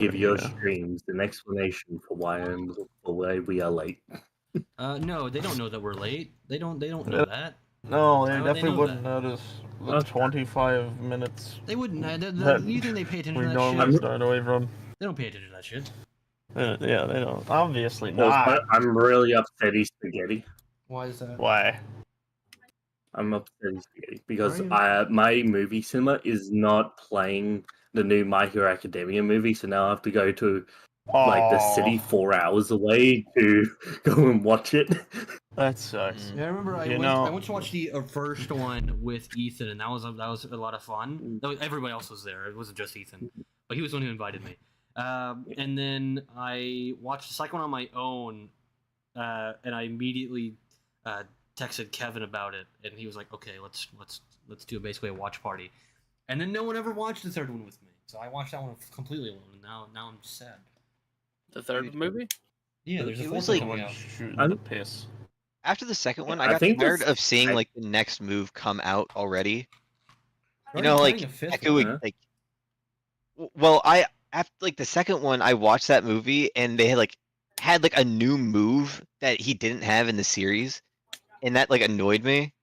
give your streams an explanation for why we are late. No, they don't know that we're late. They don't know that. No, they Why would definitely know wouldn't that? notice the 25 minutes They wouldn't. that You think they pay attention we to that normally shit? start away from. They don't pay attention to that shit. Yeah, they don't. Obviously Also, not. I'm really upset he's spaghetti. Why is that? Why? I'm upset he's spaghetti because Why my movie cinema is not playing the new My Hero Academia movie, so now I have to go to the city 4 hours away to go and watch it. That sucks. Yeah, I remember I went to watch the first one with Ethan, and that was a lot of fun. Everybody else was there. It wasn't just Ethan, but he was the one who invited me. And then I watched the second one on my own, and I immediately texted Kevin about it, and he was like, "Okay, let's do basically a watch party." And then no one ever watched the third one with me, so I watched that one completely alone. And now I'm sad. The third movie? Yeah, there's a It fourth was one like coming out. Shooting the piss. After the second one, I I got think tired this- of seeing I- like the next move come out already. They're You know, already like planning a fifth echoing, one. like. Well, after like the second one, I watched that movie and they had a new move that he didn't have in the series, and that annoyed me.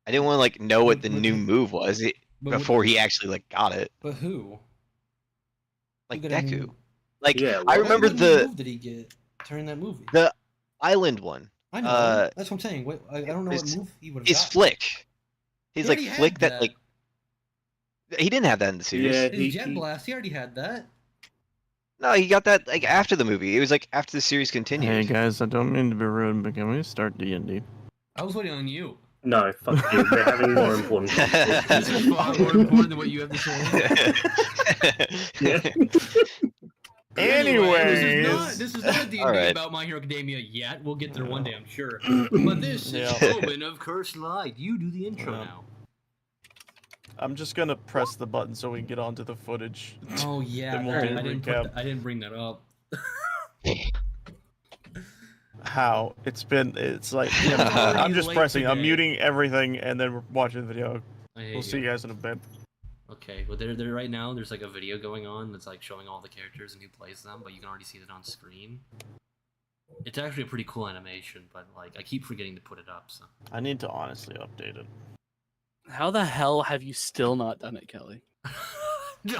I didn't want to know what the new move was before he actually got it. But who? Like Who got a Deku. new- Yeah, I well, remember What new the move did he get during that movie? the island one. I know. That's what I'm saying. Wait, I don't know what his- move he would have His got. flick. His already had flick that that. he didn't have that in the series. Yeah. His Jet Blast, he already had that. No, he got that after the movie. It was after the series continued. Hey guys, I don't mean to be rude, but can we start D&D? I was waiting on you. No, fuck you. We're having more important This conversations. is far more important than what you have to say. Yeah. Anyways. This is not a D&D Alright. about My Hero Academia yet. We'll get there one day, I'm sure. But this is Yeah. Omen of Cursed Light. You do the intro Yeah. now. I'm just gonna press the button so we can get onto the footage. Oh yeah, Then we'll I do a didn't recap. I didn't bring that up. How? It's like, you know, already I'm just late pressing, I'm today. muting everything, and then we're watching the video. I hate We'll see you guys in a bit. Okay, well there right now there's a video going on that's showing all the characters and who plays them, but you can already see it on screen. It's actually a pretty cool animation, but I keep forgetting to put it up. So I need to honestly update it. How the hell have you still not done it, Kelly?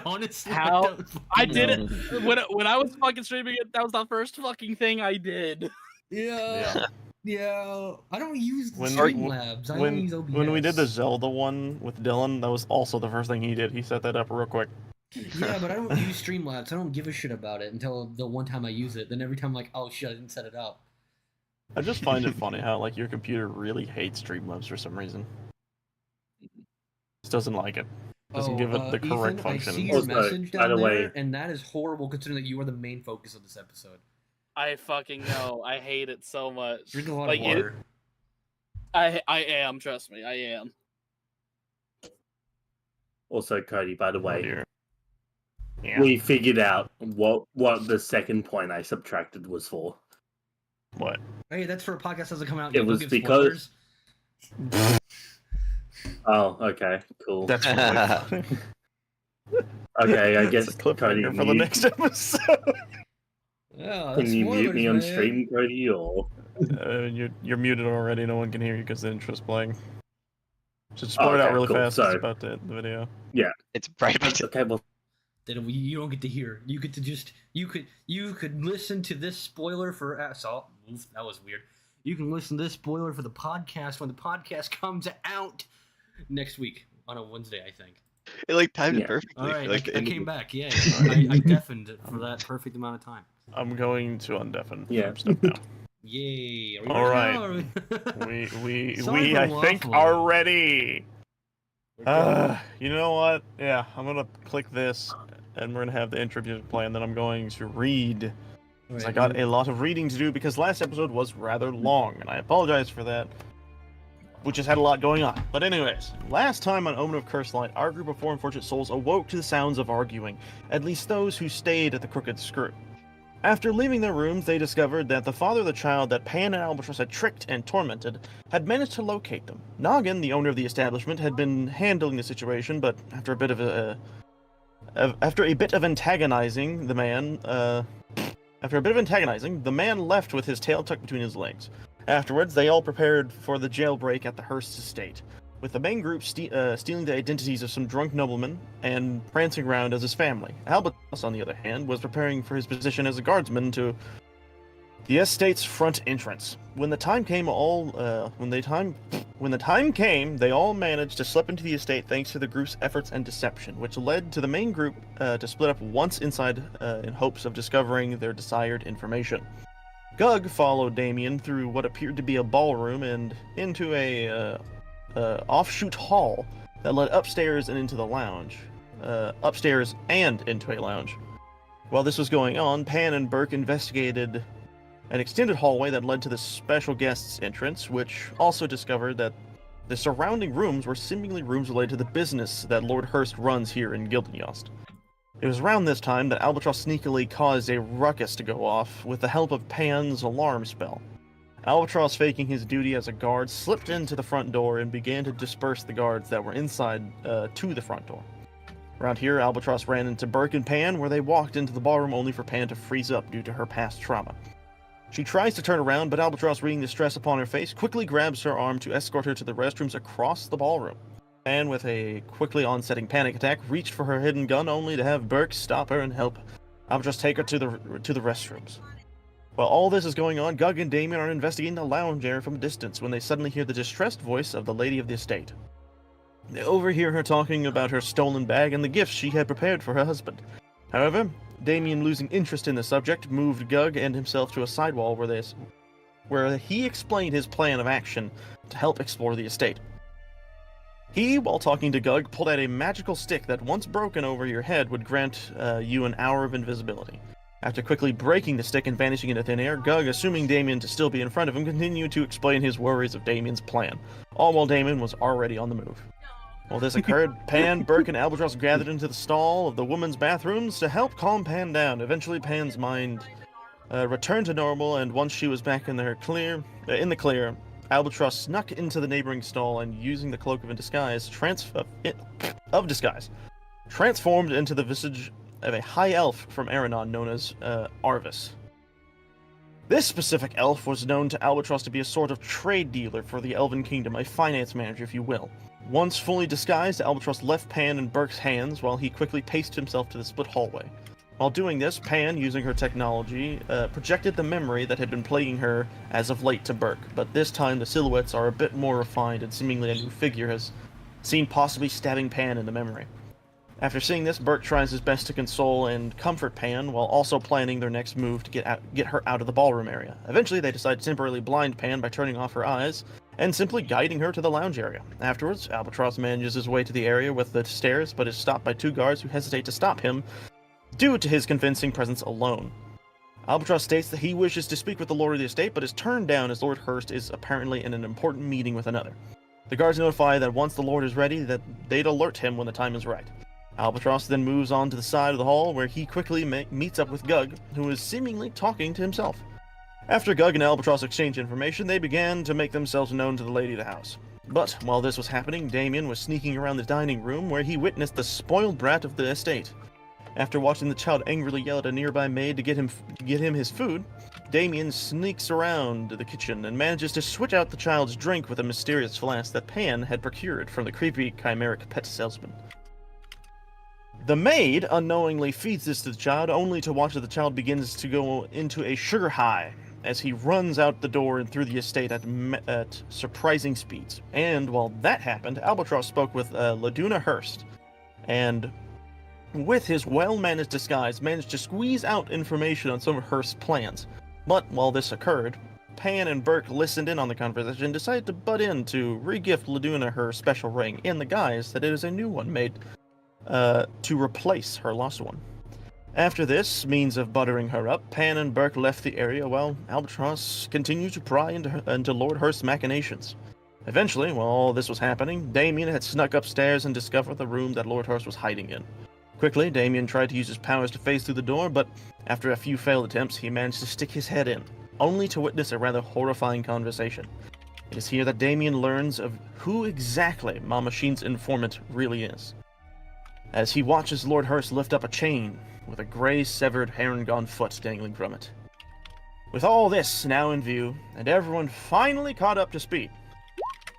honestly, How- don't I fucking did know. it when I was fucking streaming it. That was the first fucking thing I did. Yeah. Yeah, I don't use When- Streamlabs. I don't use OBS. When we did the Zelda one with Dylan, that was also the first thing he did. He set that up real quick. Yeah, but I don't use Streamlabs. I don't give a shit about it until the one time I use it. Then every time I'm like, oh shit, I didn't set it up. I just find it funny how your computer really hates Streamlabs for some reason. Just doesn't like it. Doesn't give it the correct Ethan, function. I see your Also, message by down the there, way- and that is horrible considering that you are the main focus of this episode. I fucking know. I hate it so much. Drink a lot Like, of water. I am. Trust me, I am. Also, Cody, by the Oh, way, dear. Yeah. we figured out what the second point I subtracted was for. What? Hey, that's for a podcast that doesn't come out. It yet. was Don't give because- spoilers. Oh, okay, cool. That's really funny. Okay, I It's guess a cliffhanger Cody, for the next episode. Yeah, can that's you mute me on spoilers, man. stream, Cody, or You're muted already. No one can hear you because the intro's playing. Just spoil it out okay, really cool. fast. So- It's about the video. It's bright. okay, well, That you don't get to hear. You get to just you could listen to this spoiler for so that was weird. You can listen to this spoiler for the podcast when the podcast comes out next week on a Wednesday, I think. It timed Yeah. it perfectly. All right, like, the I end of came the- back. Yeah, I deafened it for that perfect amount of time. I'm going to undeafen Yeah. some stuff now. Yay! Are we All ready right. now? we Sorry for I think waffling. are ready. We're good. You know what? Yeah, I'm gonna click this, and we're gonna have the intro music play, and then I'm going to read. All 'Cause right, I got a lot of reading to do because last episode was rather long, and I apologize for that. We just had a lot going on. But anyways, last time on Omen of Cursed Light, our group of four unfortunate souls awoke to the sounds of arguing, at least those who stayed at the Crooked Screw. After leaving their rooms, they discovered that the father of the child that Pan and Albatross had tricked and tormented had managed to locate them. Noggin, the owner of the establishment, had been handling the situation, but after a bit of After a bit of antagonizing, the man left with his tail tucked between his legs. Afterwards, they all prepared for the jailbreak at the Hearst estate, with the main group stealing the identities of some drunk noblemen and prancing around as his family. Albatross, on the other hand, was preparing for his position as a guardsman to the estate's front entrance. When the time came, they all managed to slip into the estate thanks to the group's efforts and deception, which led to the main group to split up once inside in hopes of discovering their desired information. Gug followed Damien through what appeared to be a ballroom and into a offshoot hall that led upstairs and into the lounge. Upstairs and into a lounge. While this was going on, Pan and Burke investigated an extended hallway that led to the special guest's entrance, which also discovered that the surrounding rooms were seemingly rooms related to the business that Lord Hearst runs here in Gildenyost. It was around this time that Albatross sneakily caused a ruckus to go off with the help of Pan's alarm spell. Albatross, faking his duty as a guard, slipped into the front door and began to disperse the guards that were inside to the front door. Around here, Albatross ran into Burke and Pan, where they walked into the ballroom only for Pan to freeze up due to her past trauma. She tries to turn around, but Albatross, reading the stress upon her face, quickly grabs her arm to escort her to the restrooms across the ballroom. Pan, with a quickly onsetting panic attack, reached for her hidden gun only to have Burke stop her and help Albatross take her to the restrooms. While all this is going on, Gug and Damien are investigating the lounge area from a distance when they suddenly hear the distressed voice of the lady of the estate. They overhear her talking about her stolen bag and the gifts she had prepared for her husband. However, Damien, losing interest in the subject, moved Gug and himself to a side wall where he explained his plan of action to help explore the estate. He, while talking to Gug, pulled out a magical stick that, once broken over your head, would grant you an hour of invisibility. After quickly breaking the stick and vanishing into thin air, Gug, assuming Damien to still be in front of him, continued to explain his worries of Damien's plan, all while Damien was already on the move. While this occurred, Pan, Burke, and Albatross gathered into the stall of the women's bathrooms to help calm Pan down. Eventually, Pan's mind returned to normal, and once she was back in the clear, Albatross snuck into the neighboring stall and, using the cloak of disguise, transformed into the visage of a high elf from Aranon known as Arvis. This specific elf was known to Albatross to be a sort of trade dealer for the Elven Kingdom, a finance manager, if you will. Once fully disguised, Albatross left Pan in Burke's hands while he quickly paced himself to the split hallway. While doing this, Pan, using her technology, projected the memory that had been plaguing her as of late to Burke, but this time the silhouettes are a bit more refined and seemingly a new figure has seen possibly stabbing Pan in the memory. After seeing this, Burke tries his best to console and comfort Pan while also planning their next move to get her out of the ballroom area. Eventually, they decide to temporarily blind Pan by turning off her eyes and simply guiding her to the lounge area. Afterwards, Albatross manages his way to the area with the stairs, but is stopped by two guards who hesitate to stop him due to his convincing presence alone. Albatross states that he wishes to speak with the Lord of the Estate, but is turned down as Lord Hearst is apparently in an important meeting with another. The guards notify that once the Lord is ready, that they'd alert him when the time is right. Albatross then moves on to the side of the hall, where he quickly meets up with Gug, who is seemingly talking to himself. After Gug and Albatross exchange information, they began to make themselves known to the lady of the house. But while this was happening, Damien was sneaking around the dining room, where he witnessed the spoiled brat of the estate. After watching the child angrily yell at a nearby maid to get him his food, Damien sneaks around the kitchen and manages to switch out the child's drink with a mysterious flask that Pan had procured from the creepy chimeric pet salesman. The maid unknowingly feeds this to the child, only to watch as the child begins to go into a sugar high as he runs out the door and through the estate at surprising speeds. And while that happened, Albatross spoke with Laduna Hearst, and with his well-managed disguise, managed to squeeze out information on some of Hearst's plans. But while this occurred, Pan and Burke listened in on the conversation and decided to butt in to re-gift Laduna her special ring in the guise that it is a new one made to replace her lost one. After this means of buttering her up, Pan and Burke left the area while Albatross continued to pry into Lord Hearst's machinations. Eventually, while all this was happening, Damien had snuck upstairs and discovered the room that Lord Hearst was hiding in. Quickly, Damien tried to use his powers to phase through the door, but after a few failed attempts, he managed to stick his head in, only to witness a rather horrifying conversation. It is here that Damien learns of who exactly Mama Sheen's informant really is. as he watches Lord Hurst lift up a chain with a grey severed Harengon foot dangling from it. With all this now in view, and everyone finally caught up to speed,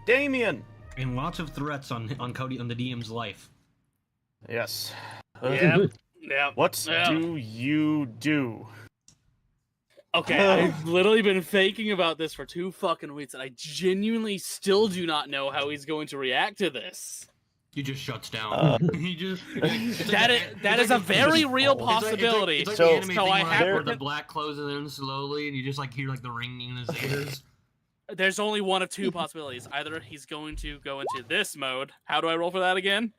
Damien! And lots of threats on Cody on the DM's life. Yes. Yep. What do you do? Okay, I've literally been faking about this for 2 fucking weeks, and I genuinely still do not know how he's going to react to this. He just shuts down. He just That is a very real possibility. It's like So- the anime so thing I have where to- the black closes in slowly, and you just like hear like the ringing in his ears. There's only one of 2 possibilities. Either he's going to go into this mode. How do I roll for that again?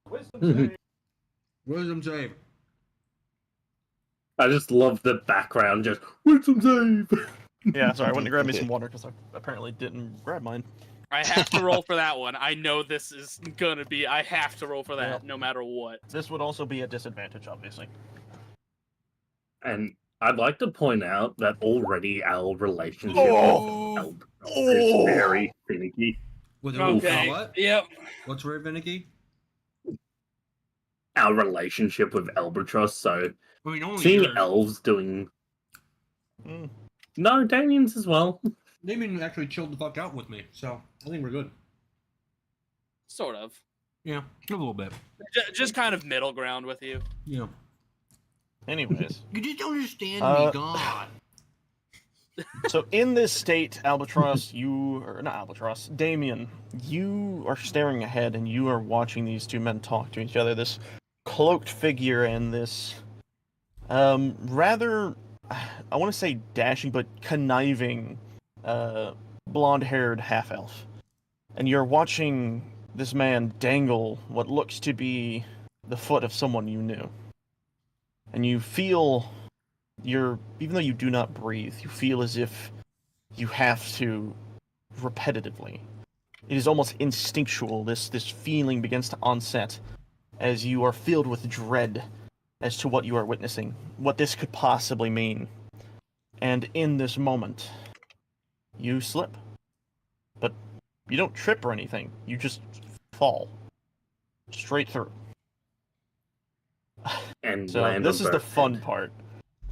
Wisdom save. I just love the background. Just wisdom save. Yeah, sorry, I went to grab me some water because I apparently didn't grab mine. I have to roll for that one. I know this is gonna be. I have to roll for that, Yep. no matter what. This would also be a disadvantage, obviously. And I'd like to point out that already our relationship Oh! with Albatross is very finicky. With Okay. what? Yep. What's very finicky? Our relationship with Albatross. So I mean, only seeing yours. elves doing Mm. no Damien's as well. Damien actually chilled the fuck out with me, so I think we're good. Sort of. Yeah, a little bit. Just kind of middle ground with you. Yeah. Anyways, You just don't understand Uh, me, God. so in this state, Albatross, not Albatross, Damien, you are staring ahead and you are watching these 2 men talk to each other. This cloaked figure and this rather, I want to say dashing but conniving blonde-haired half-elf. And you're watching this man dangle what looks to be the foot of someone you knew. And you feel even though you do not breathe, you feel as if you have to repetitively. It is almost instinctual. This feeling begins to onset as you are filled with dread as to what you are witnessing, what this could possibly mean. And in this moment, you slip. But you don't trip or anything. You just fall straight through. And So land this on is the both fun ends. part.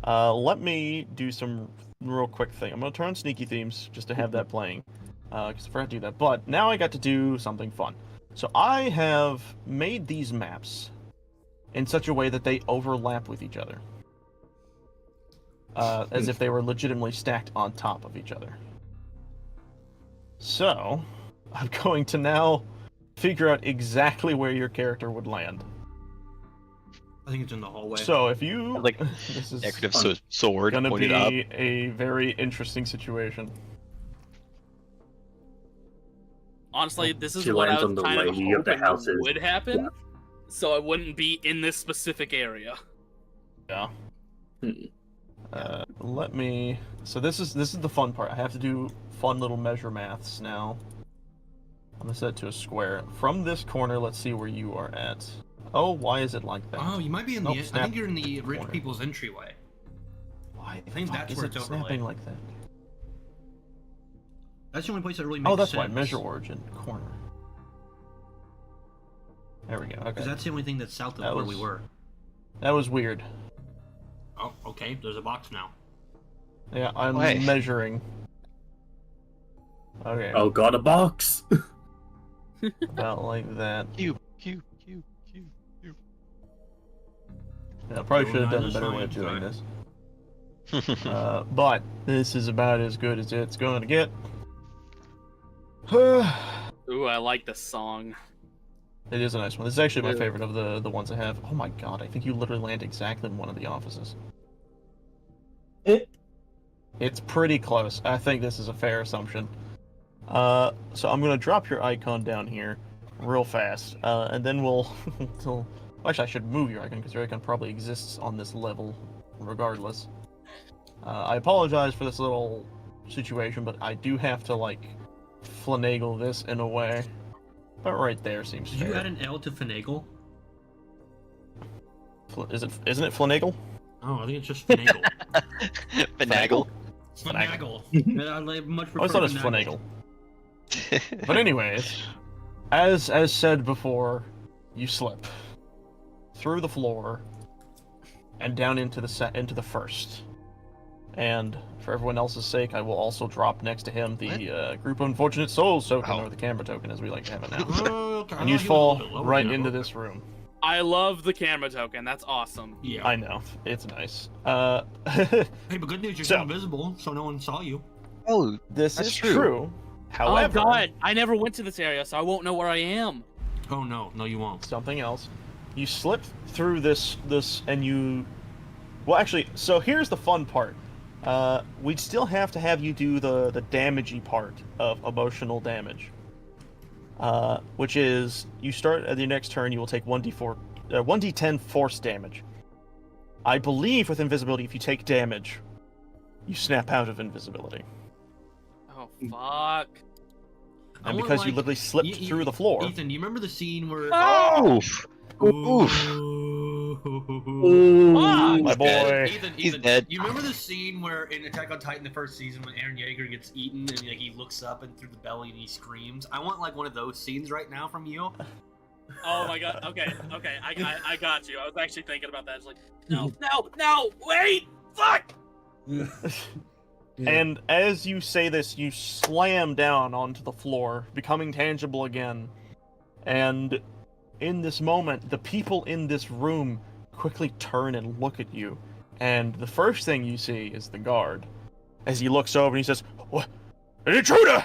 Let me do some real quick thing. I'm gonna turn on sneaky themes just to have that playing, because I forgot to do that. But now I got to do something fun. So I have made these maps in such a way that they overlap with each other, as if they were legitimately stacked on top of each other. So I'm going to now figure out exactly where your character would land. I think it's in the hallway. So if you Like, this is Decorative sword gonna pointed be up. a very interesting situation. Honestly, this is She what I lands was on the kind of lady of the hoping houses. would happen, so I wouldn't be in this specific area. Yeah. Hmm. Let me. So this is the fun part. I have to do fun little measure maths now. I'm gonna set it to a square. From this corner, let's see where you are at. Oh, why is it like that? Oh, you might be in Nope, the. I snap think you're in the rich corner. people's entryway. Why the I think fuck that's is where it it's snapping overlaid. like that? That's the only place that really makes Oh, that's sense. why. Measure origin corner. There we go. Because Okay. that's the only thing that's south of That where was- we were. That was weird. Oh, okay. There's a box now. Yeah, I'm Oh, hey. measuring. Okay. Oh god, a box. About like that. Q. Yeah, I probably Go should have down done a the better way of science doing track. this. But this is about as good as it's going to get. Ooh, I like this song. It is a nice one. This is actually my Yeah. favorite of the ones I have. Oh my god, I think you literally land exactly in one of the offices. It's pretty close. I think this is a fair assumption. So I'm gonna drop your icon down here real fast, and then we'll. Actually, I should move your icon because your icon probably exists on this level, regardless. I apologize for this little situation, but I do have to like finagle this in a way. But right there seems Did fair. you add an L to finagle? Isn't it finagle? Oh, I think it's just finagle. Finagle. Finagle. Yeah, I much I always prefer thought it was finagle. But anyways, as said before, you slip. through the floor and down into the first. And for everyone else's sake, I will also drop next to him the group of unfortunate souls token, or the camera token, as we like to have it now. And you fall right into this room. I love the camera token. That's awesome. Yeah. I know, it's nice. Hey, but good news, you're So- still invisible, so no one saw you. Oh, This That's is true. true. However, Oh god, I never went to this area, so I won't know where I am. Oh no, you won't. something else. You slip through this, and you... Well, actually, so here's the fun part. We'd still have to have you do the damagey part of emotional damage. Which is, you start at your next turn, you will take 1d10 force damage. I believe with invisibility, if you take damage, you snap out of invisibility. Oh fuck. And because you literally slipped through the floor... Ethan, do you remember the scene where? Oof. Oof. Ooh. My boy. Ethan, He's dead. You remember the scene where in Attack on Titan, the first season, when Eren Yeager gets eaten and like he looks up and through the belly and he screams? I want like one of those scenes right now from you. Oh my god. Okay. I got you. I was actually thinking about that. It's like, no, wait, fuck. And as you say this, you slam down onto the floor, becoming tangible again. And in this moment, the people in this room quickly turn and look at you. And the first thing you see is the guard. As he looks over and he says, "What? An intruder!"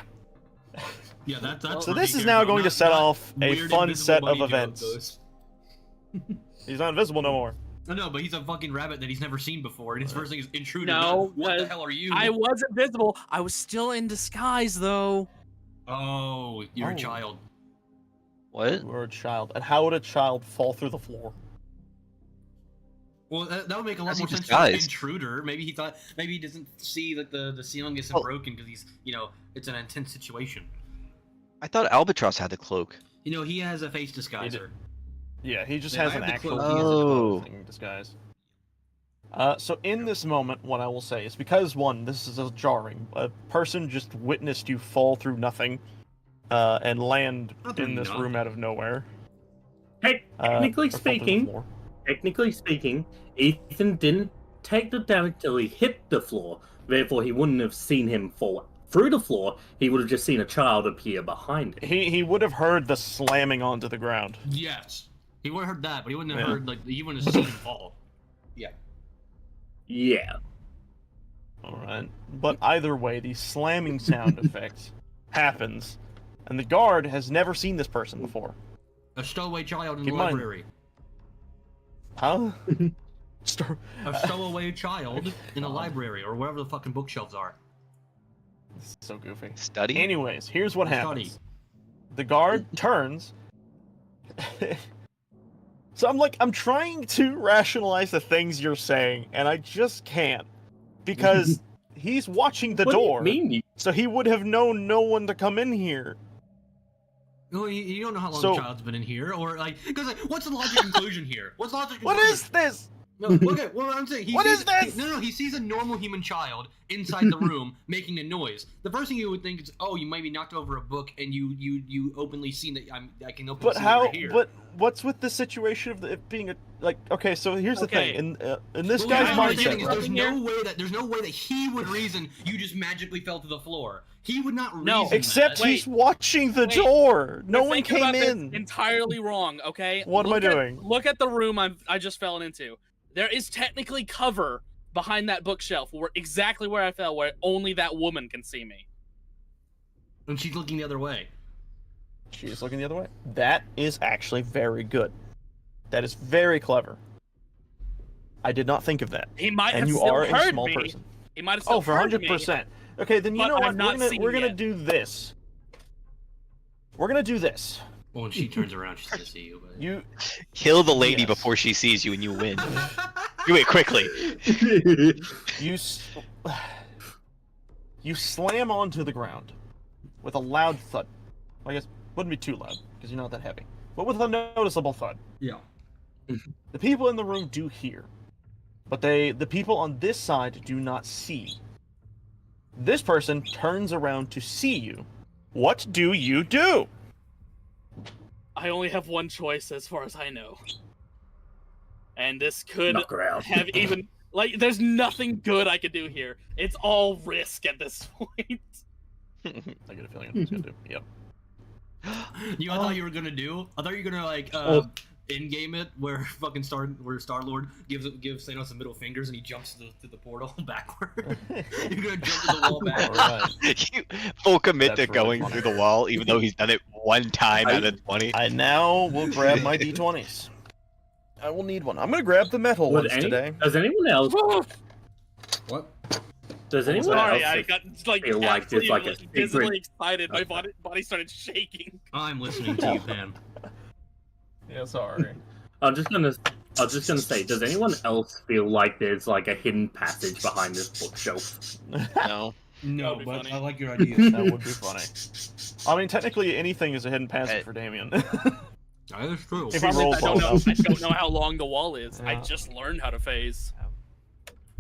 Yeah, that's. So this is now going to set off a fun set of events. He's not invisible no more. No, but he's a fucking rabbit that he's never seen before, and his first thing is intruder. No, what the hell are you? I was invisible. I was still in disguise though. Oh, you're a Oh. child. What? You are a child. And how would a child fall through the floor? Well, that would make a lot How's he more sense for disguised? intruder. Maybe he doesn't see that the ceiling isn't broken because he's, it's an intense situation. I thought Albatross had the cloak. He has a face disguiser. Yeah, he just Yeah, has I an have the actual cloak, he has a cloak. thing disguise. So in this moment, what I will say is because one, this is a jarring. A person just witnessed you fall through nothing, and land Not through in this nothing. room out of nowhere. Technically or fall through the floor. speaking, Ethan didn't take the damage till he hit the floor. Therefore, he wouldn't have seen him fall through the floor. He would have just seen a child appear behind him. He would have heard the slamming onto the ground. Yes, he would have heard that, but he wouldn't have Yeah. heard he wouldn't have seen him fall. Yeah. Alright. But either way, the slamming sound effect happens, and the guard has never seen this person before. A stowaway child in Keep the in mind- library. Huh? A stowaway child in a library or wherever the fucking bookshelves are. This is so goofy. Study? Anyways, here's what Study. happens. The guard turns. So I'm trying to rationalize the things you're saying, and I just can't. Because he's watching the What door, do you mean? so he would have known no one to come in here. Well, you don't know how long So- the child's been in here, or because what's the logical conclusion here? What's the logical What conclusion? is this? No, okay, what I'm saying. What is this? He sees a normal human child inside the room making a noise. The first thing you would think is, oh, you might be knocked over a book, and you openly seen that I can openly But see how? over here. But what's with the situation of it being a Okay, so here's the Okay. thing. In this Well, guy's my understanding mindset, is right? there's no way that he would reason you just magically fell to the floor. He would not reason No, Except that. he's watching the Wait. door. No You're one thinking came about this in. entirely wrong. Okay. What am I doing? Look at the room I just fell into. There is technically cover behind that bookshelf, exactly where I fell, where only that woman can see me. And she's looking the other way. She's looking the other way. That is actually very good. That is very clever. I did not think of that. He might And have you still are a heard small me. person. He might have still Oh, for heard 100%. Okay, then you But know what? I've not seen We're gonna yet. do this. We're gonna do this. Well, when she turns around, she's gonna see you. But... You Kill the lady Yes. before she sees you and you win. Do it quickly. you s- you slam onto the ground with a loud thud. I guess wouldn't be too loud because you're not that heavy, but with a noticeable thud. Yeah. The people in the room do hear, but the people on this side do not see. This person turns around to see you. What do you do? I only have one choice as far as I know. and this could Knock her out. have even like. There's nothing good I could do here. It's all risk at this point. I get a feeling that's gonna do. Yep. You know what I thought you were gonna do? I thought you were gonna like in-game it where fucking Star-Lord gives Thanos the middle fingers and he jumps to the portal backward. You're gonna jump to the wall backward. Alright. You full commit That's to really going funny. through the wall, even though he's done it one time out of 20. I now will grab my d20s. I will need one. I'm gonna grab the metal ones today. Does anyone else? What? Does anyone Sorry, else I got like feel like there's like a absolutely visibly secret? excited. My body started shaking. I'm listening to you, Pam. Yeah, sorry. I'm just gonna say, does anyone else feel like there's like a hidden passage behind this bookshelf? No. No, That'd be but funny. I like your idea. That would be funny. I mean, technically, anything is a hidden passage for Damien. That is true. If he Problem rolls is, I don't well know. enough. I don't know how long the wall is. I Yeah. just learned how to phase.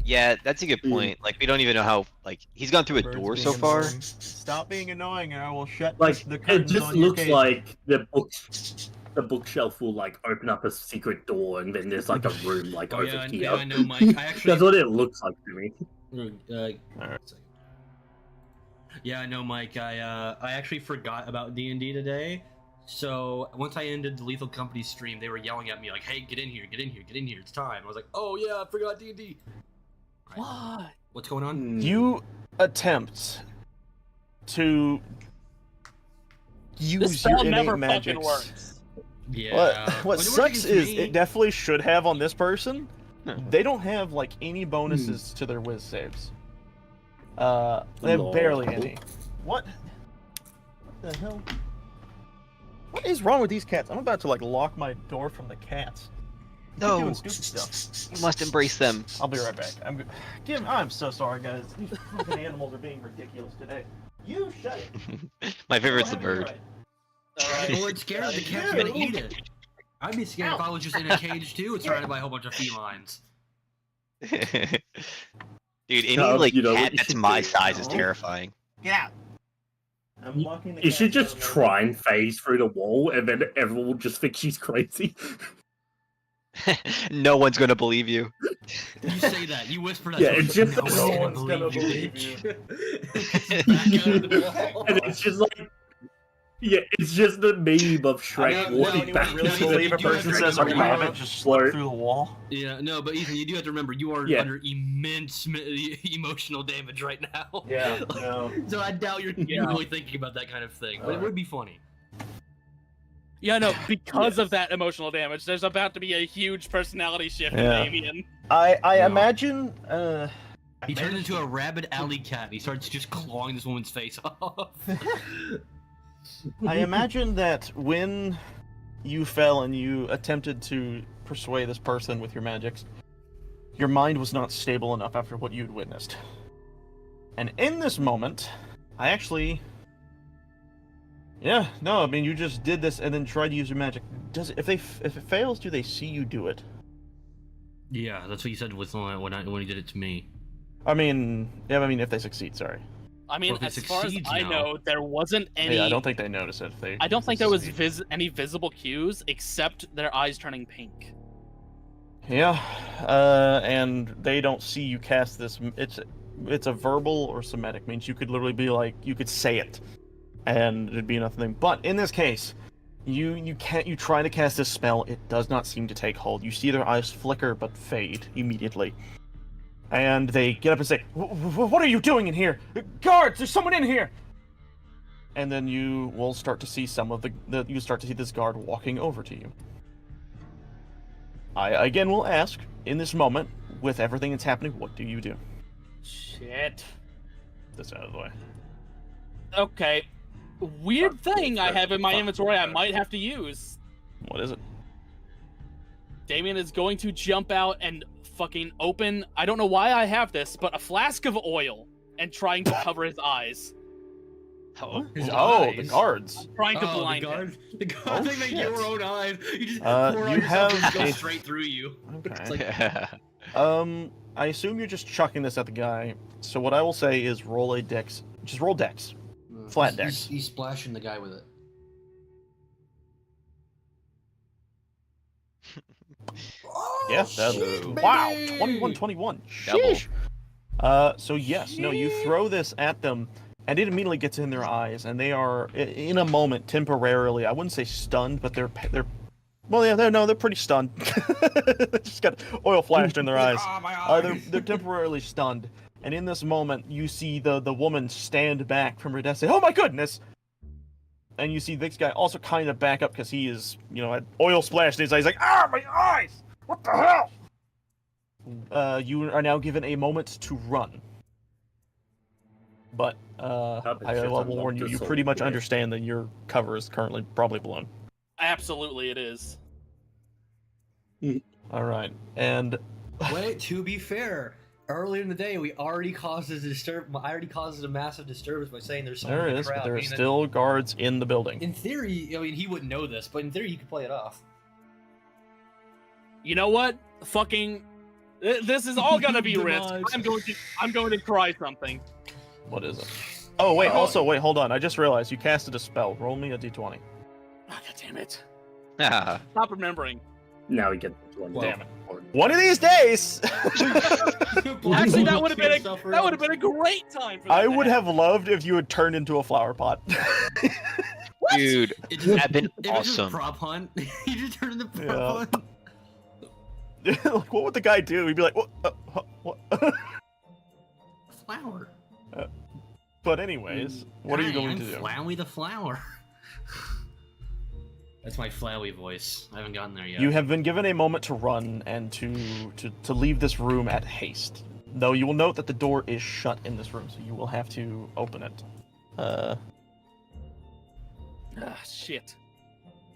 Yeah, that's a good point. Like, we don't even know how. Like, he's gone through a Birds door being so far. annoying. Stop being annoying, and I will shut Like the it curtains just on your looks cage. like the bookshelf will like open up a secret door and then there's like a room like Oh over yeah, here. yeah, I know, Mike. I actually. That's what it looks like to me. Alright. Yeah, I know, Mike. I actually forgot about D&D today. So once I ended the Lethal Company stream, they were yelling at me like, "Hey, get in here, get in here, get in here! It's time!" I was like, "Oh yeah, I forgot D&D." Right. What? What's going on? You attempt to use This spell your never innate fucking magics. works. Yeah. What It sucks worked against is me. it definitely should have on this person. They don't have like any bonuses to their whiz saves. They have Lol. barely any. What the hell? What is wrong with these cats? I'm about to like lock my door from the cats. They're No. doing stupid stuff. You must embrace them. I'll be right back. I'm so sorry, guys. These fucking animals are being ridiculous today. You shut it. My favorite's the Go ahead, bird. you're right. Well, it's scared the cat's Yeah. gonna eat it. I'd be scared if I was just in a cage too, surrounded by a whole bunch of felines. Dude, any No, like you know what cat you that's should my do? size is No. terrifying. Get out. I'm locking the You should cats just out. try and phase through the wall and then everyone will just think she's crazy. No one's gonna believe you. You say that. You whisper that. Yeah, to it's her, just no no one's gonna believe you. Back out of the wall. And it's just like, yeah, it's just the meme of Shrek No, walking no, back. really to believe the a person Shrek says, walking "Are you back having just slow through the wall? Yeah, no, but Ethan, you do have to remember you are Yeah. under immense emotional damage right now. Yeah, no. So I doubt you're really thinking about that kind of thing, but it would be funny. Yeah, no, because Yes. of that emotional damage, there's about to be a huge personality shift Yeah. in Damien. I No. imagine. He turns into a rabid alley cat. And he starts just clawing this woman's face off. I imagine that when you fell and you attempted to persuade this person with your magics, your mind was not stable enough after what you'd witnessed. And in this moment, I actually. Yeah, no, I mean, you just did this and then tried to use your magic. If it fails, do they see you do it? Yeah, that's what you said with when he did it to me. I mean, if they succeed, sorry. I mean, Well, if it as far as succeeds I now- know, there wasn't any. Yeah, I don't think they notice it. If they. I don't think there was succeed. any visible cues except their eyes turning pink. Yeah, and they don't see you cast this. It's a verbal or somatic. Means you could literally be like, you could say it, and it'd be nothing. But in this case, you try to cast this spell. It does not seem to take hold. You see their eyes flicker but fade immediately, and they get up and say, "What are you doing in here? Guards! There's someone in here!" And then you will start to see some of you start to see this guard walking over to you. I again will ask, in this moment, with everything that's happening, what do you do? Shit. This out of the way. Okay. Weird thing I have in my Fuck. inventory I might have to use. What is it? Damien is going to jump out and fucking open, I don't know why I have this, but a flask of oil and trying to cover his eyes. His the eyes. guards. Trying to Oh, blind the him. guard. The guard Oh, thing that shit. your own eyes. You just Uh, pour you on yourself and have it goes a- straight through you. It's Okay. like, I assume you're just chucking this at the guy. So what I will say is roll a dex. Just roll dex. Flat he's- dex. He's splashing the guy with it. Yeah, shit, wow, baby! 21-21. Double. Sheesh. So yes, no, you throw this at them, and it immediately gets in their eyes, and they are in a moment temporarily. I wouldn't say stunned, but they're well, yeah, they're pretty stunned. They just got oil flashed in their eyes. Ah, my eyes. They're temporarily stunned, and in this moment, you see the woman stand back from her desk, say, "Oh my goodness!" And you see this guy also kind of back up because he is, had oil splashed in his eyes. He's like, "Ah, my eyes! What the hell?" You are now given a moment to run. But I will warn you, you pretty much understand that your cover is currently probably blown. Absolutely, it is. All right, and Wait, to be fair, earlier in the day we already caused a massive disturbance by saying there's someone there in the is, crowd. but there are meaning that- still guards in the building. In theory, I mean, he wouldn't know this, but in theory, you could play it off. You know what? Fucking, this is all gonna be risk. I'm going to try something. What is it? Oh wait, also wait, hold on. I just realized you casted a spell. Roll me a d20. Oh, God damn it! Ah, Stop remembering. Now we get the one. Damn it. One of these days. Actually, that would have been a great time for that. I would have loved if you had turned into a flower pot. dude, It that'd been it was just awesome. prop hunt. You just turned into prop Yeah. hunt. Like, what would the guy do? He'd be like, what? Flower. But anyways, what are you going I'm to do? Flowey the flower. That's my Flowey voice. I haven't gotten there yet. You have been given a moment to run and to leave this room at haste. Though you will note that the door is shut in this room, so you will have to open it. Ah, shit.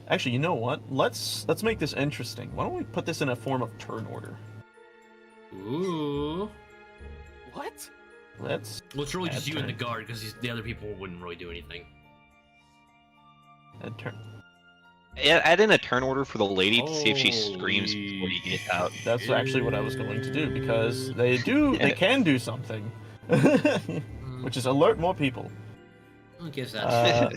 Actually, you know what? Let's make this interesting. Why don't we put this in a form of turn order? Ooh. What? Let's Well, it's really Add just you and the turn. guard, because the other people wouldn't really do anything. add turn. Add in a turn order for the lady to see if she screams before you get out. That's actually what I was going to do because they can do something, which is alert more people. I guess that's Uh,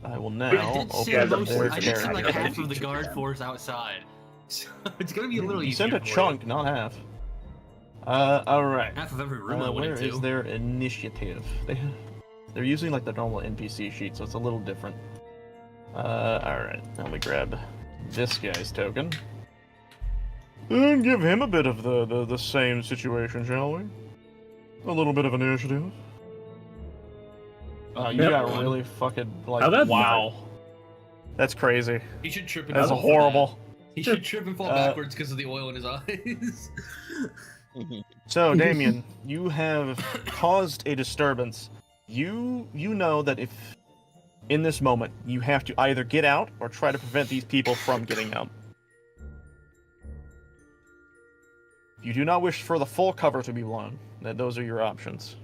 I will now I did open send the most, their I did send like character. half of the guard force outside. So it's gonna be a little You easier. sent a for you. chunk, not half. All right. Half of every room I went Where into. is their initiative? They're using like the normal NPC sheet, so it's a little different. All right. Let me grab this guy's token and give him a bit of the same situation, shall we? A little bit of initiative. Oh, you Yep. got really fucking like How about wow. That's crazy. He should trip and That's fall for horrible. that. He should trip and fall backwards because of the oil in his eyes. So, Damien, you have caused a disturbance. You know that if in this moment you have to either get out or try to prevent these people from getting out. You do not wish for the full cover to be blown. Those are your options.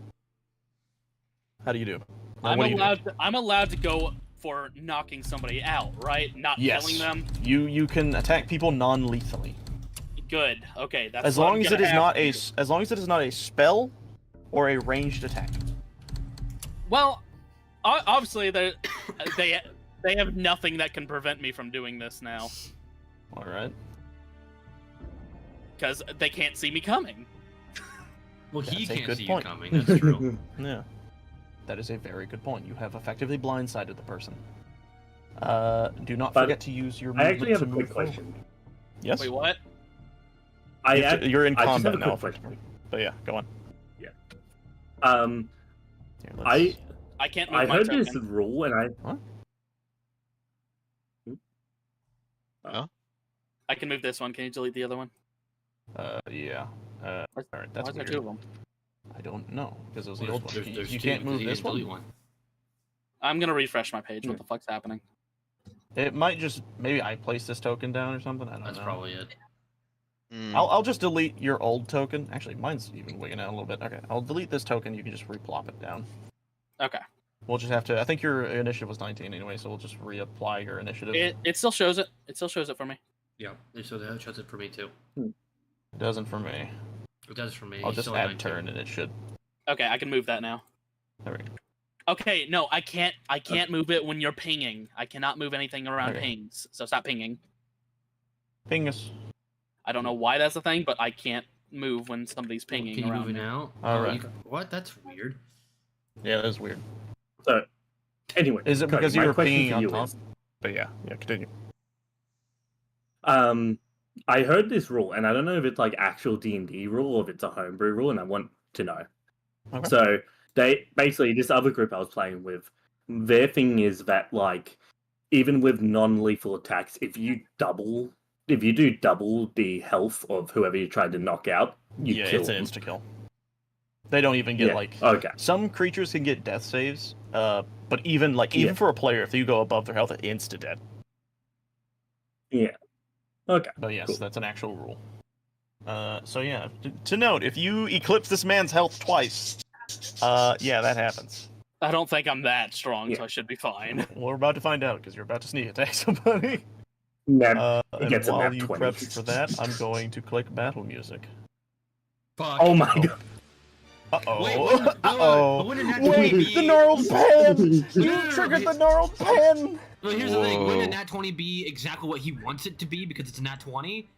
How do you do? Or I'm what do you do? allowed to go for knocking somebody out, right? Not Yes. killing them. You can attack people non-lethally. Good. Okay, that's As what long I'm as it gonna is have not to a do. as long as it is not a spell or a ranged attack. Well, obviously they have nothing that can prevent me from doing this now All right. because they can't see me coming. Well, he That's a can't good see point. you coming. That's true. Yeah. That is a very good point. You have effectively blindsided the person. Do not But forget to use your I movement actually have to a move quick forward. question. Yes. Wait, what? You're in I just have combat a now. quick question. But yeah, go on. Here, let's- I can't move I my heard token. this rule and I can move this one. Can you delete the other one? Yeah. All Why- right. That's Why is there weird. two of them? I don't know because it was the Well, old one. there's You two, can't 'cause move he this didn't delete one. I'm gonna refresh my page. Hmm. What the fuck's happening? It might just maybe I placed this token down or something. I don't That's know. probably it. Mm. I'll just delete your old token. Actually, mine's even wigging out a little bit. Okay, I'll delete this token. You can just replop it down. Okay. We'll just have to. I think your initiative was 19 anyway, so we'll just reapply your initiative. It still shows it. It still shows it for me. Yeah, so that shows it for me too. It doesn't for me. It does for me. I'll He's just still at add 19. turn and it should. Okay, I can move that now. There we go. Okay, no, I can't. I can't move it when you're pinging. I cannot move anything around Okay. pings. So stop pinging. Ping us. I don't know why that's a thing, but I can't move when somebody's pinging Can you around move it me. out? Alright. What? That's weird. Yeah, that is weird. So, anyway, Is it Cody, because you my were question pinging for on you top? is, But yeah, continue. I heard this rule, and I don't know if it's like actual D&D rule or if it's a homebrew rule, and I want to know. Okay. So they basically, this other group I was playing with, their thing is that like even with non-lethal attacks, if you do double the health of whoever you tried to knock out, you Yeah, kill it's an them. insta kill. They don't even get Yeah, like okay. some creatures can get death saves, but even Yeah. for a player, if you go above their health, it's insta dead. Yeah. Okay. But yes, Cool. that's an actual rule. So yeah, to note, if you eclipse this man's health twice, yeah, that happens. I don't think I'm that strong, Yeah. so I should be fine. Well, we're about to find out because you're about to sneak attack somebody. Nat, And gets a while nat you 20. prep for that, I'm going to click battle music. Fuck. Oh my Oh. god. Uh-oh. Wait, wait, wait, Uh-oh. but wouldn't that Wait, 20 be- the gnarled pen! No, You no, no, triggered no. the gnarled pen! Well, here's the thing. Whoa. Wouldn't a nat 20 be exactly what he wants it to be because it's a nat 20?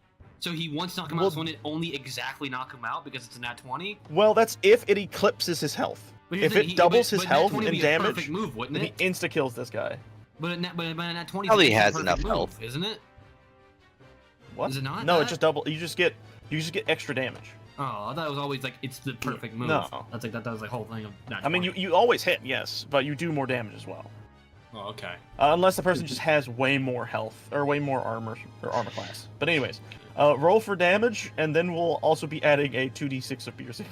So he wants to knock him Well- out, so wouldn't it only exactly knock him out because it's a nat 20? Well, that's if it eclipses his health. But here's If the it thing, doubles his but health nat 20 would and be a damage, perfect move, wouldn't then it? he insta-kills this guy. But a nat 20 Probably is a has perfect enough move, health. isn't it? What? Is it not No, that? it's just double. You just get extra damage. Oh, I thought it was always like it's the perfect move. No. That's like that was the whole thing of nat 20. I mean, you always hit, yes, but you do more damage as well. Oh, okay. Unless the person just has way more health or way more armor or armor class. But anyways, roll for damage, and then we'll also be adding a 2d6 of piercing.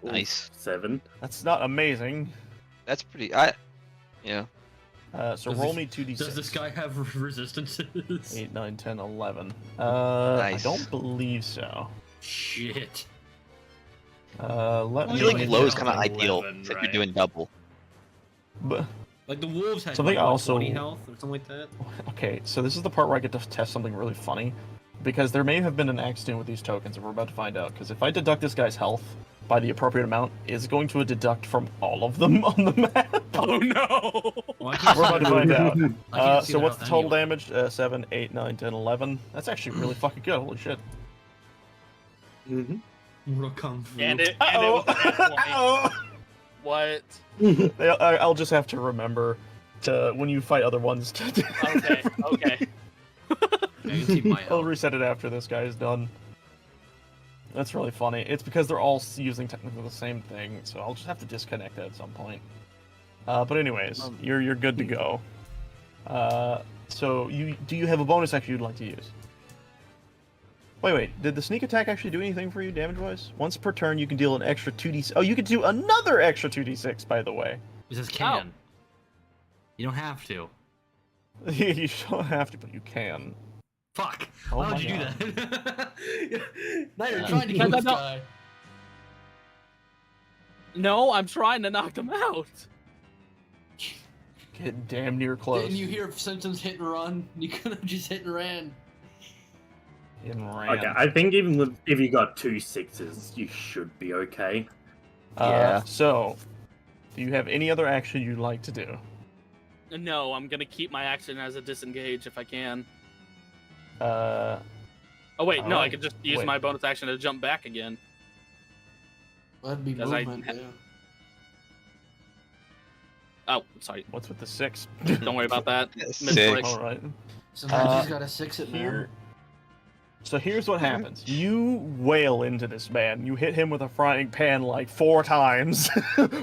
Nice. 7. That's not amazing. That's pretty. Yeah. So Does roll this- me 2d6. Does this guy have resistances? 8, 9, 10, 11. I Nice. don't believe so. Shit. Let I me feel like Maybe low is it's kind of 11, ideal if right? you're doing double. But, Like the wolves had Something like, I what, also- 20 health or something like that. okay, so this is the part where I get to test something really funny. Because there may have been an accident with these tokens, and we're about to find out. Because if I deduct this guy's health by the appropriate amount, it's going to deduct from all of them on the map. Oh no! Well, I can't We're see about to that find health. out. I can't see So that what's the health total anyway. damage? 7, 8, 9, 10, 11. That's actually really fucking good. Holy shit. Mm-hmm. Mortal Kung Fu. And it Uh-oh. was a nat 20. Uh-oh. What? I'll just have to remember to, when you fight other ones, to do it Okay, differently. okay. Yeah, you can see my I'll health. reset it after this guy is done. That's really funny. It's because they're all using technically the same thing, so I'll just have to disconnect that at some point. But anyways, you're good to go. So do you have a bonus action you'd like to use? Wait, did the sneak attack actually do anything for you damage-wise? Once per turn, you can deal an extra 2d6. Oh, you can do another extra 2d6, by the way. It says can. You don't have to. You don't have to, but you can. Fuck. Oh Why my would you God. do that? Now you're Yeah. trying to kill Because this I guy. No, I'm trying to knock them out. Get damn near close. And you hear symptoms hit and run. You could have just hit and ran. In ran. Okay, I think even if you got 2 6s, you should be okay. Yeah. So, do you have any other action you'd like to do? No, I'm gonna keep my action as a disengage if I can. Uh, Oh wait, no, I Alright. could just use Wait. my bonus action to jump back again. That'd be 'Cause I- movement, yeah. Oh, sorry. what's with the 6? Don't worry about that. Six. Misclick. All right. Sometimes he's Uh, got a 6 it Here. So here's what happens. You wail into this man. You hit him with a frying pan like 4 times.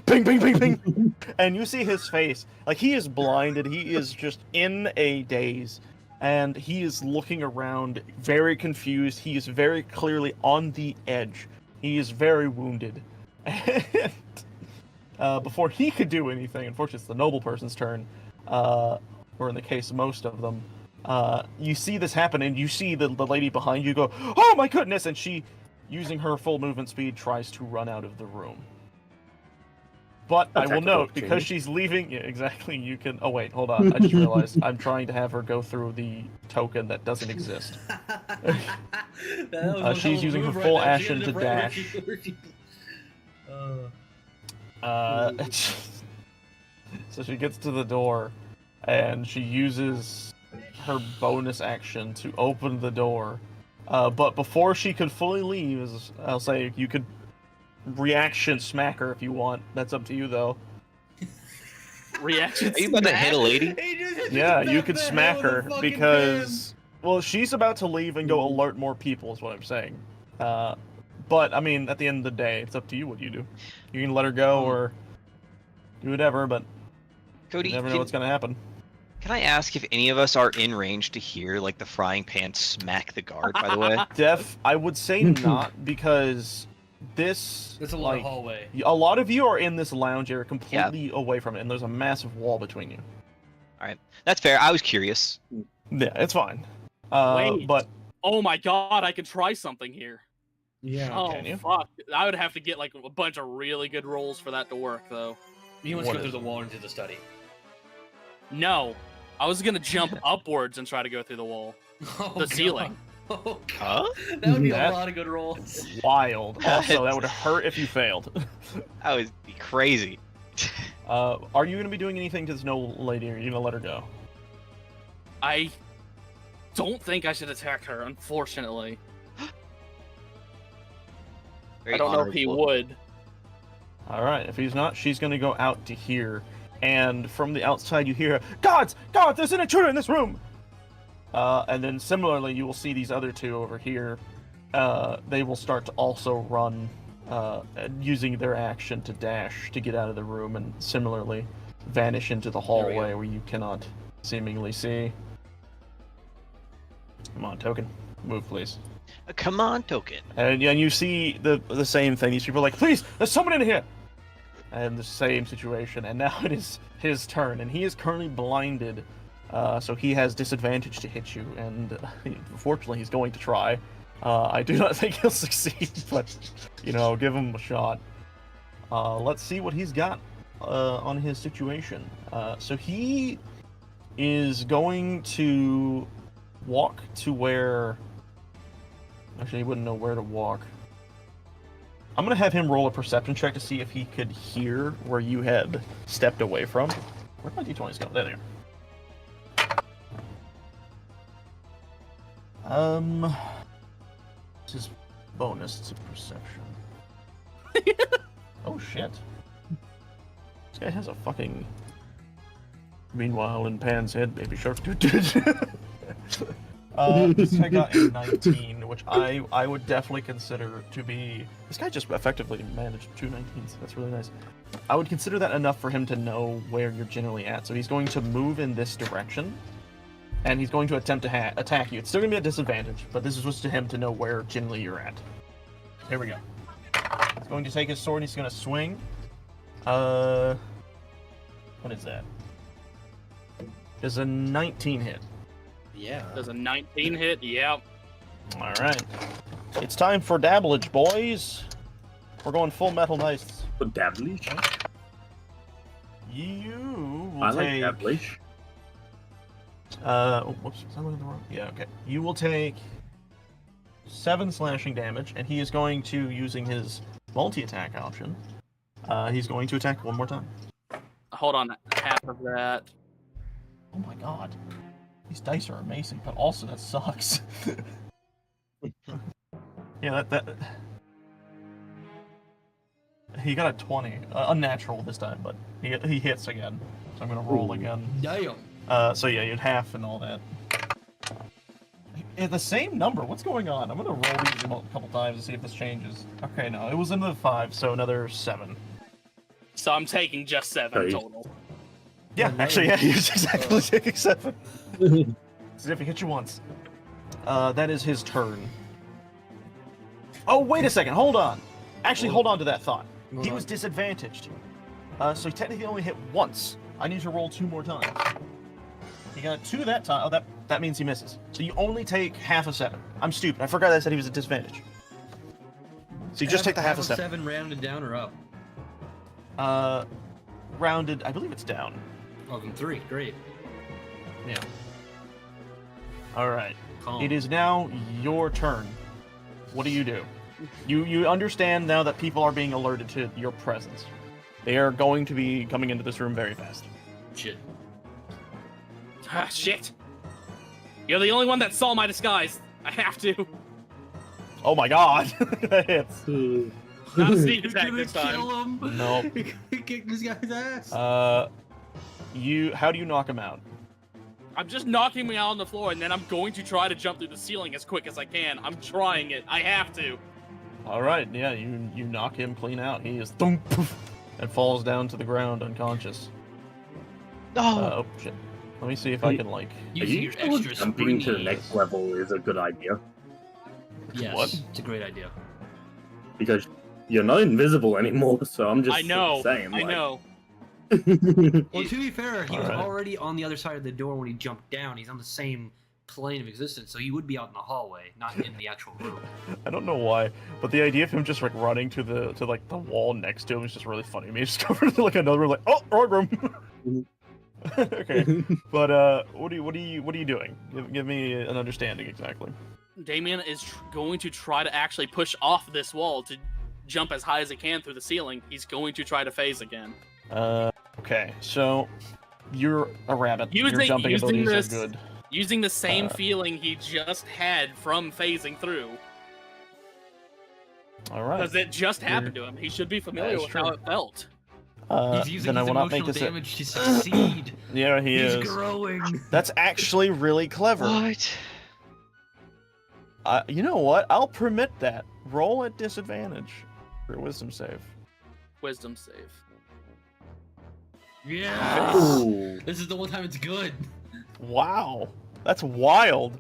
Ping, ping, ping, ping. And you see his face. Like, he is blinded. He is just in a daze. And he is looking around, very confused. He is very clearly on the edge. He is very wounded. And before he could do anything, unfortunately, it's the noble person's turn, or in the case of most of them, you see this happen, and you see the lady behind you go, "Oh my goodness!" And she, using her full movement speed, tries to run out of the room. But I will Attack of note, because opportunity. she's leaving, yeah, exactly, you can, oh wait, hold on, I just realized I'm trying to have her go through the token that doesn't exist. She's using her full action to dash. So she gets to the door, and she uses her bonus action to open the door. But before she could fully leave, I'll say you could reaction smack her if you want. That's up to you, though. Reaction. Are you about to hit a lady? Yeah, you could smack her because, well, she's about to leave and go alert more people, is what I'm saying. But I mean, at the end of the day, it's up to you what you do. You can let her go or do whatever, but Cody, you never know what's gonna happen. Can I ask if any of us are in range to hear like the frying pan smack the guard? By the way, I would say not, because this There's a lot of hallway. a lot of you are in this lounge area completely away from it, and there's a massive wall between you. all right, that's fair. I was curious. Yeah, it's fine. Wait. But Oh my god, I can try something here. Yeah. Oh Can you? fuck! I would have to get like a bunch of really good rolls for that to work, though. You want to What go is through the wall into the study. No, I was gonna jump upwards and try to go through the wall, the ceiling. Oh, Huh? that would be That- a lot of good rolls. wild. Also, that would hurt if you failed. That would be crazy. Are you gonna be doing anything to this noble lady, or are you gonna let her go? I don't think I should attack her, unfortunately. Very I don't know if he honorable. would. All right, if he's not, she's gonna go out to here, and from the outside you hear, "Gods, God, there's an intruder in this room!" And then similarly, you will see these other two over here. They will start to also run, using their action to dash to get out of the room, and similarly vanish into the hallway where you cannot seemingly see. Come on, token, move, please. Come on, token. And you see the same thing. These people are like, "Please, there's someone in here!" And the same situation. And now it is his turn, and he is currently blinded, so he has disadvantage to hit you. And unfortunately, he's going to try. I do not think he'll succeed, but give him a shot. Let's see what he's got on his situation. So he is going to walk to where. Actually, he wouldn't know where to walk. I'm gonna have him roll a perception check to see if he could hear where you had stepped away from. Where'd my d20s go? There they are. This is bonus to perception. Oh shit. This guy has a fucking. Meanwhile, in Pan's head, Baby Shark. This guy got a 19, which I would definitely consider to be. This guy just effectively managed 2 19s. That's really nice. I would consider that enough for him to know where you're generally at. So he's going to move in this direction, and he's going to attempt to attack you. It's still going to be a disadvantage, but this is just to him to know where generally you're at. Here we go. He's going to take his sword and he's going to swing. What is that? Does a 19 hit? Yeah. Does a 19 hit? Yep. All right. It's time for dabblage, boys. We're going full metal dice. For dabblage? You will I like take. dabblage. Whoops. Was I looking at the wrong? Yeah. Okay. You will take 7 slashing damage, and he is going to, using his multi-attack option, he's going to attack one more time. Hold on, half of that. Oh my god. These dice are amazing, but also that sucks. Yeah, that he got a 20, unnatural this time, but he hits again. So I'm gonna roll again. Damn. So yeah, you'd half and all that. Yeah, the same number. What's going on? I'm gonna roll these a couple times to see if this changes. Okay, no, it was another 5, so another 7. So I'm taking just 7 Sorry. total. Yeah, Oh, no. actually, yeah, you're exactly taking 7. As if he hit you once. That is his turn. Oh, wait a second. Hold on. Actually, hold on to that thought. Hold He on. was disadvantaged. So he technically only hit once. I need to roll 2 more times. He got 2 that time. Oh, that means he misses. So you only take half a 7. I'm stupid. I forgot I said he was at disadvantage. So you just take the half a 7. 7 rounded down or up? Rounded, I believe it's down. Oh, then 3. Great. Yeah. All right. Calm. It is now your turn. What do? You understand now that people are being alerted to your presence. They are going to be coming into this room very fast. Shit. Ah, shit. You're the only one that saw my disguise. I have to. Oh my god. That hits. Not a sneak He's attack gonna this time. kill him. Nope. Kick this guy's ass. How do you knock him out? I'm just knocking me out on the floor, and then I'm going to try to jump through the ceiling as quick as I can. I'm trying it. I have to. All right, yeah, you knock him clean out. He is thump, poof, and falls down to the ground unconscious. No. Oh shit. Let me see if I can like. Are Using you your sure extra jumping to the springy. next level is a good idea? Yes, What? it's a great idea. Because you're not invisible anymore, so I'm just I know. saying. I know. Well, to be fair, he was Alright. already on the other side of the door when he jumped down. He's on the same plane of existence, so he would be out in the hallway, not in the actual room. I don't know why, but the idea of him just like running to like the wall next to him is just really funny to me. Just go over to like another room, like, oh, wrong room. Okay, but what are you doing? Give me an understanding exactly. Damien is going to try to actually push off this wall to jump as high as he can through the ceiling. He's going to try to phase again. Okay, so you're a rabbit. Your Using- jumping using abilities this- are good. Using the same feeling he just had from phasing through. All right. Because it just happened to him. He should be familiar That is with how true. it felt. He's using then I his will not make emotional this. damage to succeed. Yeah, he He's is. growing. That's actually really clever. What? You know what? I'll permit that. Roll at disadvantage for a wisdom save. Wisdom save. Yes. Ooh. This is the one time it's good. Wow, that's wild.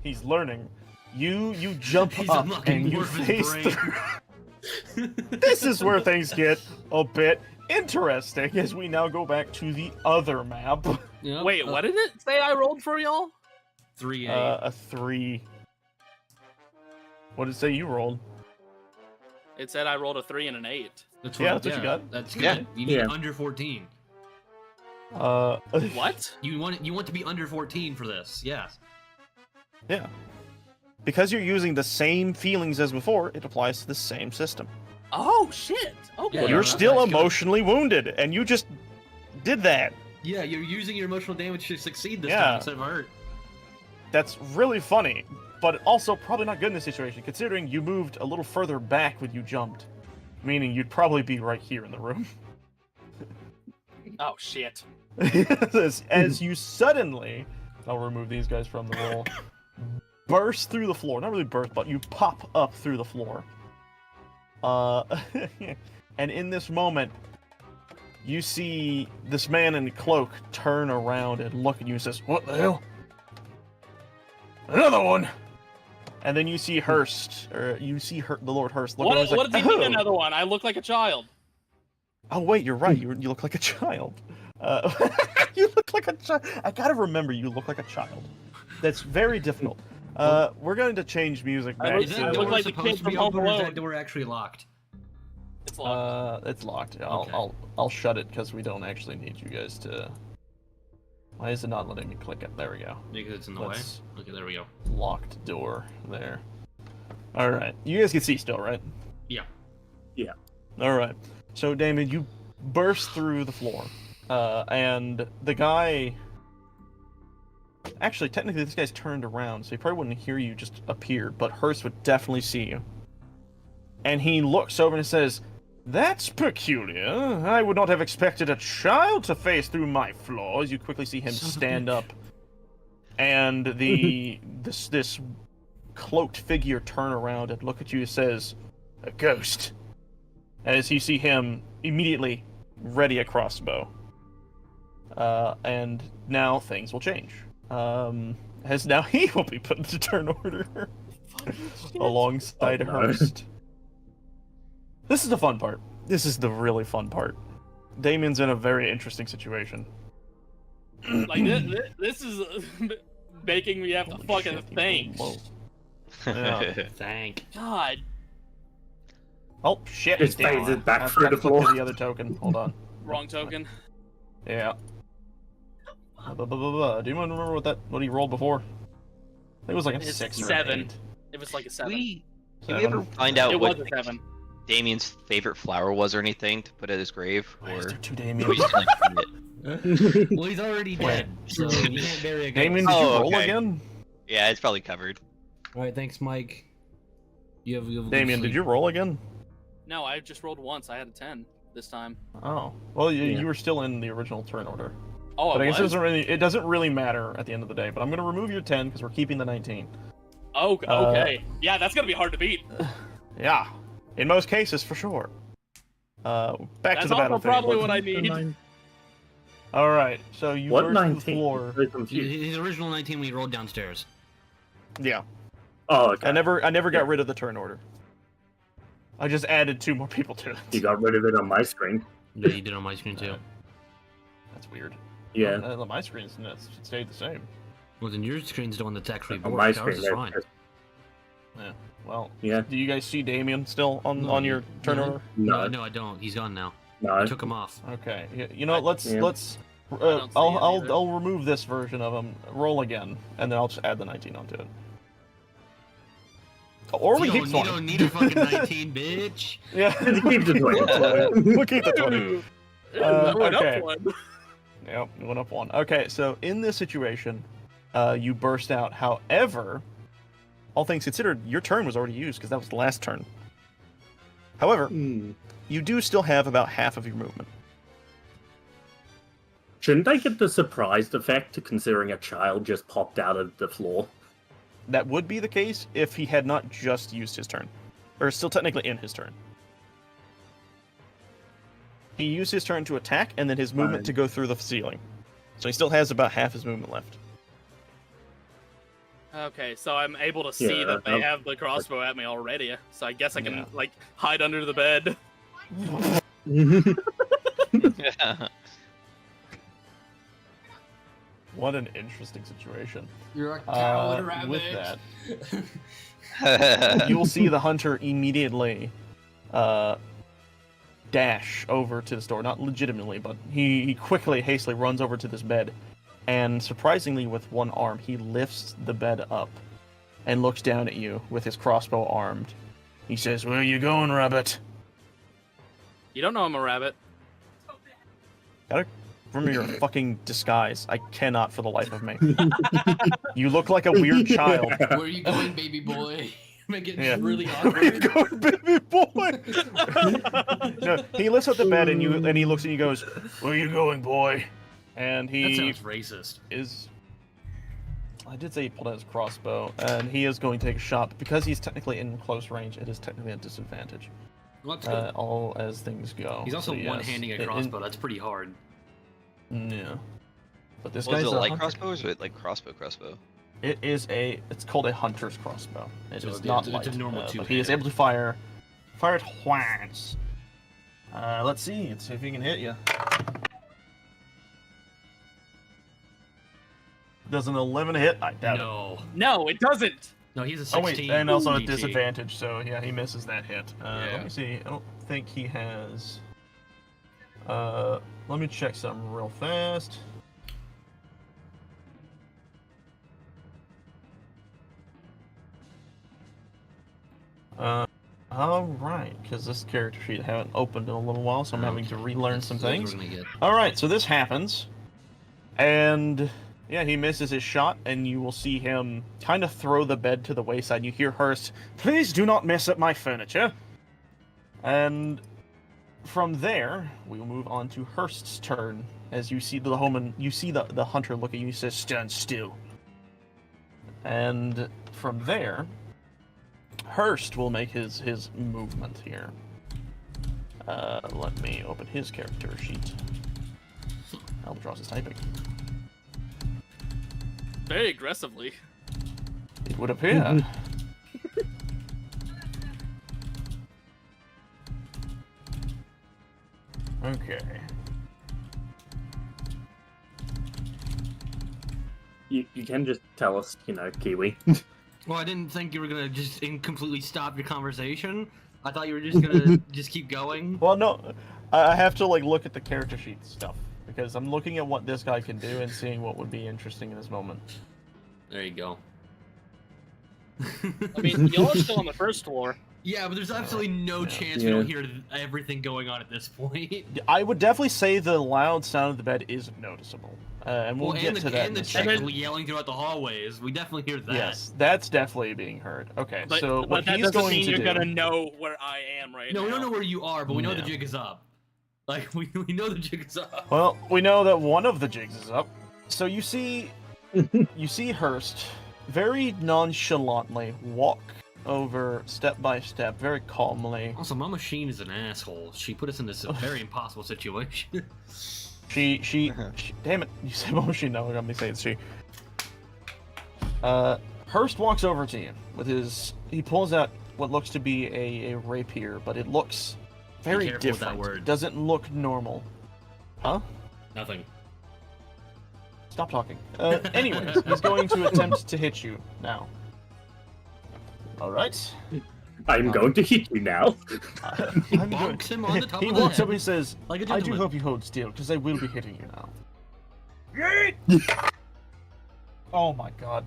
He's learning. You jump He's up unlocking and you more of his face brain. through. This is where things get a bit interesting as we now go back to the other map. Yep. Wait, what did it say I rolled for y'all? 3-8. A 3. What did it say you rolled? It said I rolled a 3 and an 8. That's yeah, that's what you got. That's good. Yeah. You need Yeah. under 14. What? You want to be under 14 for this. Yes. Yeah. Because you're using the same feelings as before, it applies to the same system. Oh, shit. Okay. Yeah, You're that's still good. emotionally wounded, and you just did that. Yeah, you're using your emotional damage to succeed this Yeah. time instead of hurt. That's really funny, but also probably not good in this situation, considering you moved a little further back when you jumped. Meaning you'd probably be right here in the room. Oh, shit. as you suddenly, I'll remove these guys from the roll, burst through the floor. Not really burst, but you pop up through the floor. And in this moment, you see this man in the cloak turn around and look at you and says, "What the hell? Another one!" And then you see Hurst, or you see the Lord Hurst look at him and he's What like, does he mean "Oh." another one? I look like a child. Oh wait, you're right. You look like a child. You look like a child. I gotta remember you look like a child. That's very difficult. We're going to change music I back Is look- that I to. door look like the supposed kid to be from Home open, or is Alone. that door actually locked? It's locked. It's locked. Okay. I'll shut it because we don't actually need you guys to. Why is it not letting me click it? There we go. Because it's in the Let's- way. Okay, there we go. Locked door there. All right. You guys can see still, right? Yeah. All right. So Damien, you burst through the floor, and the guy. Actually, technically, this guy's turned around, so he probably wouldn't hear you just appear, but Hurst would definitely see you. And he looks over and says, "That's peculiar. I would not have expected a child to phase through my floors." You quickly see him Son of a stand bitch. up, and this cloaked figure turn around and look at you and says, "A ghost." As you see him immediately ready a crossbow. And now things will change. As now he will be put into turn order alongside Oh, no. Hurst. This is the fun part. This is the really fun part. Damien's in a very interesting situation. Like, this is making me have to Holy fucking shit, he think. rolled low. Yeah. Thank. God. Oh shit! Just damn. phase it back I've through got to the flip to floor. the other token. Hold on. Wrong token. Yeah. Do you remember what he rolled before? I think it was like a It's 6 or an 7. 8. It was like a 7. Can we ever find out It was what a 7. Damien's favorite flower was or anything to put at his grave? Why is Or there 2 we Damiens? just like find it? Well, he's already dead, so he can't bury a ghost. Damien, did you Oh, roll okay. again? Yeah, it's probably covered. All right, thanks, Mike. You have a good Damien, did sleep. you roll again? No, I just rolled once. I had a 10 this time. Oh, well, Yeah. you were still in the original turn order. Oh, But I guess was? it doesn't really matter at the end of the day. But I'm gonna remove your 10 because we're keeping the 19. Oh, okay. Yeah, that's gonna be hard to beat. Yeah, in most cases for sure. Back That's to the also battlefield. probably what I need. All right, so you What burst through the 19? floor. Very confused. His original 19 when he rolled downstairs. Yeah, Oh, okay. I never got Yeah. rid of the turn order. I just added 2 more people to it. You got rid of it on my screen. Yeah, you did on my screen too. That's weird. Yeah. On my screen, it stayed the same. Well, then your screen's the one that's actually On worked. my Ours screen. is fine. Yeah. Well, Yeah. do you guys see Damien still on your turn No. order? No. No, I don't. He's gone now. No. I took him off. Okay. You know, let's Yeah. I'll don't see it either. I'll remove this version of him. Roll again, and then I'll just add the 19 onto it. Or we you keep don't, 20. you don't need a fucking 19, bitch. Yeah. Keep the 20. We'll keep the 20. I went okay. up one. Yep, you went up 1. Okay, so in this situation, you burst out. However, all things considered, your turn was already used because that was the last turn. However, Hmm. you do still have about half of your movement. Shouldn't I get the surprised effect, considering a child just popped out of the floor? That would be the case if he had not just used his turn. Or still technically in his turn. He used his turn to attack, and then his movement Fine. to go through the ceiling. So he still has about half his movement left. Okay, so I'm able to see Yeah, that they have the crossbow at me already. So I guess I can like hide under the bed. What an interesting situation. You're a coward rabbit. With that, you will see the hunter immediately dash over to this door. Not legitimately, but he quickly, hastily runs over to this bed. And surprisingly, with one arm, he lifts the bed up and looks down at you with his crossbow armed. He says, "Where are you going, rabbit?" You don't know I'm a rabbit. Remember your fucking disguise. I cannot for the life of me. You look like a weird child. Where are you going, baby boy? Make it Yeah. really Where you awkward. going, baby boy? No, he lifts up the bed and he looks and he goes, "Where are you going, boy?" And That he sounds racist. is. I did say he pulled out his crossbow, and he is going to take a shot. But because he's technically in close range, it is technically a disadvantage. Well, that's good. All as things go. He's also So, yes, one-handing a crossbow. That's pretty hard. Yeah. But this Was guy's it a light hunter. crossbow or is it like crossbow? It is it's called a hunter's crossbow. It So is it's- not it's light, a normal but he two-handed. is able to fire it once. Let's see if he can hit you. Does an 11 hit? I doubt it. No. No, it doesn't. No, he's a Oh 16. wait, and also a DC. disadvantage, so yeah, he misses that hit. Yeah. Let me see. I don't think he has. Let me check something real fast. All right, because this character sheet I haven't opened in a little while, so I'm having to relearn some That's what things. we're gonna get. All right, so this happens, and yeah, he misses his shot, and you will see him kind of throw the bed to the wayside. You hear Hurst, "Please do not mess up my furniture." And from there, we will move on to Hurst's turn. As you see the hunter look at you, he says, "Stand still." And from there, Hurst will make his movement here. Let me open his character sheet. Albatross is typing. Very aggressively. It would appear. Okay. You can just tell us, Kiwi. Well, I didn't think you were gonna just completely stop your conversation. I thought you were just gonna just keep going. Well, no, I have to look at the character sheet stuff because I'm looking at what this guy can do and seeing what would be interesting in this moment. There you go. I mean, y'all are still on the first floor. Yeah, but there's absolutely no chance we don't hear everything going on at this point. I would definitely say the loud sound of the bed is noticeable, and we'll get to that. And the chick yelling throughout the hallways, we definitely hear that. Yes, that's definitely being heard. Okay, so but what that he's doesn't going mean to you're do? gonna know where I am right now. No, we don't know where you are, but we know the Yeah. jig is up. Like we know the jig is up. Well, we know that one of the jigs is up. So you see Hurst very nonchalantly walk over step by step, very calmly. Also, my machine is an asshole. She put us in this very impossible situation. She damn it, you say machine, no, I'm gonna say it's she. Hurst walks over to you with he pulls out what looks to be a rapier, but it looks very careful with that different. word. Doesn't look normal. Huh? Nothing. Stop talking. Anyways, he's going to attempt to hit you now. Alright. I'm going to hit you now. He I'm bonks him on the top He of the walks head. up and he says, Like a I do gentleman. hope you hold still, because I will be hitting you now. Oh my god.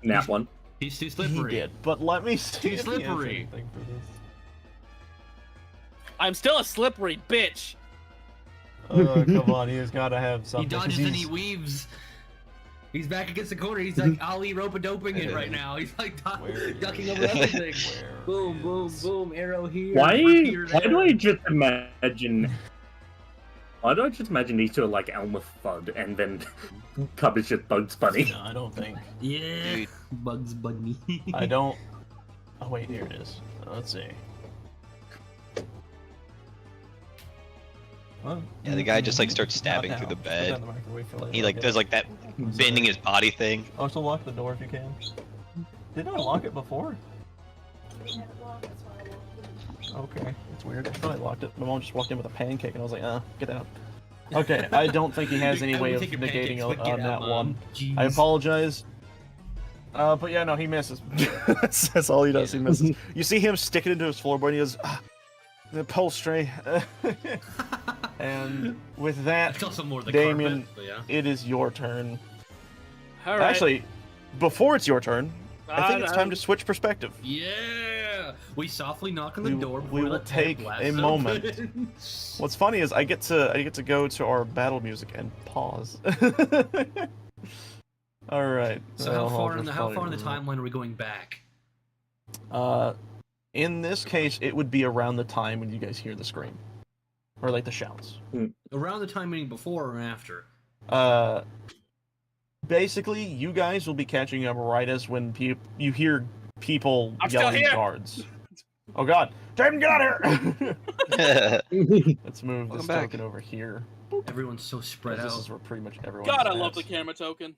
Nat one. He's too He slippery. did, but let me see Too if he has slippery. anything for this. I'm still a slippery bitch. Oh, come on, he's got to have He something. dodges and he weaves. He's back against the corner. He's like Ali rope-a-doping it right now. He's like ducking over everything. Boom, boom, boom. Arrow here. Why here, do there. I just imagine? Why do I just imagine these two are like Elmer Fudd, and then Cub is just Bugs Bunny? No, I don't think. Yeah. Dude. Bugs Bunny. I don't. Oh, wait, here it is. Let's see. Well, Yeah, the guy just like starts stabbing not through now. the Put that in bed. the microwave for later. He like Okay. does like that bending his body thing. Also, lock the door if you can. Didn't I lock it before? Okay, it's weird. I thought I locked it. My mom just walked in with a pancake, and I was like, get out. Okay, I don't think he has any I way would of take your negating pancakes, but get on out, that Mom. one. Jeez. I apologize. But yeah, no, he misses. That's all he does. He misses. You see him stick it into his floorboard, and he goes, the upholstery. And with that, It's also more the Damien, carpet, but yeah. it is your turn. All right. Actually, before it's your turn, I think it's time to switch perspective. Yeah! We softly knock on the We- door. we before will the tent take blasts a moment. open. What's funny is I get to go to our battle music and pause. All right. So well, how far I'll in the just how tell far in the you. timeline are we going back? In this case, it would be around the time when you guys hear the scream, or like the shouts. Around the time meaning before or after? Basically, you guys will be catching up right as when you hear people I'm still yelling here. guards. Oh God, Damien, get out of here! Let's move this Welcome back. token over here. Everyone's so spread This out. is where pretty much everyone. God, I love the camera token.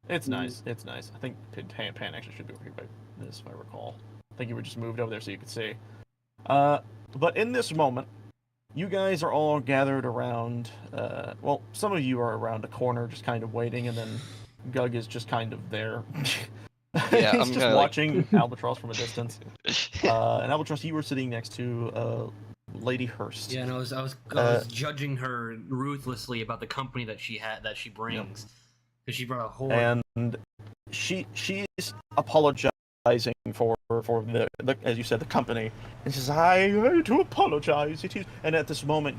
It's nice. It's nice. I think Pan actually should be over here by this, if I recall. I think you were just moved over there so you could see. But in this moment, you guys are all gathered around. Well, some of you are around a corner, just kind of waiting, and then Gug is just kind of there. Yeah, He's I'm just kinda, like- watching Albatross from a distance. And Albatross, you were sitting next to Lady Hurst. Yeah, and I was judging her ruthlessly about the company that she brings, because she brought a whole. And she's apologizing for the as you said, the company, and she says, I had to apologize. It is, and at this moment,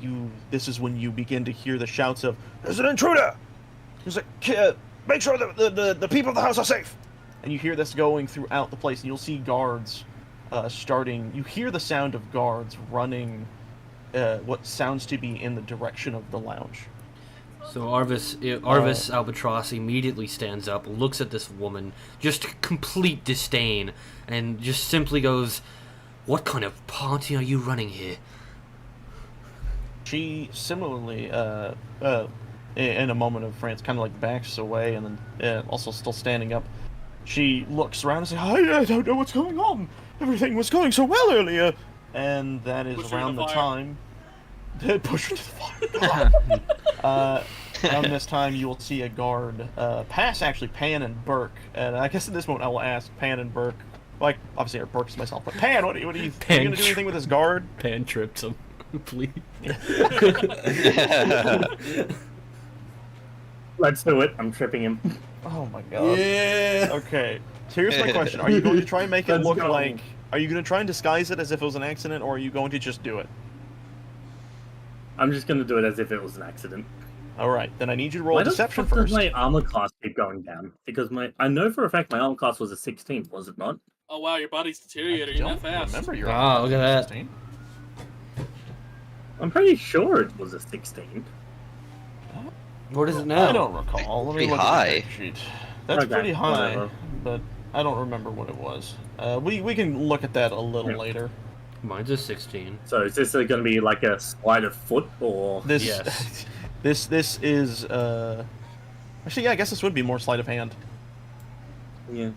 this is when you begin to hear the shouts of, "There's an intruder!" He's like, "Make sure that the people of the house are safe." And you hear this going throughout the place, and you'll see guards starting. You hear the sound of guards running, what sounds to be in the direction of the lounge. So Arvis Albatross immediately stands up, looks at this woman, just complete disdain, and just simply goes, "What kind of party are you running here?" She similarly, in a moment of France, kind of like backs away, and then also still standing up. She looks around and says, I don't know what's going on. Everything was going so well earlier. And that is Push her in around the the fire. time. Push her to the fire. Around this time, you will see a guard pass actually Pan and Burke. And I guess at this moment, I will ask Pan and Burke. Like, obviously, Burke is myself, but Pan, what are you? Are you going to do anything with this guard? Pan trips him, please. Let's do it. I'm tripping him. Oh my god. Yeah. Okay. So here's my question: are you going to try and make it Let's look go. like Are you going to try and disguise it as if it was an accident, or are you going to just do it? I'm just gonna do it as if it was an accident. All right, then I need you to roll Why deception the fuck first. does my armor class keep going down? Because I know for a fact my armor class was a 16, was it not? Oh wow, your body's I deteriorating. You're don't not fast. remember your. Ah, look at that. 16. I'm pretty sure it was a 16. What is it now? I don't recall. Let me Pretty look high. at the fact sheet. That's Okay, pretty high, whatever. but I don't remember what it was. We can look at that a little Yeah. later. Mine's a 16. So is this going to be like a sleight of foot or? This Yes. this is actually, yeah, I guess this would be more sleight of hand. Yeah.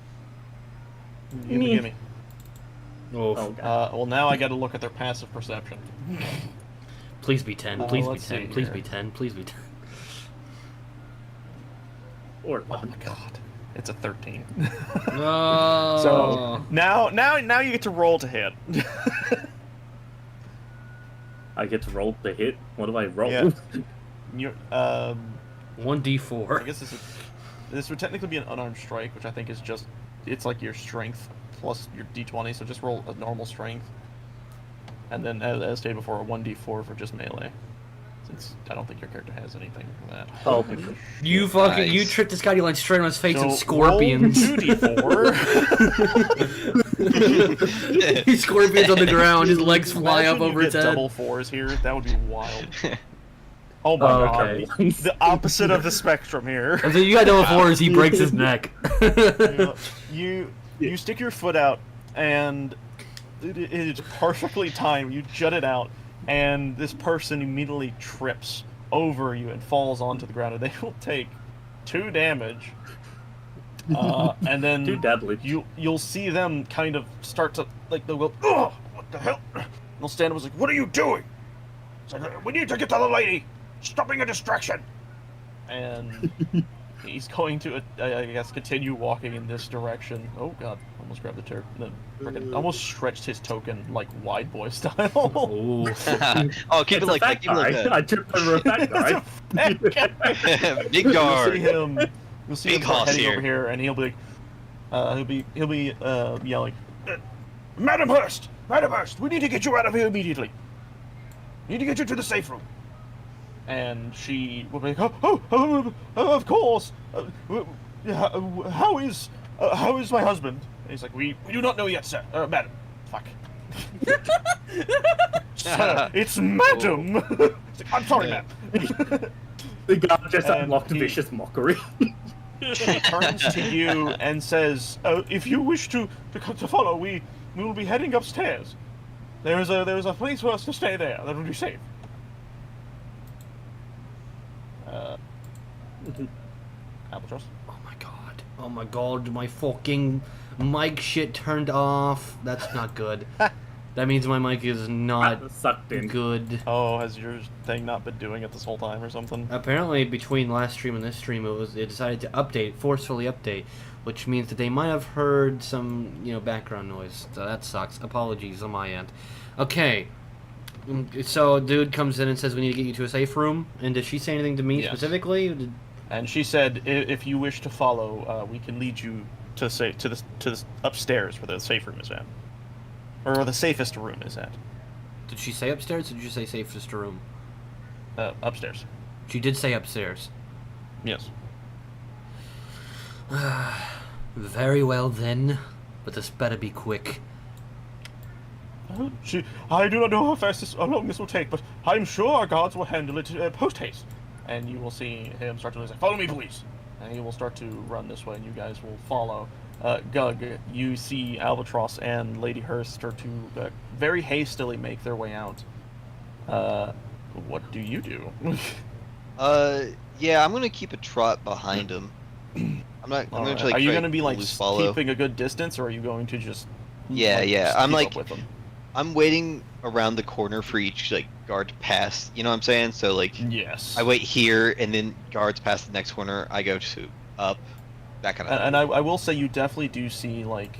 Gimme. Oh, Oh, God. Well, now I got to look at their passive perception. please be 10. Please be let's 10. see Please here. be 10. Please be 10. Or Oh my god, it's a 13. No. So now you get to roll to hit. I get to roll to hit. What do I roll? Yeah. You're, I 1d4. guess this would technically be an unarmed strike, which I think is just, it's like your strength plus your d20, so just roll a normal strength. And then, as stated before, a 1d4 for just melee. Since I don't think your character has anything for that. Oh, You fucking, you Nice. tricked this guy line straight on his face So and scorpions. roll 2d4. Scorpions on the ground, his legs fly Imagine up you over get his head. double fours here. That would be wild. Oh my Oh, god. okay. The opposite of the spectrum here. And so you got double fours, he breaks his neck. You stick your foot out, and it is perfectly timed. You jut it out, and this person immediately trips over you and falls onto the ground, and they will take 2 damage. And then do dabblage. you'll see them kind of start to, like, they'll go, "Oh, what the hell?" And they'll stand up and like, "What are you doing?" It's like, "We need to get to the lady. Stop being a distraction." And he's going to, I guess, continue walking in this direction. Oh god, almost grabbed the turf. Almost stretched his token, like, wide boy style. Oh. Oh, keep It's it a like fat that. Keep it like guy. that. I tripped over a fat guy. Big You'll guard. see him. You'll see him Big start hoss heading here. over here, and he'll be yelling, Madam Hurst, we need to get you out of here immediately. We need to get you to the safe room." And she will be like, "Oh, of course. How is my husband?" And he's like, "We do not know yet, sir. Madam. Fuck. Sir, it's madam." It's like, "I'm sorry, ma'am." The guy just And unlocked he- vicious mockery. She turns to you and says, "If you wish to follow, we will be heading upstairs. There is a place for us to stay there. That will be safe." Albatross. Oh my god. Oh my god, my fucking mic shit turned off. That's not good. That means my mic is not Sucked in. good. Oh, has your thing not been doing it this whole time or something? Apparently, between last stream and this stream, it decided to forcefully update, which means that they might have heard some, background noise. So that sucks. Apologies on my end. Okay. So, dude comes in and says we need to get you to a safe room. And did she say anything to me Yes. specifically? And she said, "If you wish to follow, we can lead you to the upstairs where the safe room is at, or where the safest room is at. Did she say upstairs? Or did you say safest room? Upstairs. She did say upstairs. Yes." Very well then, but this better be quick. I do not know how long this will take, but I'm sure our guards will handle it post haste. And you will see him start to say, "Follow me, please." And he will start to run this way, and you guys will follow. Gug, you see Albatross and Lady Hurst start to very hastily make their way out. What do you do? Yeah, I'm gonna keep a trot behind him. I'm gonna Alright. try, like, Are you try going to be like loose follow. keeping a good distance, or are you going to just? Yeah. just I'm keep like, up with them? I'm waiting around the corner for each like guard to pass. You know what I'm saying? So like, Yes. I wait here, and then guards pass the next corner. I go to up, that kind of. And I will say you definitely do see like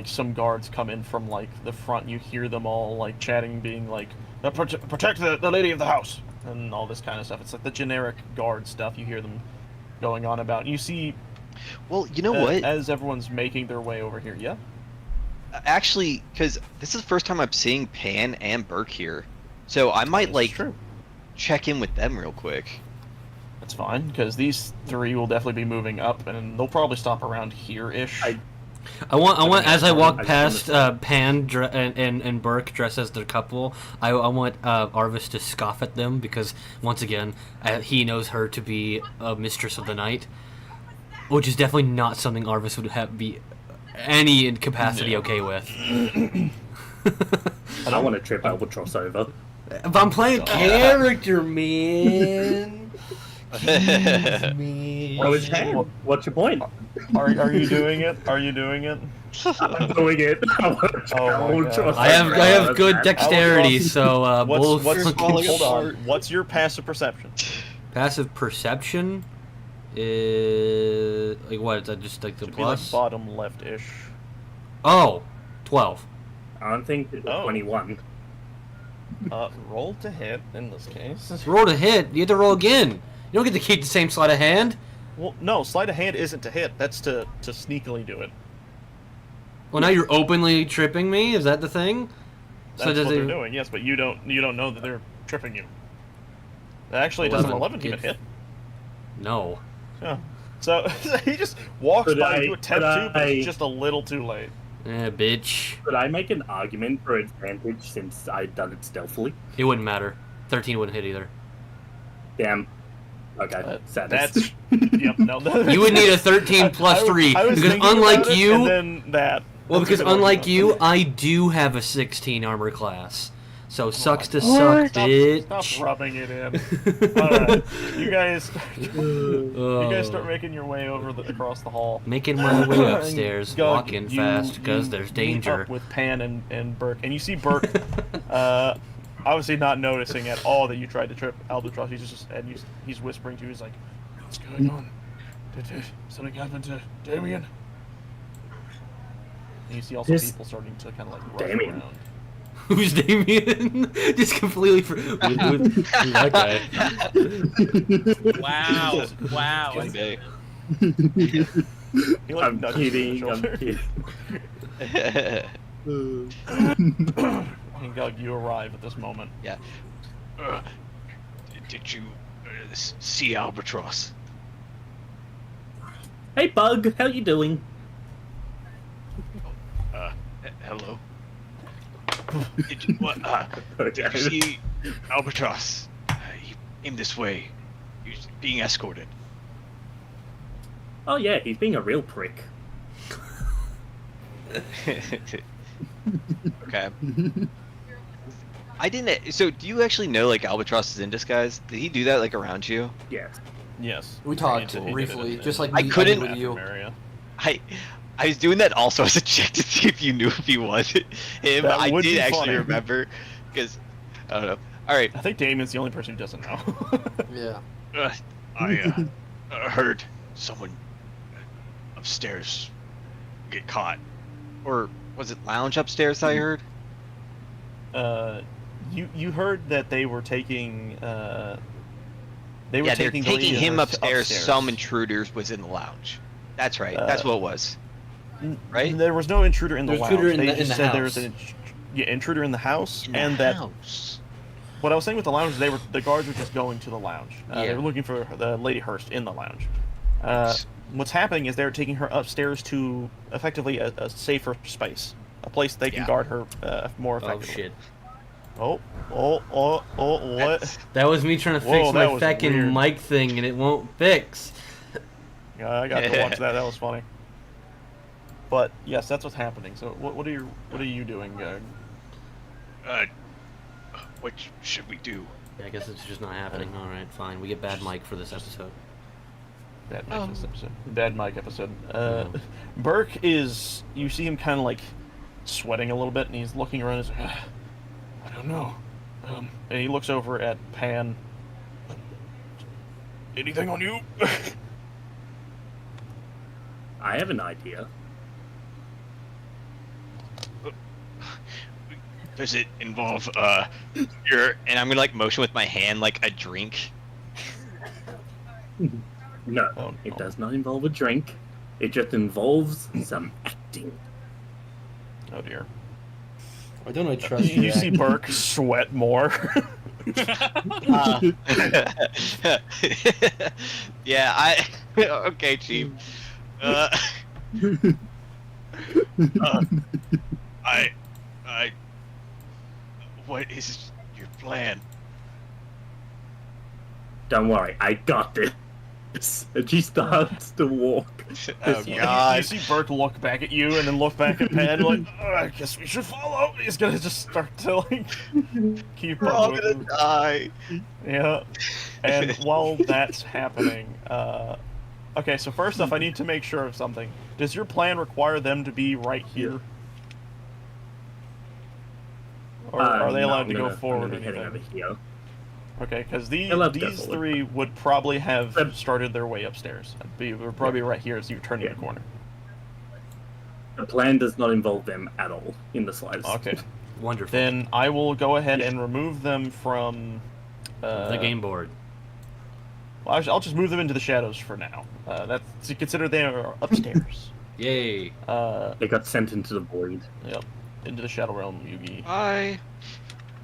some guards come in from like the front. You hear them all like chatting, being like, protect the lady of the house," and all this kind of stuff. It's like the generic guard stuff. You hear them going on about. You see, Well, you know what? as everyone's making their way over here. Yeah. Actually, because this is the first time I'm seeing Pan and Burke here, so I might This is like true. check in with them real quick. That's fine, because these three will definitely be moving up, and they'll probably stop around here-ish. I want as I walk I just past wanna Pan and Burke dressed as their couple, I want Arvis to scoff at them because once again he knows her to be a mistress of the night, which is definitely not something Arvis would be any capacity No. okay with. I don't want to trip Albatross over. But I'm playing character, man. Jeez, man. Oh, it's Pan. What's your point? Are you doing it? Are you doing it? I'm doing it. I want to trip Oh my Albatross God. I have over. good dexterity, Albatross. so we'll What's fucking- hold on? What's your passive perception? passive perception is like what? Is that just like the Should be like plus? bottom left-ish. Oh, 12. I don't think it's Oh. 21. Roll to hit in this case. Roll to hit. You have to roll again. You don't get to keep the same sleight of hand. Well, no, sleight of hand isn't to hit. That's to sneakily do it. Well, now you're openly tripping me. Is that the thing? That's does what they're it- doing. Yes, but you don't know that they're tripping you. Actually, it does an 11 even hit. No. Yeah. So he just walks Could by I- you attempt could to, but I- it's just a little too late. Bitch. Could I make an argument for advantage since I'd done it stealthily? It wouldn't matter. 13 wouldn't hit either. Damn. Okay, sadness. That's yep. No, You would need a 13 plus 3 I was because thinking unlike about it, you, and then that. well, That's because a good unlike argument. you, I do have a 16 armor class. So sucks to What? suck, Stop, bitch. Stop rubbing it in. All right, you guys start Oh. making your way across the hall. Making my way upstairs, Gug, walking you- fast because you there's meet danger. up with Pan and Burke, and you see Burke, obviously not noticing at all that you tried to trip Albatross. He's whispering to you. He's like, "What's going on? Did something happen to Damien?" And you see also Just- people starting to kind of like rush Damien. around. Who's Damien? Just completely who's that guy? Wow. Wow. One day. He, like, I'm nudges you kidding. in I'm the kidding. shoulder. And Gug, you arrive at this moment. Did you see Albatross? Hey, Bug. How you doing? Hello. Did you see Albatross? He came this way. He's being escorted. Oh yeah, he's being a real prick. Okay. I didn't. So, do you actually know like Albatross is in disguise? Did he do that like around you? Yes. Yes. We He talked did it briefly, in just like I we couldn't- did with you. bathroom area. I was doing that also as a check to see if you knew if he was him. That I would did be actually funny. remember because I don't know. All right. I think Damien's the only person who doesn't know. Yeah. I heard someone upstairs get caught, or was it lounge upstairs? I heard. You heard that they were taking they were Yeah, they're taking taking Glee him to upstairs. Some intruders was in the lounge. That's right. That's what it was. Right? There was no intruder in the There's lounge. intruder in they the- in just the said there was house. an intruder in the house, In the and that house. what I was saying with the lounge is the guards were just going to the lounge. They Yeah. were looking for the Lady Hurst in the lounge. What's happening is they're taking her upstairs to effectively a safer space, a place they can Yeah. guard her more Oh effectively. shit. What? That's- That was me trying to Whoa, fix my that was fucking weird. mic thing and it won't fix. Yeah, I got to watch that. That was funny. But yes, that's what's happening. So what are you doing? What should we do? Yeah, I guess it's just not happening. All right, fine. We get bad mic for this episode. Bad mic this episode. Bad mic episode. Yeah. Burke is. You see him kind of like sweating a little bit, and he's looking around. He's like, I don't know. And he looks over at Pan. Anything on you? I have an idea. Does it involve and I'm gonna like motion with my hand like a drink? No, Oh, it no. does not involve a drink. It just involves some acting. Oh dear. I don't know. Trust You see Burke sweat more. Yeah, okay, Chief. Uh, I, what is your plan? Don't worry, I got this. And she starts to walk. Oh You God! see Burke look back at you and then look back at Pan like, I guess we should follow. He's gonna just start to like keep We're up all with gonna him. die. Yeah. And while that's happening, okay, so first off, I need to make sure of something. Does your plan require them to be right here? Or are they No, allowed I'm to go gonna- forward I'm or gonna be heading over anything? here. Okay, because allowed to go these forward. three would probably have Yep. started their way upstairs. We're probably right here as you turn Yeah. the corner. The plan does not involve them at all in the slightest. Okay. Wonderful. Then I will go ahead Yeah. and remove them from The game board. Well, I'll just move them into the shadows for now. That's consider they are upstairs. Yay. They got sent into the void. Yep, into the Shadow Realm, Yugi. Bye.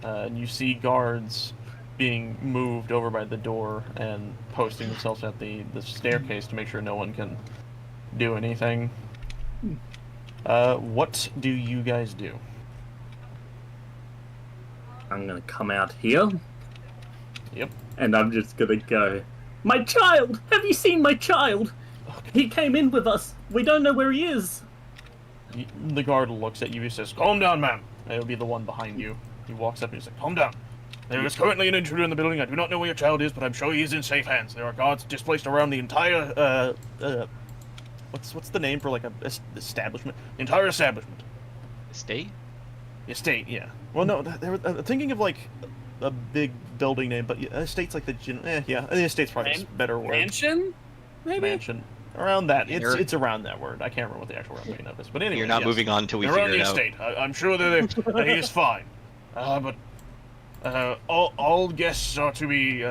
And you see guards being moved over by the door and posting themselves at the staircase to make sure no one can do anything. What do you guys do? I'm gonna come out here. Yep. And I'm just gonna go, my child! Have you seen my child? He came in with us. We don't know where he is. The guard looks at you. He says, "Calm down, ma'am." It'll be the one behind you. He walks up and he's like, "Calm down. There is currently an intruder in the building. I do not know where your child is, but I'm sure he is in safe hands. There are guards displaced around the entire what's the name for like a establishment? The entire establishment. Estate? Estate, yeah. Well, no, they were thinking of like a big building name, but estate's like the yeah. The estate's probably a better word. Mansion? Maybe? Mansion. Around that. You're- It's around that word. I can't remember what the actual meaning of is. But anyway, You're not yes. moving on until we They're figure on the it out. estate. I'm sure that he is fine. But all guests are to be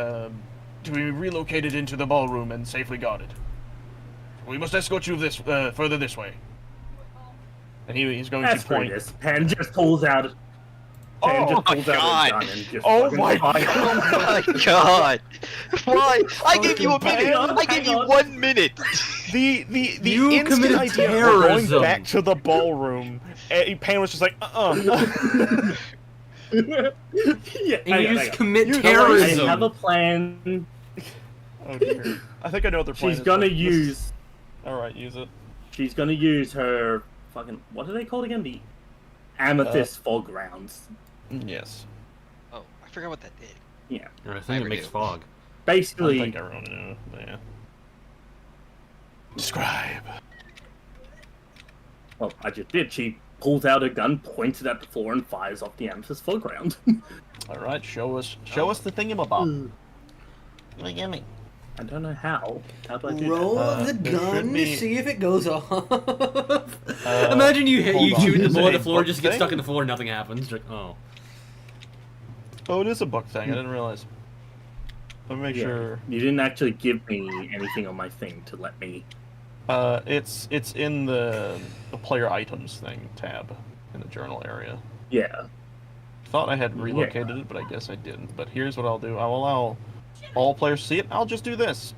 relocated into the ballroom and safely guarded. We must escort you further this way. And he's going As to for point. this, Pan just pulls out. Pan Oh just my pulls out God. a gun and just Oh fucking my fires. Oh my God! Why? I gave you a Fucking minute. Pan. I gave you Hang on. 1 minute. The You instant committed idea of terrorism. going back to the ballroom, Pan was just like, Yeah, And hang you on, just hang on. commit You- I terrorism. have a plan. Oh dear. I think I know what their plan She's is, gonna but this- use. Alright, use it. She's gonna use her fucking. What are they called again? The amethyst fog rounds. Yes. Oh, I forgot what that did. Yeah. I think Never it makes do. fog. I Basically, think everyone knew. Yeah. Describe. well, I just did. She pulls out a gun, points it at the floor, and fires off the amethyst fog round. Alright, show us the thingamabob. Gimme. I don't know how. How do I do Roll Uh, the there should gun, be- see if it goes off. Imagine you hold you on. shoot the Is ball it at a the floor, book just gets thing? stuck in the floor, nothing happens. Like, oh. Oh, it is a book thing. I didn't realize. Let me make Yeah. sure. You didn't actually give me anything on my thing to let me. It's in the player items thing tab in the journal area. Yeah. Thought I had Yeah. relocated it, but I guess I didn't. But here's what I'll do. I'll allow all players to see it. I'll just do this.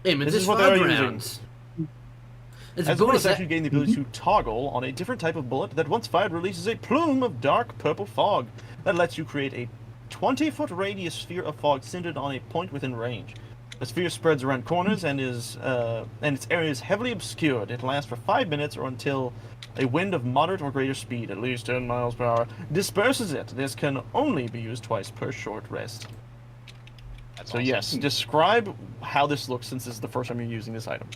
Hey, man, This this is what they're fog using. rounds. It's a As a bonus bonus action, you gain the ability to toggle on a different type of bullet that once fired releases a plume of dark purple fog that lets you create a 20-foot radius sphere of fog centered on a point within range. The sphere spreads around corners and its area is heavily obscured. It lasts for 5 minutes or until a wind of moderate or greater speed, at least 10 miles per hour, disperses it. This can only be used twice per short rest. That's So awesome. yes, describe how this looks since this is the first time you're using this item.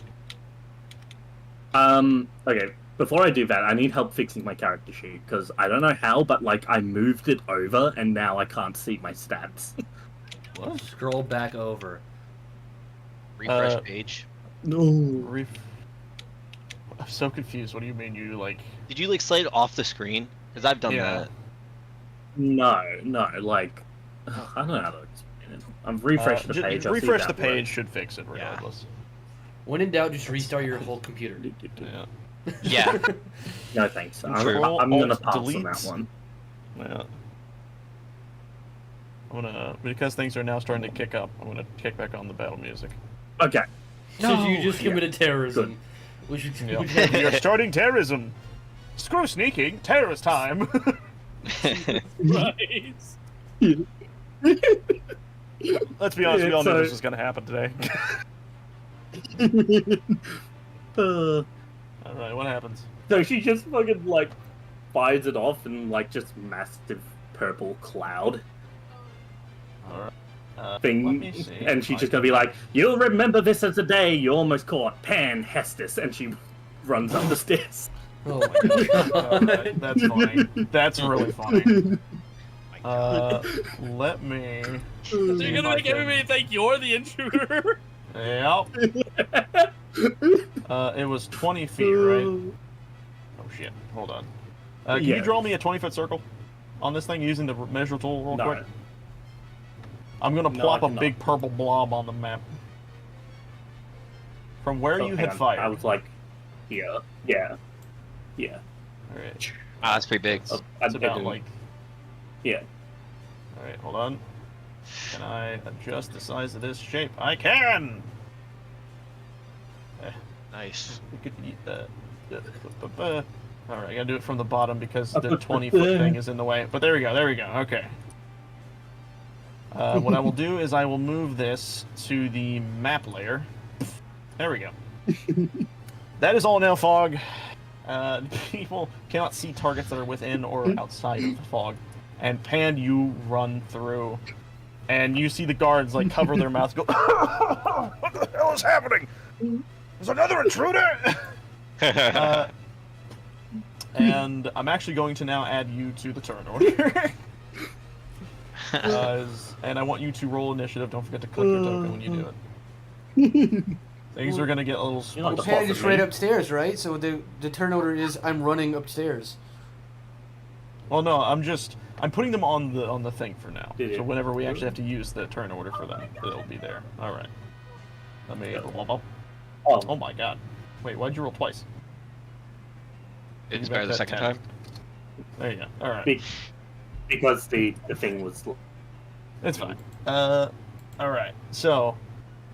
Okay. Before I do that, I need help fixing my character sheet because I don't know how, but like I moved it over and now I can't see my stats. What? Scroll back over. Refresh page. No. I'm so confused. What do you mean you like? Did you like slide it off the screen? Because I've done Yeah. that. No, like I don't know how to explain it. I've refreshed the page. I'll see if Refresh the that page works. should fix it regardless. When in doubt, just restart your whole computer. Yeah. Yeah. No thanks. Control, I'm gonna Alt, pass on delete. that one. Yeah. I'm gonna, because things are now starting to kick up, I'm gonna kick back on the battle music. Okay. So you just Yeah. committed terrorism. We should. Yep. We should We are starting terrorism. Screw sneaking. Terrorist time. Right. Let's be honest, we all knew So- this was gonna happen today. Alright, what happens? So she just fucking like fires it off and like just massive purple cloud Alright. Let thing, me see. and she's just gonna be like, "You'll remember this as the day you almost caught Pan Hestus," and she runs up the stairs. Oh my god. Alright, that's funny. That's really funny. Let me. So you're gonna make everybody think you're the intruder? Yep. It was 20 feet, right? Oh shit, hold on. Can you Yeah. draw me a 20-foot circle on this thing using the measure tool real No. quick? I'm gonna No, plop I a cannot. big purple blob on the map. From where Oh, you hang had on. fired. I was like, yeah. Alright. That's pretty big. It's about like. Yeah. Alright, hold on. Can I adjust the size of this shape? I can! Nice. We could eat that. Alright, I gotta do it from the bottom because the 20-foot thing is in the way. But there we go, okay. What I will do is I will move this to the map layer. There we go. That is all now fog. People cannot see targets that are within or outside of the fog. And Pan, you run through, and you see the guards like cover their mouths, go, "What the hell is happening? There's another intruder!" And I'm actually going to now add you to the turn order. And I want you to roll initiative. Don't forget to click your token when you do it. Things are gonna get a little You're not spicy. the Pan boss just of right me. upstairs, right? So the turn order is I'm running upstairs. Well, no, I'm putting them on the thing for now. Did So it? whenever we actually have to use the turn order for them, it'll be there. All right. Let me. Oh Oh, my god. Wait, why'd you roll twice? It's You better got the that second 10. time. There you go. All right. because the thing was. It's fine. All right. So,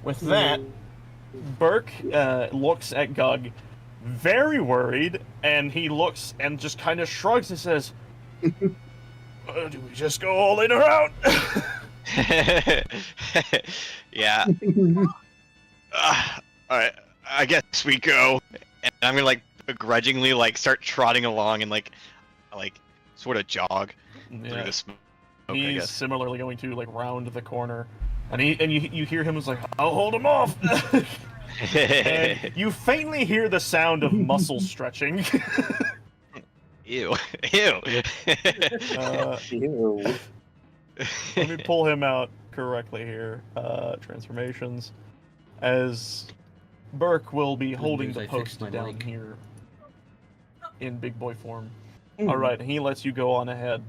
with that, Burke looks at Gug, very worried, and he looks and just kind of shrugs and says, "Do we just go all in or out?" Yeah. Alright, I guess we go. And I'm gonna like begrudgingly like start trotting along and like sort of jog through Yeah. the smoke, I He's guess. similarly going to like round the corner, and you hear him was like, "I'll hold him off." And you faintly hear the sound of muscle stretching. Ew. Ew. Ew. Let me pull him out correctly here. Transformations. As Burke will be holding news, the I fixed post my down mic. here in big boy form. Mm. Alright, he lets you go on ahead.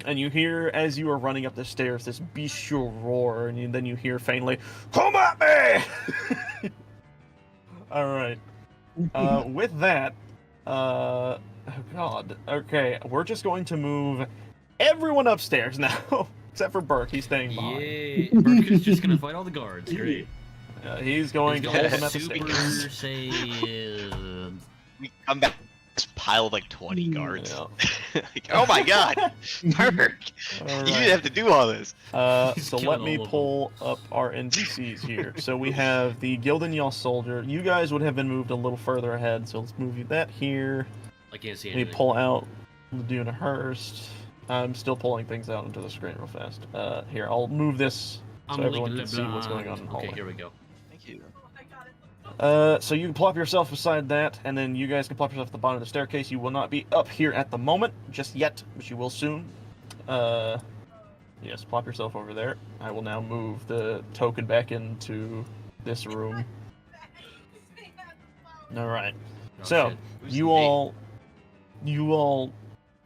And you hear, as you are running up the stairs, this bestial roar, and then you hear faintly, "Come at me!" Alright. With that, oh god. Okay, we're just going to move everyone upstairs now. Except for Burke, he's staying behind. Yay! Burke is just gonna fight all the guards. Great. He's going to He's hold got them at the super stairs. Saiyan. We come back, this pile of like 20 Mm, guards. Yeah. Like, oh my god! Burke! All You right. didn't have to do all this. He's So killing let me all of pull up our NPCs here. So we have the Gildan soldier. You guys would have been moved a little further ahead, so let's move you that here. I can't see Let me anything. pull out Laduna Hurst. I'm still pulling things out into the screen real fast. Here, I'll move this so everyone can see what's going on in the Okay, hallway. here we go. Thank you. So you can plop yourself beside that, and then you guys can plop yourself at the bottom of the staircase. You will not be up here at the moment, just yet, but you will soon. Yes, plop yourself over there. I will now move the token back into this room. Alright. Oh, So, shit. Who's you me? all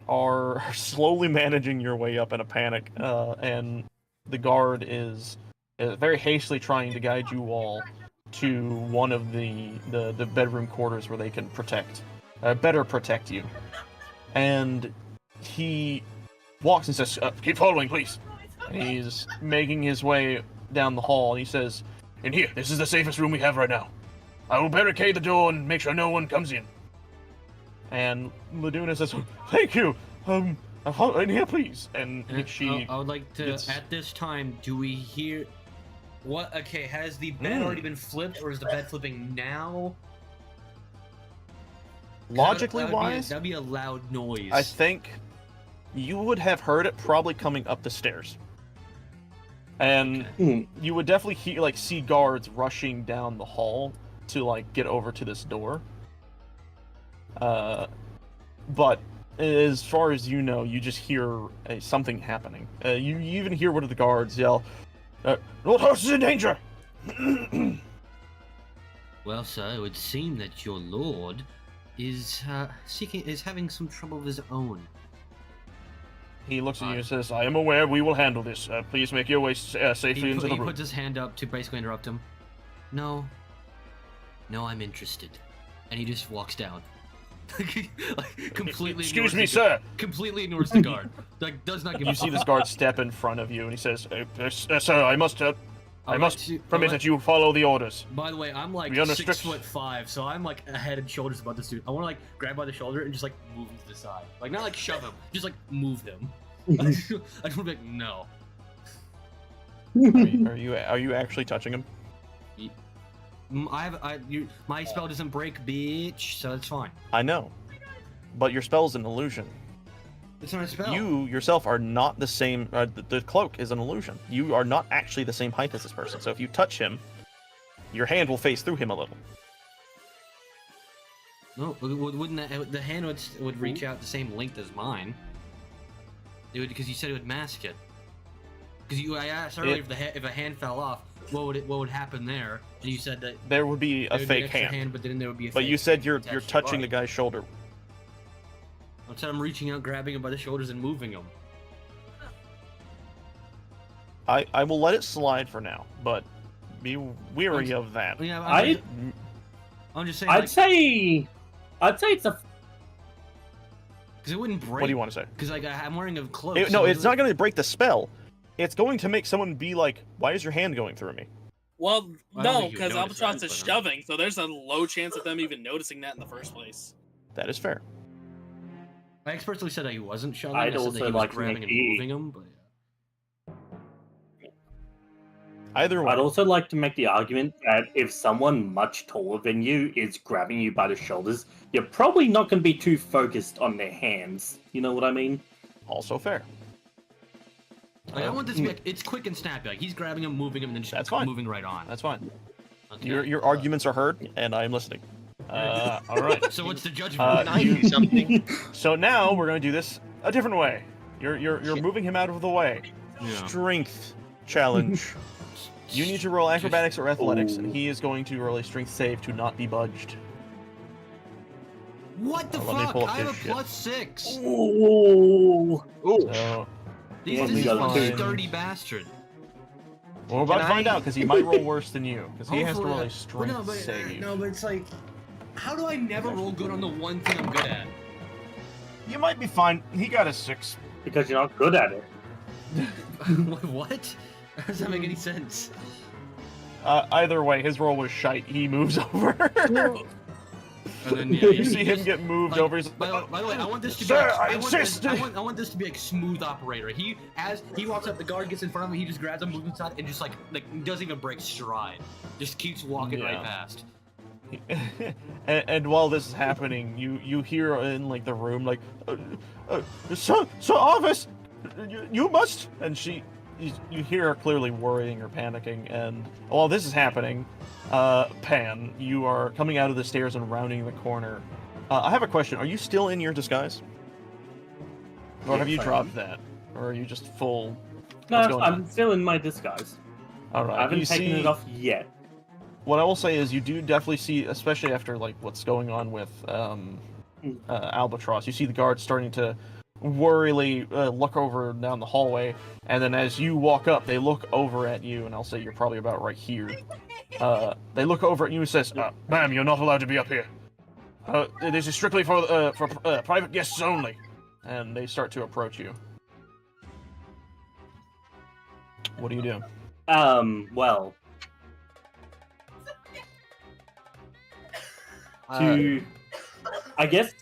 are slowly managing your way up in a panic, and the guard is very hastily trying to guide you all to one of the bedroom quarters where they can better protect you. And he walks and says, "Keep following, please." And he's making his way down the hall, and he says, "In here, this is the safest room we have right now. I will barricade the door and make sure no one comes in." And Laduna says, "Thank you. In here, please." And she. I would like to. At this time, do we hear? What? Okay, has the bed already been flipped, or is the bed flipping now? Logically wise, that'd be a loud noise. I think you would have heard it probably coming up the stairs. And you would definitely see guards rushing down the hall to get over to this door. But as far as you know, you just hear something happening. You even hear one of the guards yell, "Lord Host is in danger!" Well, sir, it would seem that your lord is having some trouble of his own. He looks at you and says, "I am aware. We will handle this. Please make your way safely into the room." He puts his hand up to basically interrupt him. No, I'm interested, and he just walks down. Completely. Excuse me, sir. Completely ignores the guard. Does not give. You see this guard step in front of you, and he says, "Sir, I must permit that you follow the orders." By the way, I'm like 6'5", so I'm head and shoulders above this dude. I want to grab by the shoulder and just move him to the side, not shove him, just move him. I just want to be like, no. Are you actually touching him? My spell doesn't break, bitch, so it's fine. I know, but your spell is an illusion. It's not a spell. You yourself are not the same. The cloak is an illusion. You are not actually the same height as this person. So if you touch him, your hand will face through him a little. No, wouldn't the hand would reach out the same length as mine? It would, because you said it would mask it. Because I asked earlier if a hand fell off, what would happen there? And you said that there would be a fake hand. But then there would be a. But you said you're touching the guy's shoulder. I said I'm reaching out, grabbing him by the shoulders, and moving him. I will let it slide for now, but be weary of that. Yeah, I'm just saying. I'd say it's a. Because it wouldn't break. What do you want to say? Because I'm wearing a cloak. No, it's not going to break the spell. It's going to make someone be like, "Why is your hand going through me?" Well, no, because Albatross is shoving, so there's a low chance of them even noticing that in the first place. That is fair. I expressly said that he wasn't shoving. I'd I said also that he was like to grabbing make and the- moving him, but. Either way. I'd also like to make the argument that if someone much taller than you is grabbing you by the shoulders, you're probably not going to be too focused on their hands. You know what I mean? Also fair. I want this to be it's quick and snappy. He's grabbing him, moving him, and then just moving right on. That's fine. Okay. Your arguments are heard, and I am listening. All right. So what's the judgment? Can I do something? So now we're going to do this a different way. You're moving him out of the way. Yeah. Strength challenge. You need to roll acrobatics or athletics, and he is going to roll a strength save to not be budged. What the Let me fuck? pull up I have a his shit. +6. Ooh. So This Well, is we got one two. sturdy bastard. we're about to Can find I- out because he might roll worse than you because he has to roll a Hopefully- strength save. No, but it's like, how do I never roll good on the one thing I'm good at? You might be fine. He got a 6. Because you're not good at it. What? How does that make any sense? Either way, his roll was shite. He moves over. And then, You see him get moved over. He's By the way, I want this to be. Sir, like, I insist! I want this to be like smooth operator. He walks up, the guard gets in front of him. He just grabs him, moves inside, and just like doesn't even break stride. Just keeps walking right past. and while this is happening, you hear in the room Sir Office, you must. And you hear her clearly worrying or panicking. And while this is happening, Pan, you are coming out of the stairs and rounding the corner. I have a question. Are you still in your disguise? Or have you Yes, I dropped am. that? Or are you just full? No, What's going I'm on? still in my disguise. All right. I haven't you taken see, it off yet. What I will say is you do definitely see, especially after what's going on with Albatross, you see the guards starting to worrily look over down the hallway, and then as you walk up, they look over at you, and I'll say you're probably about right here. They look over at you and says, "Ma'am, you're not allowed to be up here. This is strictly for private guests only." And they start to approach you. What do you do? Well, I guess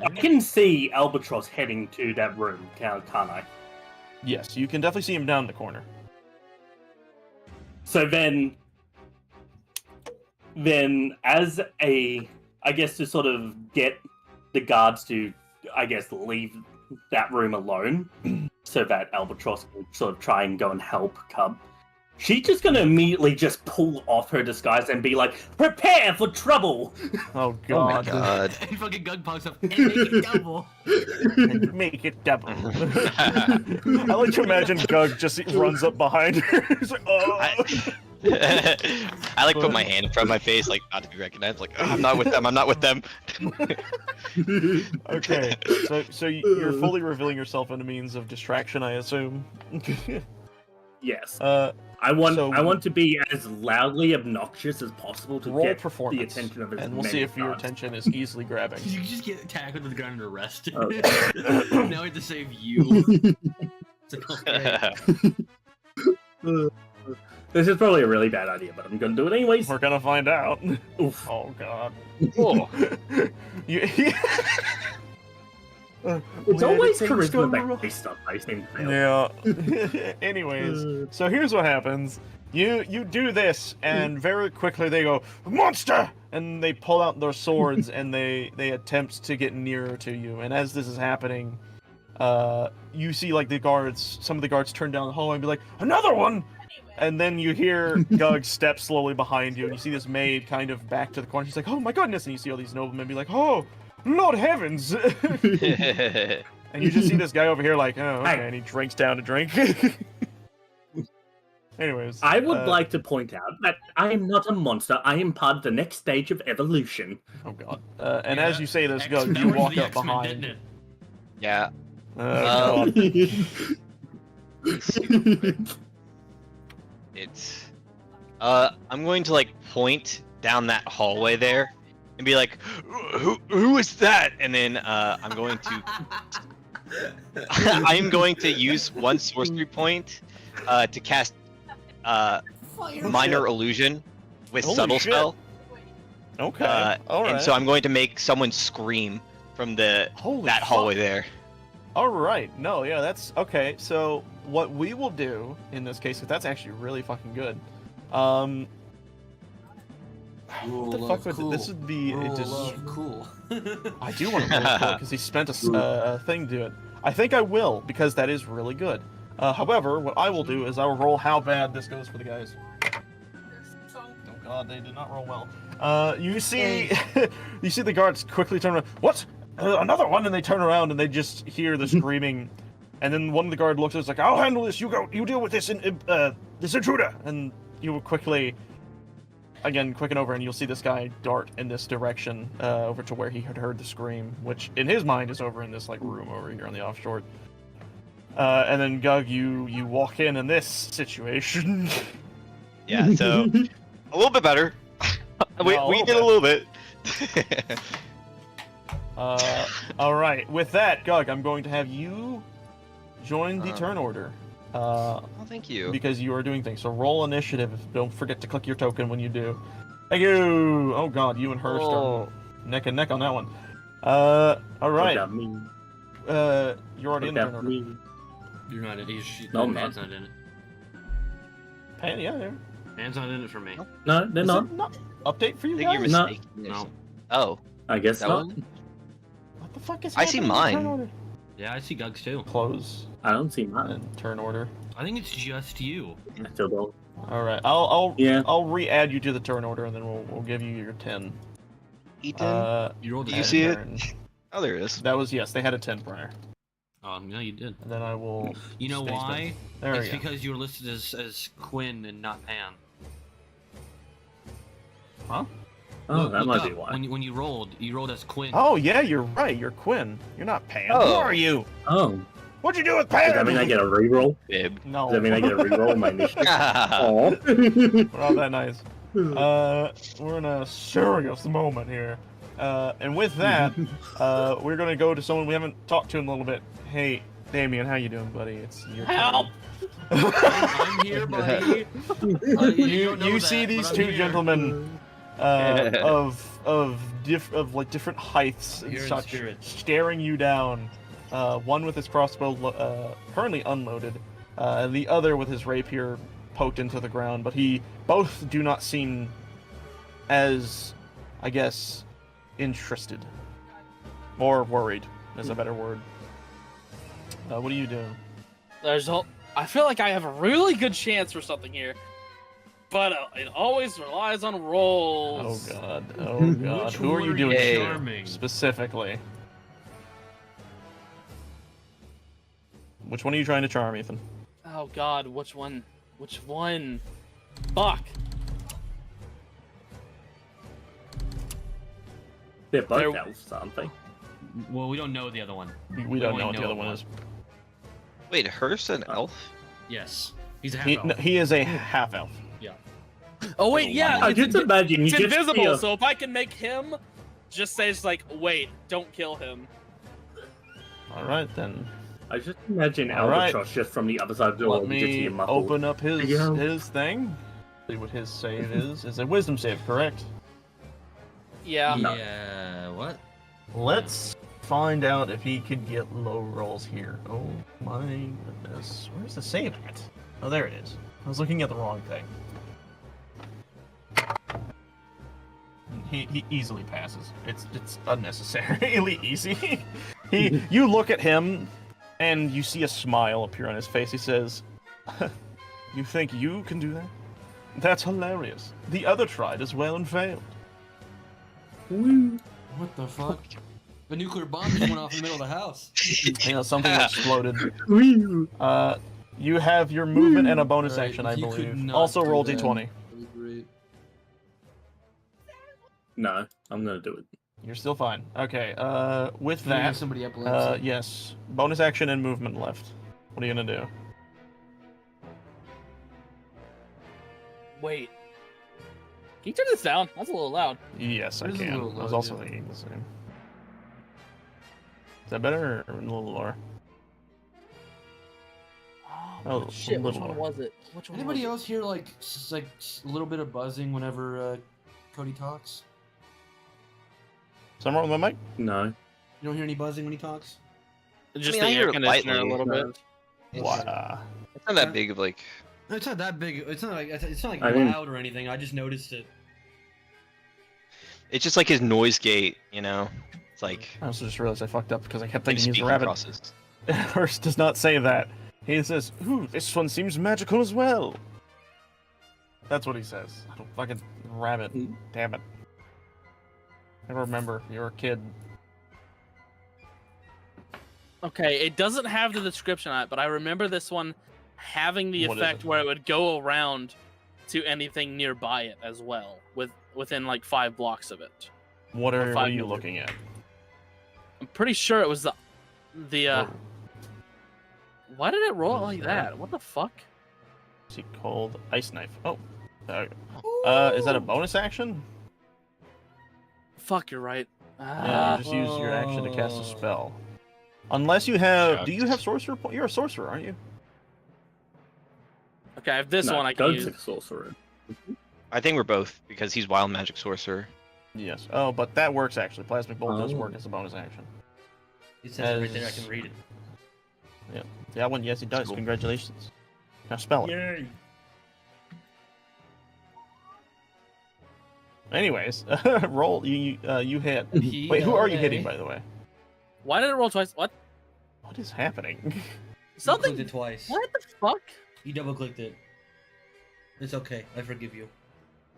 I can see Albatross heading to that room, can't I? Yes, you can definitely see him down the corner. So then as I guess to sort of get the guards to, I guess, leave that room alone so that Albatross can sort of try and go and help Cub, she's just gonna immediately just pull off her disguise and be like, "Prepare for trouble!" Oh Oh my god. god. And fucking Gug pops up and make it double. And make it double. I like to imagine Gug just runs up behind her. He's like, oh. I like put my hand in front of my face, like not to be recognized. Like, "Oh, I'm not with them. I'm not with them." Okay, so you're fully revealing yourself in a means of distraction, I assume. Yes. So I want to be as loudly obnoxious as possible to roll get performance, the attention of as and we'll many see if your guards. attention is easily grabbing. You just get tackled with the gun and arrested. Okay. Now I have to save you. It's like, okay. This is probably a really bad idea, but I'm gonna do it anyways. We're gonna find out. Oof. Oh god. Oh. You, It's always things go wrong. charisma based stuff, I think. Fail. Yeah. Anyways, so here's what happens. You do this, and very quickly they go, "Monster!" And they pull out their swords and they attempt to get nearer to you. And as this is happening, you see like some of the guards turn down the hallway and be like, "Another one!" And then you hear Gug step slowly behind you, and you see this maid kind of back to the corner. She's like, "Oh my goodness!" And you see all these noblemen be like, "Oh, Lord heavens!" And you just see this guy over here like, "Oh, okay," and he drinks down a drink. Anyways, I would like to point out that I am not a monster. I am part of the next stage of evolution. Oh god. And as you say this, X-Men, Gug, you that was walk the up X-Men, behind. didn't it? Yeah. Oh, God. It's I'm going to like point down that hallway there and be like, who is that? And then I'm going to I'm going to use one sorcery point to cast minor illusion with Holy subtle shit. spell. Okay. All right. And so I'm going to make someone scream from Holy that fuck. hallway there. All right. No, yeah, that's okay. So what we will do in this case, 'cause that's actually really fucking good. What the fuck was it? This would be Cool. I do want to roll because he spent a thing to do it. I think I will because that is really good. However, what I will do is I will roll how bad this goes for the guys. Oh god, they did not roll well. You see, you see the guards quickly turn around. What? Another one, and they turn around and they just hear the screaming, and then one of the guard looks at us like, "I'll handle this. You go. You deal with this this intruder." And you will quickly, again, quicken over, and you'll see this guy dart in this direction over to where he had heard the scream, which in his mind is over in this like room over here on the offshore. And then Gug, you walk in this situation. Yeah, so a little bit better. we No, a we little did bit. a little bit. All right. With that, Gug, I'm going to have you join the turn order. Oh, thank you. Because you are doing things. So roll initiative. Don't forget to click your token when you do. Thank you. Oh God, you and her start neck and neck on that one. All right. What that mean? You're already in What the turn that order. mean? You're not in it. No, Man's man. not in it. Pan, yeah, there. Man's not in it for me. No, they're Is not. it not update for you I think you're guys? No. mistaken. No. Oh, I guess that not. one? What the fuck is I see happening in turn mine. order? Yeah, I see Gugs too. Close I don't see mine. and turn order. I think it's just you. I still don't. All right. I'll Yeah. I'll re-add you to the turn order, and then we'll give you your 10. Ethan? You rolled Do a you 10. see it? turn. Oh, there it is. That was yes. They had a 10 prior, Oh, no, you did. and then I will. You know space why? There we It's go. because you were listed as Quinn and not Pan. Huh? Oh, Look- that look might up. be why. When you rolled as Quinn. Oh yeah, you're right. You're Quinn. You're not Pam. Who Oh. are you? Oh, What'd you do with Does Pam? that mean I get a reroll? Bib. No. Does that mean I get a reroll on my initiative? Oh. Aw. We're not that nice. We're in a serious moment here. And with that, we're gonna go to someone we haven't talked to in a little bit. Hey, Damien, how you doing, buddy? It's your Help! I'm here, buddy. You see these two gentlemen of different heights and Here in such spirit. staring you down. One with his crossbow currently unloaded, the other with his rapier poked into the ground. But both do not seem as, I guess, interested or worried is a better word. What are you doing? I feel like I have a really good chance for something here, but it always relies on rolls. Oh god. Oh god. Which Who are you one doing Hey. charming? specifically? Which one are you trying to charm, Ethan? Oh god, which one? Which one? Fuck. They're both They're- elves, aren't they? Well, we don't know the other one. We don't only know what the know other one one. is. Wait, Hearst an elf? Yes, he's a half He, elf. he is a half elf. Oh wait, yeah, I it's, just imagine you it's just invisible. see a- So if I can make him, just say it's like, wait, don't kill him. All right then. I just imagine All right. Albatross just from the other side of the door. Let You just me hear muffled. open up his Yeah. his thing. See what his save is. It's a wisdom save, correct? Yeah. No. Yeah. What? Let's find out if he could get low rolls here. Oh my goodness. Where's the save at? Oh, there it is. I was looking at the wrong thing. He easily passes. It's unnecessarily easy. You look at him and you see a smile appear on his face. He says, "You think you can do that? That's hilarious. The other tried as well and failed." What the fuck? A nuclear bomb just went off in the middle of the house. Something exploded. You have your movement and a bonus Alright, action, if I you could believe. not Also do roll that. d20. That'd be great. No, I'm gonna do it. You're still fine. Okay, with Can you give that, somebody epilepsy? yes. Bonus action and movement left. What are you gonna do? Wait. Can you turn this down? That's a little loud. Yes, I It is a can. little I was low, also yeah. thinking the same. Is that better or a little lower? Oh, a shit. Which little one lower. was it? Which one? Anybody was else hear like a little bit of buzzing whenever Cody talks? Something wrong with my mic? No. You don't hear any buzzing when he talks? it? Just I mean, I the hear air it conditioner a lightly. little bit. Wow. It's not that big of like. It's not that big. It's not like I mean- loud or anything. I just noticed it. It's just like his noise gate, you know. It's like I also just realized I fucked up because I kept like thinking he's a speaking rabbit. process. Hearst does not say that. He says, "Ooh, this one seems magical as well." That's what he says. I don't fucking rabbit. Damn it. I remember you're a kid. Okay, it doesn't have the description on it, but I remember this one having the What is effect it? where it would go around to anything nearby it as well, within like 5 blocks of it. What are Five you meters. looking at? I'm pretty sure it was the Oh, why did it roll What like is that? that? What the fuck? see, cold ice knife. Oh, there we go. Is that a bonus action? Fuck, you're right. Yeah, you just use your action to cast a spell. Unless you have, do you have sorcerer? You're a sorcerer, aren't you? Okay, I have this No, one I can Goat's use. a sorcerer. I think we're both because he's wild magic sorcerer. Yes. Oh, but that works actually. Plasmic bolt does Oh. work as a bonus action. It says it right there. I can read it. That one, yes, it does. Cool. Congratulations. Now spell it. Yay! Anyways, roll. You hit. He Wait, who are you LA. hitting, by the way? Why did it roll twice? What? What is happening? You Something? clicked it twice. What the fuck? You double clicked it. It's okay. I forgive you.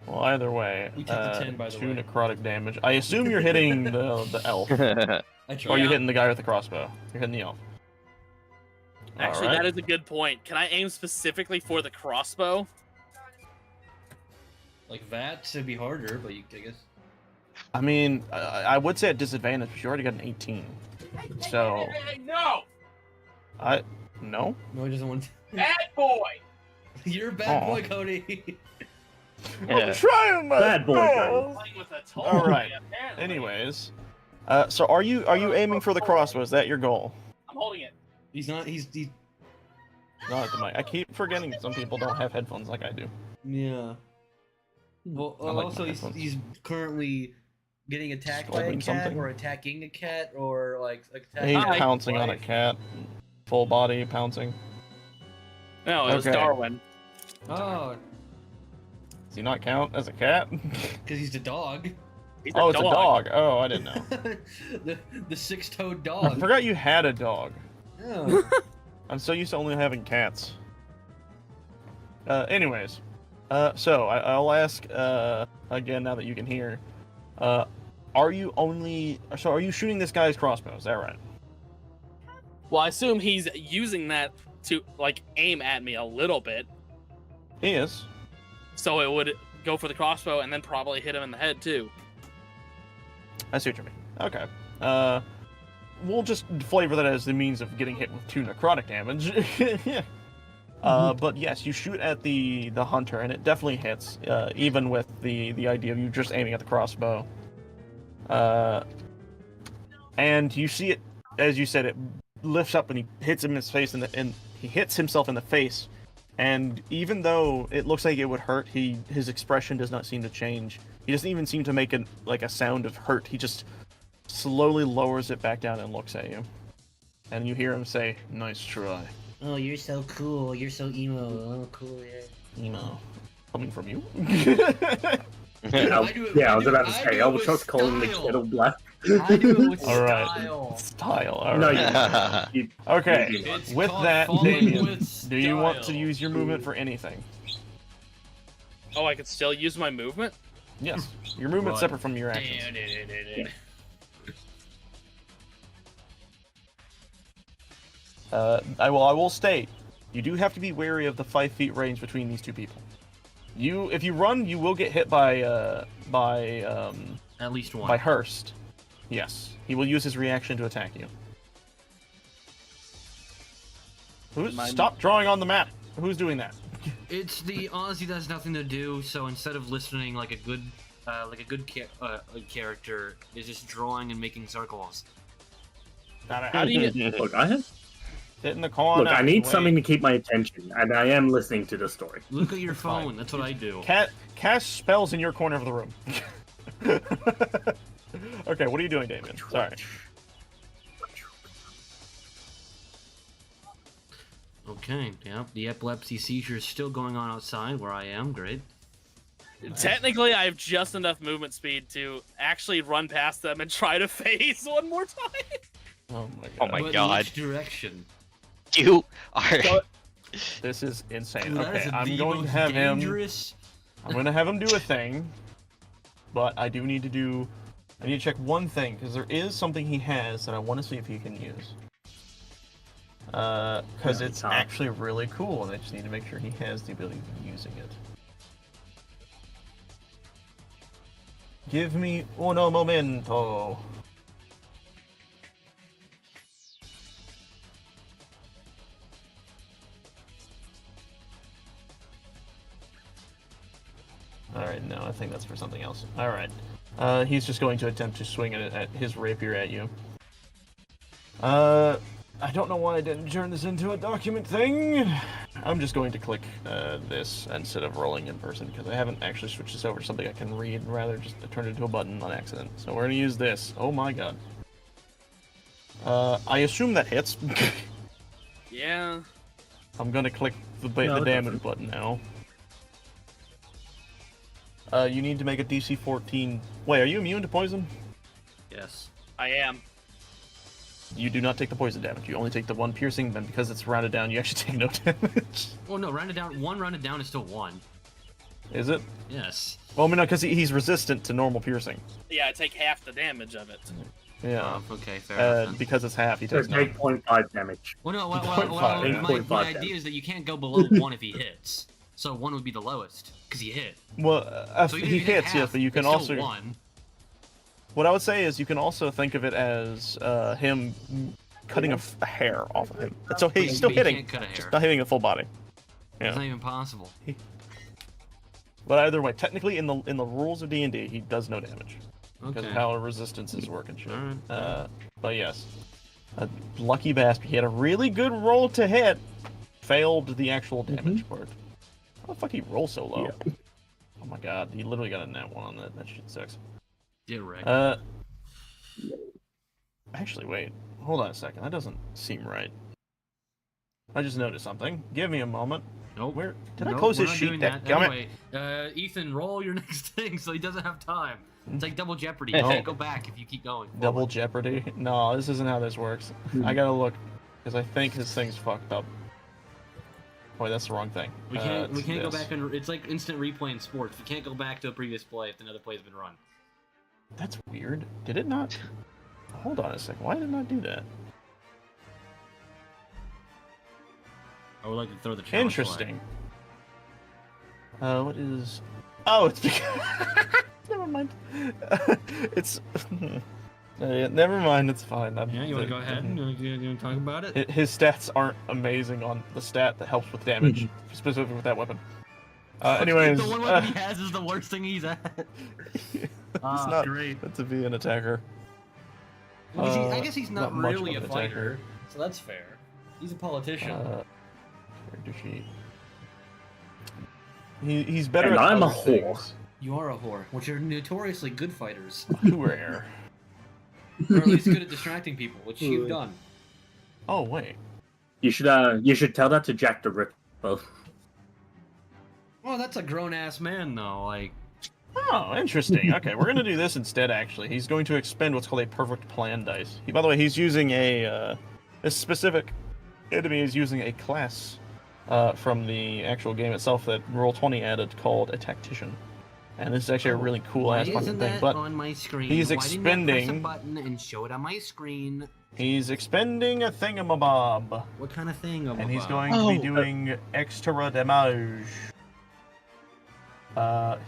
Well, either way, We took the 10, by the 2 way. necrotic damage. I assume you're hitting the elf, or I tried. are you Yeah. hitting the guy with the crossbow? You're hitting the elf. Actually, Alright. that is a good point. Can I aim specifically for the crossbow? Like that would be harder, but I guess. I mean, I would say at disadvantage, but you already got an 18. So No! No. No, he doesn't want to. Bad boy. You're a bad Aw. boy, Cody. I'm trying my Bad boy, best. Playing with a toy. All right. Apparently. Anyways, so are you aiming for the crossbow? Is that your goal? I'm holding it. He's not. He's. Not at the mic. I keep forgetting some people don't have headphones like I do. Yeah. Well, I like also my he's headphones. currently getting attacked by a Scolding cat, something? or attacking a cat, or like He's attacking. Hi. pouncing on a cat. Full body pouncing. No, it was Okay. Darwin. Oh, Does he not count as a cat? because he's the dog. He's Oh, it's a dog. Oh, I didn't know. the six-toed I dog. forgot you had a dog. Oh. I'm so used to only having cats. Anyways, so I'll ask again now that you can hear. Are you shooting this guy's crossbow? Is that right? Well, I assume he's using that to like aim at me a little bit, He is. so it would go for the crossbow and then probably hit him in the head too. I see what you mean. Okay. We'll just flavor that as the means of getting hit with 2 necrotic damage. But yes, you shoot at the hunter, and it definitely hits, even with the idea of you just aiming at the crossbow. And you see it, as you said, it lifts up and he hits him in his face, and he hits himself in the face. And even though it looks like it would hurt, his expression does not seem to change. He doesn't even seem to make a sound of hurt. He just slowly lowers it back down and looks at you. And you hear him say, "Nice try." Oh, you're so cool. You're so emo. Oh, cool. Yeah. Coming from you? Yeah, I do it- yeah, I I was do it- about to I say, do I it was with just calling the style. kettle black. I do it with All right. style. Style. All No, right. you, Okay. you do not. It's With called that, falling Damien, with do you want to style. use your movement for anything? Oh, I could still use my movement. Yes. Your movement's Right. separate from your actions. I will state, you do have to be wary of the 5 feet range between these 2 people. If you run, you will get hit by At least one. Hurst. Yes, he will use his reaction to attack you. Stop drawing on the map. Who's doing that? It's the honestly that's nothing to do. So instead of listening like a good character is just drawing and making circles. How do you Look, I have. sit in the corner? Look, I need wait. something to keep my attention, and I am listening to the story. Look at your Fine. phone. That's what I do. Cast spells in your corner of the room. Okay, what are you doing, Damien? Sorry. Okay. Yeah. The epilepsy seizure is still going on outside where I am. Great. Technically, I have just enough movement speed to actually run past them and try to phase one more time. Oh my god. Oh my But in God. which direction? You are. So- This is insane. Dude, that Okay, is I'm the going to most have him. dangerous. I'm going to have him do a thing, but I do need to do. I need to check one thing because there is something he has that I want to see if he can use. Because Yeah, it's Tom. actually really cool, and I just need to make sure he has the ability of using it. Give me uno momento. Alright, no, I think that's for something else. Alright. He's just going to attempt to swing it at his rapier at you. I don't know why I didn't turn this into a document thing. I'm just going to click this instead of rolling in person because I haven't actually switched this over to something I can read, and rather just turn it into a button on accident. So we're going to use this. Oh my god. I assume that hits. Yeah. I'm going to click the No, it damage doesn't. button now. You need to make a DC 14. Wait, are you immune to poison? Yes. I am. You do not take the poison damage. You only take the 1 piercing, then because it's rounded down, you actually take no damage. Well, no. Rounded down. One rounded down is still one. Is it? Yes. Well, I mean, no, because he's resistant to normal piercing. Yeah, I take half the damage of it. Yeah. Okay. Fair enough. Then. Because it's half, he So takes take none. 0.5 damage. Well, no. 0.5, My 0.5 idea damage. is that you can't go below 1 if he hits. So 1 would be the lowest because he hit. Well, So even he if you hit hits, yes, half, but you can it's still also. 1. What I would say is you can also think of it as him cutting a hair off of him. So You he's still hitting, can't cut a just hair. not hitting the full body. Yeah. It's not even possible. But either way, technically in the rules of D&D, he does no damage because Okay. of how resistances work and shit. Alright. But yes, a lucky bastard. He had a really good roll to hit, failed the actual damage part. How the fuck he roll so low? Yeah. Oh my god, he literally got a nat 1 on that. That shit sucks. Get wrecked. Actually, wait. Hold on a second. That doesn't seem right. I just noticed something. Give me a moment. Nope. Where did I Nope, close we're his not sheet? doing That that. Anyway, Ethan, roll your next thing so he doesn't have time. It's like double jeopardy. You No. can't go back if you keep going. Double forward. jeopardy? No, this isn't how this works. I gotta look because I think his thing's fucked up. Wait, that's the wrong thing. We can't. We it's can't go this. back and. It's like instant replay in sports. We can't go back to a previous play if another play's been run. That's weird. Did it not? Hold on a second. Why did it not do that? I would like to throw the challenge Interesting. What is? Oh, it's because. Never mind. It's. Never mind. It's fine. Flag. Yeah, you want to go ahead and you want to talk about it? His stats aren't amazing on the stat that helps with damage, specifically with that weapon. Anyways, the one weapon he has is the worst thing he's at. he's not great. to be an attacker. I guess he's not much really of a an fighter, so that's fair. He's a politician. Character sheet. He's better And at I'm a other whore. things. You are a whore, which are notoriously good fighters, Rare. or at least good at distracting people, which you've done. Oh wait. You should tell that to Jack the Ripper. Well, that's a grown ass man though. Like, Oh, interesting. Okay, we're gonna do this instead. Actually, he's going to expend what's called a perfect plan dice. By the way, he's using this specific enemy is using a class from the actual game itself that Roll20 added called a tactician, and this is actually a really cool why ass fucking isn't thing. that But on my screen? he's Why didn't I press expending- a button and show it on my screen? he's expending a thingamabob, What kind of thing? and he's going to be doing extra damage.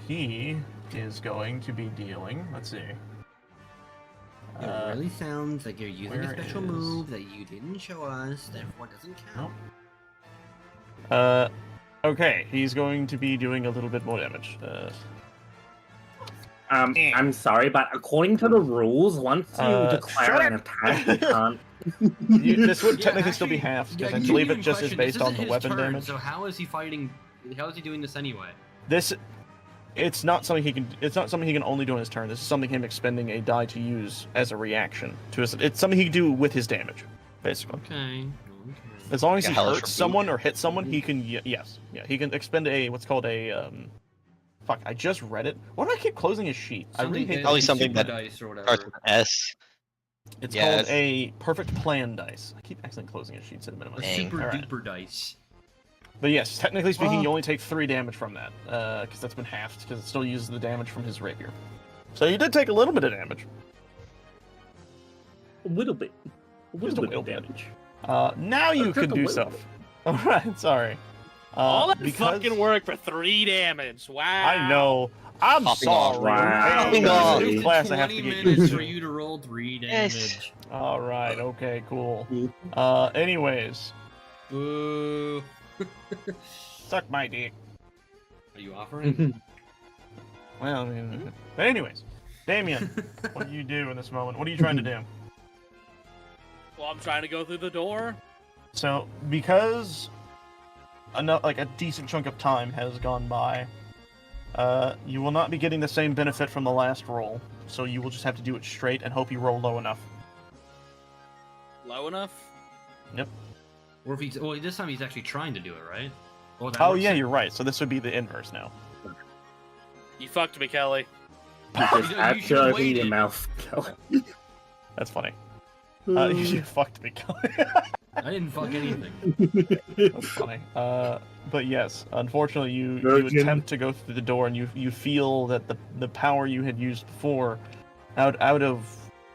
He is going to be dealing. Let's see. It really sounds like you're using a where special is- move that you didn't show us, therefore it doesn't count. Okay, he's going to be doing a little bit more damage. I'm sorry, but according to the rules, once you Shut declare an up. attack, you can't. This would Yeah, technically still be actually, half, because yeah, I believe it genuine just is question, based this on isn't the his weapon turn, damage. So how is he fighting? How is he doing this anyway? This, it's not something he can. It's not something he can only do on his turn. This is something him expending a die to use as a reaction to his. It's something he can do with his damage, basically. Okay. As long as Like he a hellish hurts rebuke? someone or hits someone, he can. Yes, yeah, he can expend a what's called a. Fuck! I just read it. Why do I keep closing his sheet? I really hate Probably that. something super that dice or whatever. Starts with S. It's Yeah, called it's- a perfect plan dice. I keep accidentally closing his sheets at a minimum. A Dang. super Alright. duper dice. But yes, technically speaking, you only take 3 damage from that, because that's been halved, because it still uses the damage from his rapier. So you did take a little bit of damage. A little bit. A Just a little bit little of bit. damage. Now you Just can a do little stuff. bit. Alright, sorry. All that because fucking work for 3 damage. Wow. I know. I'm Popping off. sorry. Wow. Okay, Popping this is off. a new class I have to 20 get minutes used for to. you to roll 3 Yes. damage. Alright, okay, cool. Anyways, Boo. suck my dick. Are you offering? Well, I mean, but anyways, Damien, what do you do in this moment? What are you trying to do? Well, I'm trying to go through the door. So, because a decent chunk of time has gone by, you will not be getting the same benefit from the last roll. So you will just have to do it straight and hope you roll low enough. Low enough? Or if he's this time he's actually trying to do it, right? Oh, that Oh works. yeah, you're right. So this would be the inverse now. You fucked me, Kelly. You just You had to should've open your waited. mouth, Kelly. That's funny. You fucked me, Kelly. I didn't fuck anything. That's funny. But yes, unfortunately, you Virgin. attempt to go through the door, and you feel that the power you had used before, out of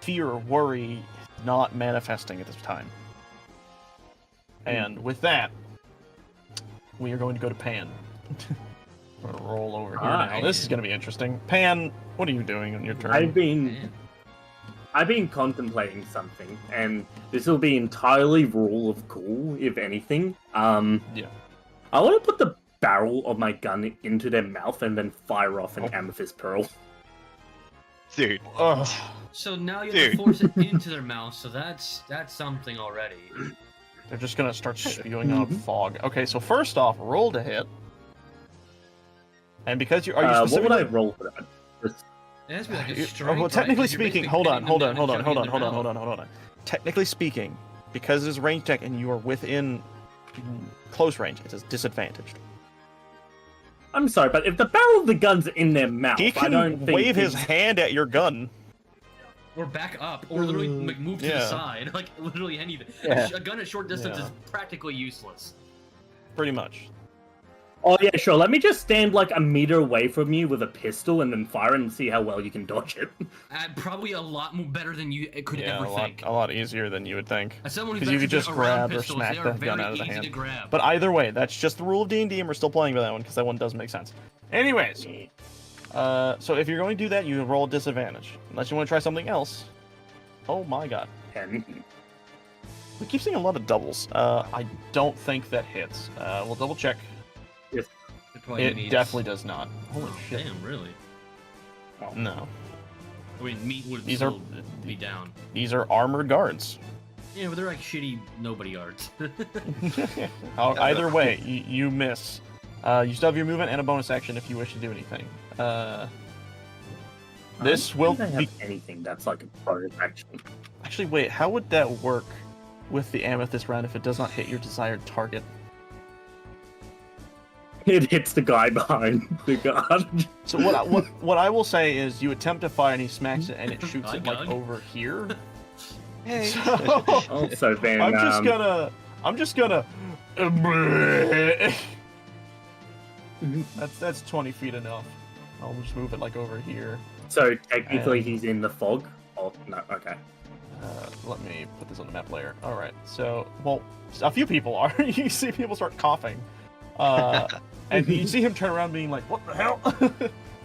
fear or worry, is not manifesting at this time. And with that, we are going to go to Pan. We're gonna roll over here now. This is going to be interesting. Pan, what are you doing on your turn? I've been Man. I've been contemplating something, and this will be entirely rule of cool, if anything. Yeah. I want to put the barrel of my gun into their mouth and then fire off an amethyst pearl. Dude. Ugh. So now you have to force it into their mouth, so that's something already. They're just gonna start spewing out fog. Okay, so first off, roll to hit. And because you are you What would specifically... I roll for that? Just... It has to be like a You- strength, well, technically right? 'Cause you're speaking, basically hold on. hitting them and shoving it in their mouth. Technically speaking, because it is range check and you are within close range, it is disadvantaged. I'm sorry, but if the barrel of the gun's in their mouth, He I don't can think wave his he's- hand at your gun. Or back up, or literally like, move to the Yeah. side. Like, literally anything. Yeah. A gun at short distance Yeah. is practically useless. Pretty much. Oh yeah, sure. Let me just stand like a meter away from you with a pistol and then fire and see how well you can dodge it. Probably a lot more better than you could Yeah, ever a lot, think. a lot easier than you would think. As someone who's Because you could actually just been around grab or pistols, smack they the are gun very out of the easy hand. to grab. But either way, that's just the rule of D&D, and we're still playing by that one, because that one does make sense. Anyways, so if you're going to do that, you roll a disadvantage. Unless you want to try something else. Oh my god. 10. We keep seeing a lot of doubles. I don't think that hits. We'll double check. It probably It needs- definitely does not. Holy Oh, shit. damn, really? No. I mean, meat would These still are- be down. These are armored guards. Yeah, but they're like shitty nobody yards. Either way, you miss. You still have your movement and a bonus action if you wish to do anything. This I will don't be... have anything that's like a bonus action. Actually, wait, how would that work with the amethyst round if it does not hit your desired target? It hits the guy behind the gun. So what I will say is you attempt to fire and he smacks it and it shoots it like Gun. over here. Hey. So, Also, then I'm just gonna. That's 20 feet enough. I'll just move it like over here. so technically and- he's in the fog. Oh no, okay. Let me put this on the map layer. All right. So, well, a few people are. You see people start coughing, and you see him turn around, being like, "What the hell?"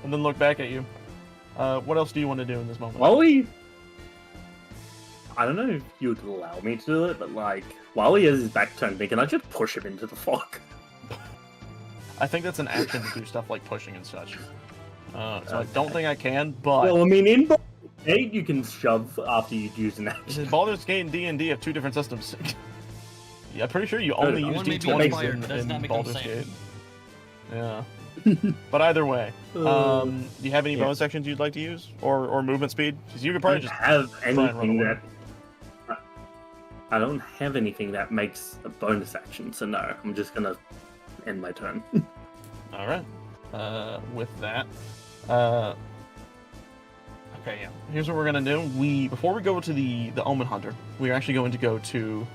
and then look back at you. What else do you want to do in this moment? I don't know if you would allow me to do it, but like while he has his back turned, can I just push him into the fog? I think that's an action to do stuff like pushing and such. So I don't think I can, but Well, I mean, in Baldur's Gate, you can shove after you use an action. Baldur's Gate and D&D have two different systems. Yeah, I'm pretty sure you only use One may be D20s inspired, but does not in make them Baldur's same. Gate. Yeah. But either way, do you have any Yeah. bonus actions you'd like to use, or movement speed? Because you could I probably don't just have try and run anything away. that. I don't have anything that makes a bonus action, so no, I'm just gonna end my turn. All right. With that, okay, yeah. Here's what we're gonna do. Before we go to the Omen Hunter, we're actually going to go to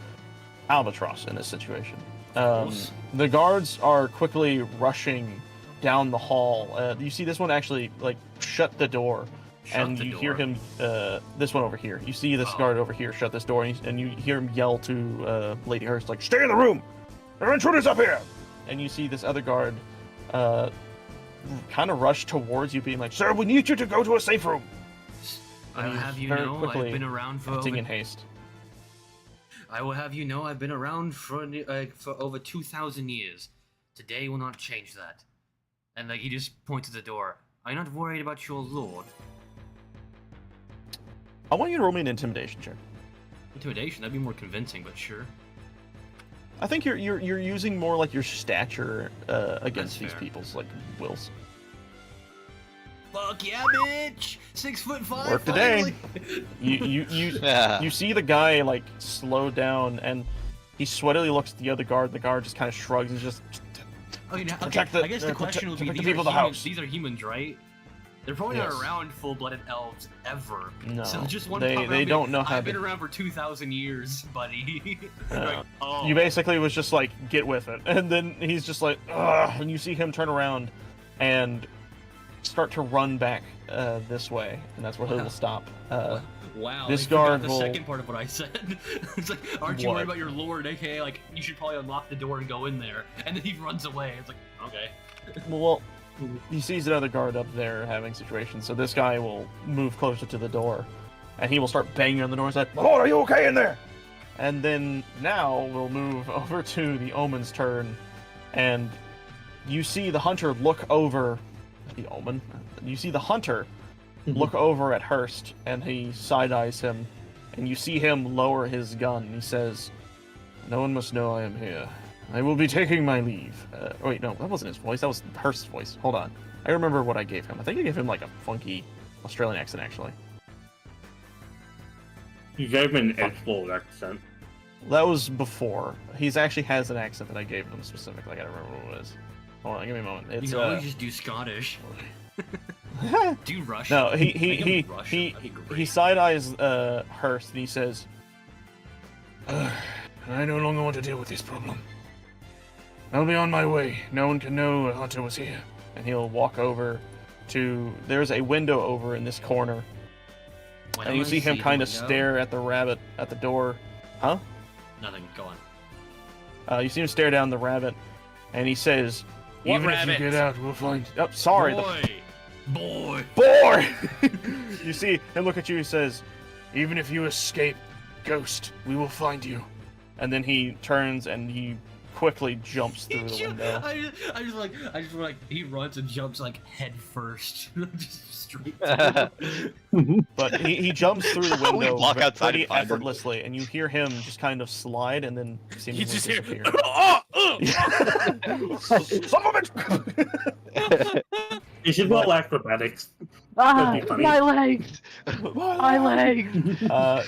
Albatross in this situation. The guards are quickly rushing down the hall. You see this one actually like shut the door, and the you door. hear him. This one over here. You see this guard over here shut this door, and you hear him yell to Lady Hurst like, "Stay in the room! There are intruders up here!" And you see this other guard kind of rush towards you, being like, "Sir, we need you to go to a safe room." I will have you Very know, quickly I've been around for acting over, in haste. I will have you know, I've been around for over 2,000 years. Today will not change that. And like he just points to the door. Are you not worried about your lord? I want you to roll me an intimidation check. Intimidation, that'd be more convincing, but sure. I think you're using more like your stature against That's these fair. people's like wills. Fuck yeah, bitch! 6'5". Work today. finally! You Yeah. you see the guy like slow down, and he sweatily looks at the other guard. The guard just kind of shrugs and just Okay, now, Protect okay, the- I guess the question would be, protect the these people are of the humans, house. these are humans, right? They're probably Yes. not around full-blooded elves ever. no. So just one they pop around they being, don't know how I've been to. around for 2,000 years, buddy. Yeah. Like, oh. You basically was just like, get with it, and then he's just like, ugh, and you see him turn around and start to run back this way, and that's where he will stop. Wow, This they forgot guard the will- second part of what I said. It's like, aren't you What? worried about your lord? AKA, like, you should probably unlock the door and go in there. And then he runs away. It's like, okay. Well, he sees another guard up there having situations, so this guy will move closer to the door. and he will start banging on the door and say, "My lord, are you okay in there?" And then now we'll move over to the Omen's turn, and you see the hunter look over the Omen. You see the hunter look over at Hurst, and he side-eyes him, and you see him lower his gun. He says, "No one must know I am here. I will be taking my leave." Wait, no, that wasn't his voice. That was Hurst's voice. Hold on. I remember what I gave him. I think I gave him like a funky Australian accent, actually. You gave him an X-Ball accent. That was before. He's actually has an accent that I gave him specifically. I gotta remember what it was. Hold on, give me a moment. You It's can always just do Scottish. Do Russian. no, Make him Russian. he That'd be great. he side eyes Hurst and he says, "I no longer want to deal with this problem. I'll be on my way. No one can know a hunter was here." And he'll walk over to. There's a window over in this corner, Why and don't you I see him the kind of window? stare at the rabbit at the door. Huh? Nothing. Go on. You see him stare down the rabbit, and he says, What "Even rabbit? if you get out, we'll find." Oh, sorry, Boy. boy. You see him look at you. He says, "Even if you escape, ghost, we will find you." And then he turns and he quickly jumps through the window. I just like he runs and jumps like head first, just straight. But he jumps through the We window walk outside pretty and find him. effortlessly, and you hear him just kind of slide and then seemingly He's just here. disappear. Oh, Son of a bitch! You should roll acrobatics. That'd be funny. My legs! My legs!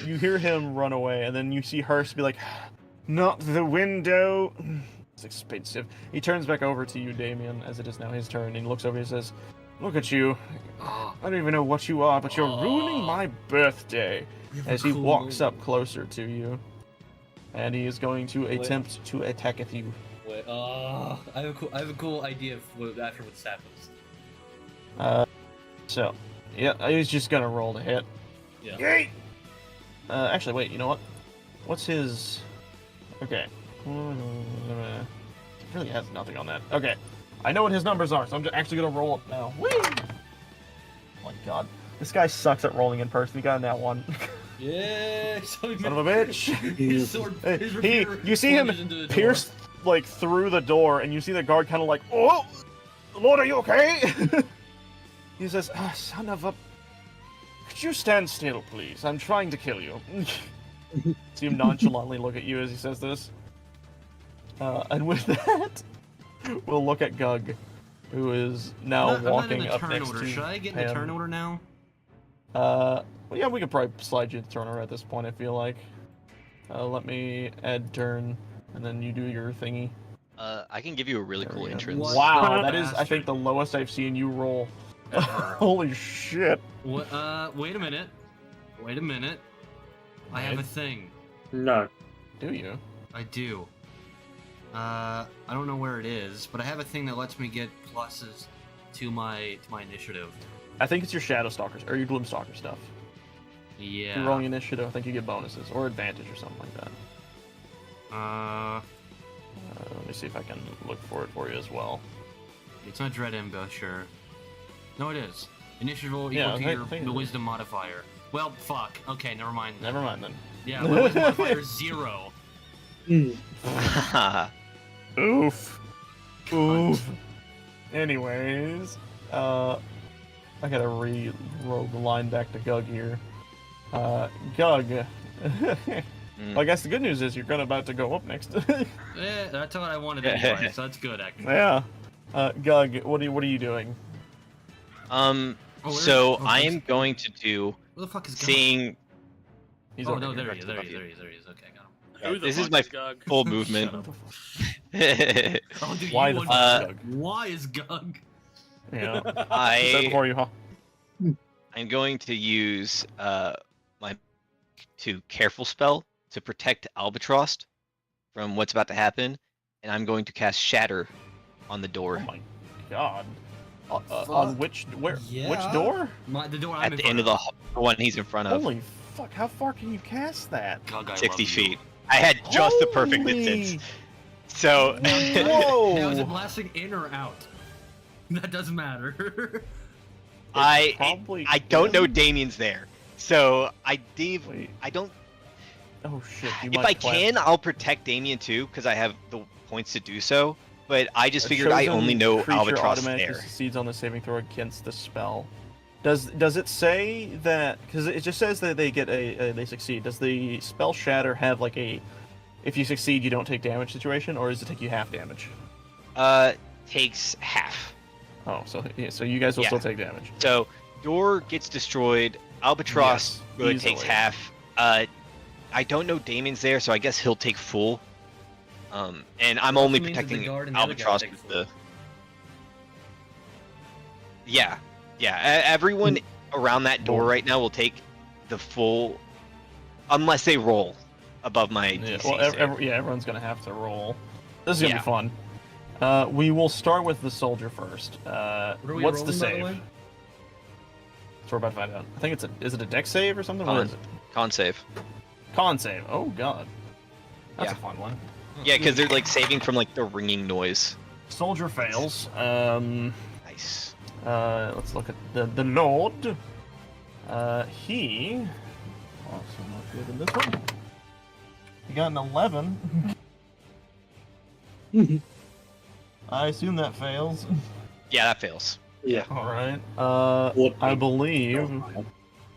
You hear him run away, and then you see Hurst be like, "Not the window." It's expensive. He turns back over to you, Damien, as it is now his turn, and he looks over and says, "Look at you. I don't even know what you are, but you're ruining my birthday." As he walks up closer to you, and he is going to attempt to attack at you. Wait, I have a cool idea after what happens. So, yeah, he's just gonna roll to hit. Yeah. Yay! Actually, wait, you know what? What's his... Okay. It really has nothing on that. Okay. I know what his numbers are, so I'm just actually gonna roll it now. Whee! Oh my god. This guy sucks at rolling in person. He got in that one. Yeah. So Son of a bitch! his sword, his rapier You see him plunges into the door. pierce, like, through the door, and you see the guard kind of like, "Oh! Lord, are you okay?" He says, "Son of a... Could you stand still, please? I'm trying to kill you." See him nonchalantly look at you as he says this. And with that, we'll look at Gug, who is now I'm not in walking the up turn next order. to Should I get in the Pam. turn order now? Well, yeah, we could probably slide you to turn order at this point, I feel like. Let me add turn, and then you do your thingy. I can give you a really There cool we go. entrance. What? Wow, that is, I Bastard. think, the lowest I've seen you roll. Ever. Holy shit. What? Wait a minute. Wait a minute. I have a thing. No. Do you? I do. I don't know where it is, but I have a thing that lets me get pluses to my initiative. I think it's your Shadow Stalkers, or your Gloom Stalker stuff. If Yeah. you're rolling initiative, I think you get bonuses, or advantage, or something like that. Let me see if I can look for it for you as well. It's not Dread Ambusher. No, it is. Initiative equal Yeah, to I your think it is. wisdom modifier. Well, fuck. Okay, never mind. Never mind then. Yeah, my wisdom modifier is 0. Oof. Oof. Anyways, I gotta re-roll the line back to Gug here. Gug. Well, I guess the good news is you're about to go up next. That's what I wanted anyway, so that's good, actually. Yeah. Gug, what are you doing? where So is- oh, I that's- am going to do Where the fuck is Gug? seeing He's Oh, over no, here, there back he is, to there he Gug. is, there he is. Okay, got him. Who the This is fuck my Gug? full movement. Shut up. Oh, dude, Why you the wonder- fuck is Gug? Why is Gug? Yeah. Is that I for you, huh? I'm going to use my careful spell to protect Albatross from what's about to happen, and I'm going to cast Shatter on the Oh door my god. On Fuck. which which Yeah. door? The door I'm at in the front end of the one he's in front of. Holy fuck! How far can you cast that? Gug, I 60 love you. feet. I had just the perfect Holy- distance. So Now, is it Whoa! blasting in or out? That doesn't matter. It's probably I don't know in. Damien's there. So Wait. I don't. Oh shit! You If might I clap. can, I'll protect Damien too, because I have the points to do so. But I just A figured I chosen only know creature Albatross automatically there. succeeds on the saving throw against the spell. Does it say that? Because it just says that they get they succeed. Does the spell shatter have like a if you succeed you don't take damage situation, or does it take you half damage? Takes half. Oh, so yeah, so you guys will Yeah. still take damage. So door gets destroyed. Albatross Yes, takes easily. half. I don't know Damien's there, so I guess he'll take full. And I'm It also only means that the protecting guard and the other guy Albatross take with full. the. Yeah, everyone around that door Door. right now will take the full, unless they roll above my Yeah, DC. well, save. everyone's gonna have to roll. This is gonna Yeah. be fun. We will start with the soldier first. What are we What's rolling, the by save? way? So we're about to find out. I think is it a dex save or something? What Con. is it? Con save. Con save. Oh god, that's Yeah. a fun one. Yeah, because they're like saving from like the ringing noise. Soldier fails. Nice. Let's look at the Lord. He also not good in this one. He got an 11. I assume that fails. Yeah, that fails. Yeah. All right. What- I believe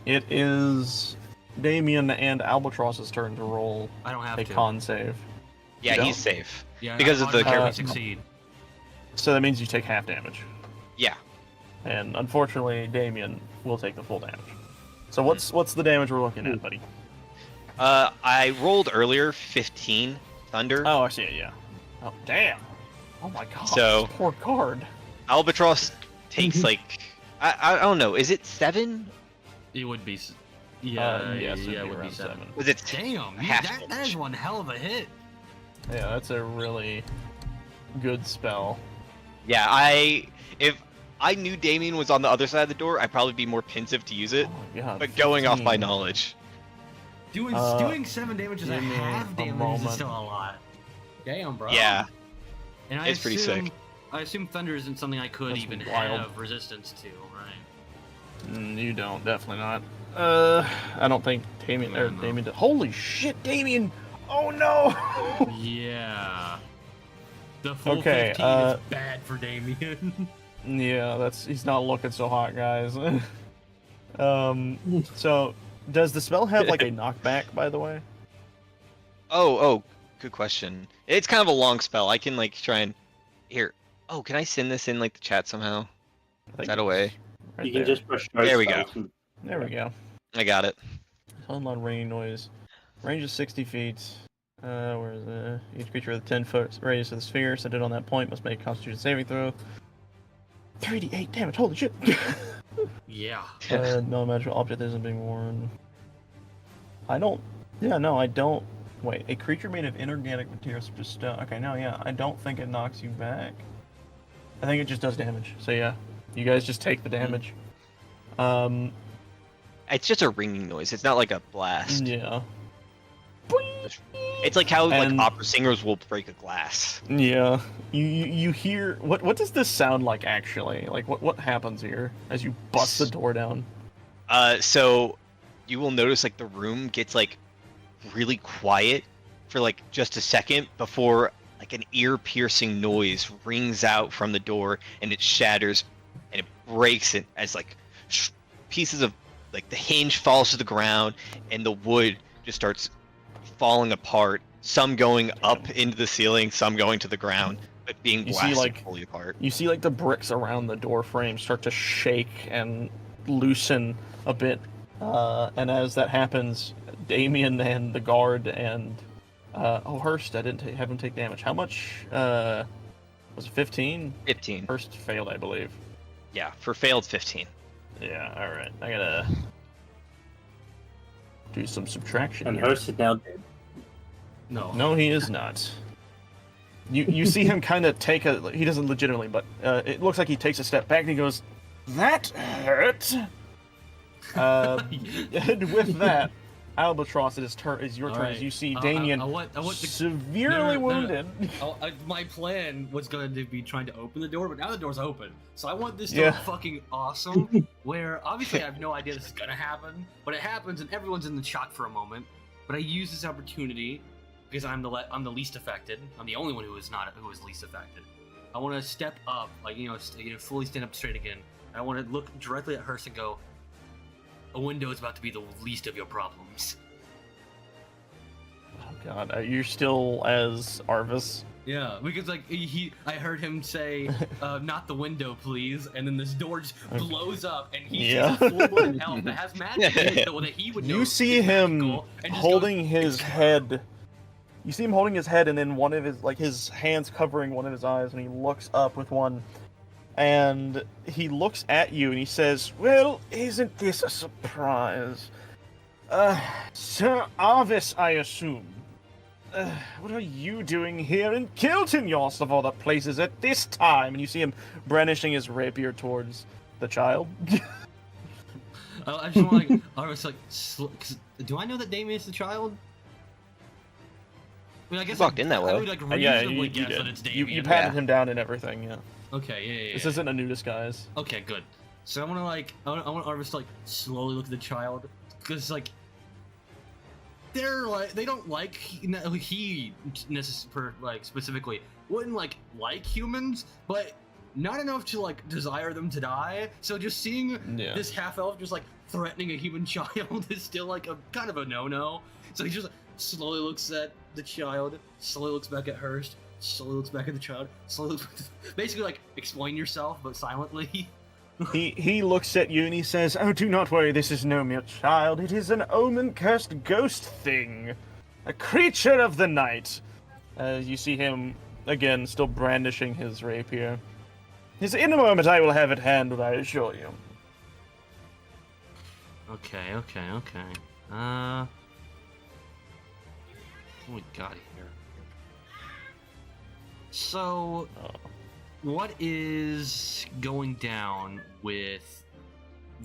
it is Damien and Albatross's turn to roll I don't have a to. con save. Yeah, You he's don't? safe. Yeah, because I of the automatically character. succeed. So that means you take half damage. Yeah. And unfortunately, Damien will take the full damage. So what's the damage we're looking at, buddy? I rolled earlier 15 thunder. Oh, I see it. Yeah. Oh, damn. Oh my god. So- this poor card. Albatross takes like I don't know. Is it 7? It would be. Yeah, yes, it'd yeah, be it would be around 7. Was it? Damn, Half that damage. is one hell of a hit. Yeah, that's a really good spell. Yeah, if I knew Damien was on the other side of the door, I'd probably be more pensive to use it. Oh my god. But going off my 15. knowledge, Doing 7 damage is a give me half a damage moment. is still a lot. Damn, bro. yeah, And it's pretty sick. I assume thunder isn't something I could That's even wild. have resistance to, right? You don't, definitely not. I don't think Damien or No. Damien. Holy shit, Damien! Oh no! Yeah. The full Okay, 15 is bad for Damien. Yeah, he's not looking so hot, guys. So does the spell have like a knockback, by the way? Oh, good question. It's kind of a long spell. I can like try and here. Oh, can I send this in like the chat somehow? I Is think that a way? right You can there. just push show There we go. spells and- There we go. I got it. Online ringing noise. Range is 60 feet. Where is it? Each creature with a 10-foot radius of the sphere centered on that point must make a Constitution saving throw. 3d8 damage. Holy shit! yeah. No magical object isn't being worn. I don't. Yeah, no, I don't. Wait, a creature made of inorganic materials such as stone. Okay, no, yeah, I don't think it knocks you back. I think it just does damage. So yeah, you guys just take the damage. It's just a ringing noise. It's not like a blast. Yeah. It's like how And- like opera singers will break a glass. Yeah. You hear what does this sound like actually? Like what happens here as you bust the door down? So you will notice like the room gets like really quiet for like just a second before like an ear-piercing noise rings out from the door and it shatters and it breaks it as like pieces of like the hinge falls to the ground and the wood just starts falling apart, some going up into the ceiling, some going to the ground, but being You see, blasted like- fully apart. You see like the bricks around the door frame start to shake and loosen a bit. And as that happens, Damien and the guard and Hurst, I didn't have him take damage. How much was it 15? 15. Hurst failed, I believe. Yeah, for failed 15. Yeah, alright. I gotta do some subtraction And here. Hurst is now dead. No. No, he is not. You see him kind of take a. He doesn't legitimately, but it looks like he takes a step back and he goes, "That hurt." And with that, Albatross, it is your turn. As you see Damien I want the severely wounded. My plan was going to be trying to open the door, but now the door's open. So I want this to look fucking awesome. Where obviously I have no idea this is gonna happen, but it happens and everyone's in the shock for a moment. But I use this opportunity because I'm the least affected. I'm the only one who is least affected. I want to step up, like fully stand up straight again. I want to look directly at Hurst and go, "A window is about to be the least of your problems." Oh god, are you still as Arvis? Yeah, because I heard him say, "Not the window, please," and then this door just blows up, and he's a full-blooded elf that has magic in it, so that he would know. You see him holding his head. You see him holding his head, and then one of his hands covering one of his eyes, and he looks up with one, and he looks at you, and he says, "Well, isn't this a surprise? Sir Arvis, I assume. What are you doing here in Kilton, Yost, of all the places, at this time?" And you see him brandishing his rapier towards the child. I just want do I know that Damien is the child? I mean, I guess walked in that way. I would reasonably you guess that did. it's Damien. You patted him down and everything, yeah. Okay, yeah. This isn't a new disguise. Okay, good. So I want Arvis to slowly look at the child, because they don't like he specifically wouldn't like humans, but not enough to desire them to die. So just seeing this half elf just threatening a human child is still a kind of a no. So he just slowly looks at the child, slowly looks back at Hurst, slowly looks back at the child, slowly basically explain yourself but silently. He looks at you and he says, "Oh, do not worry, this is no mere child. It is an omen-cursed ghost thing. A creature of the night." You see him, again, still brandishing his rapier. In a moment I will have it handled, I assure you. Okay. What we got here? So, what is going down with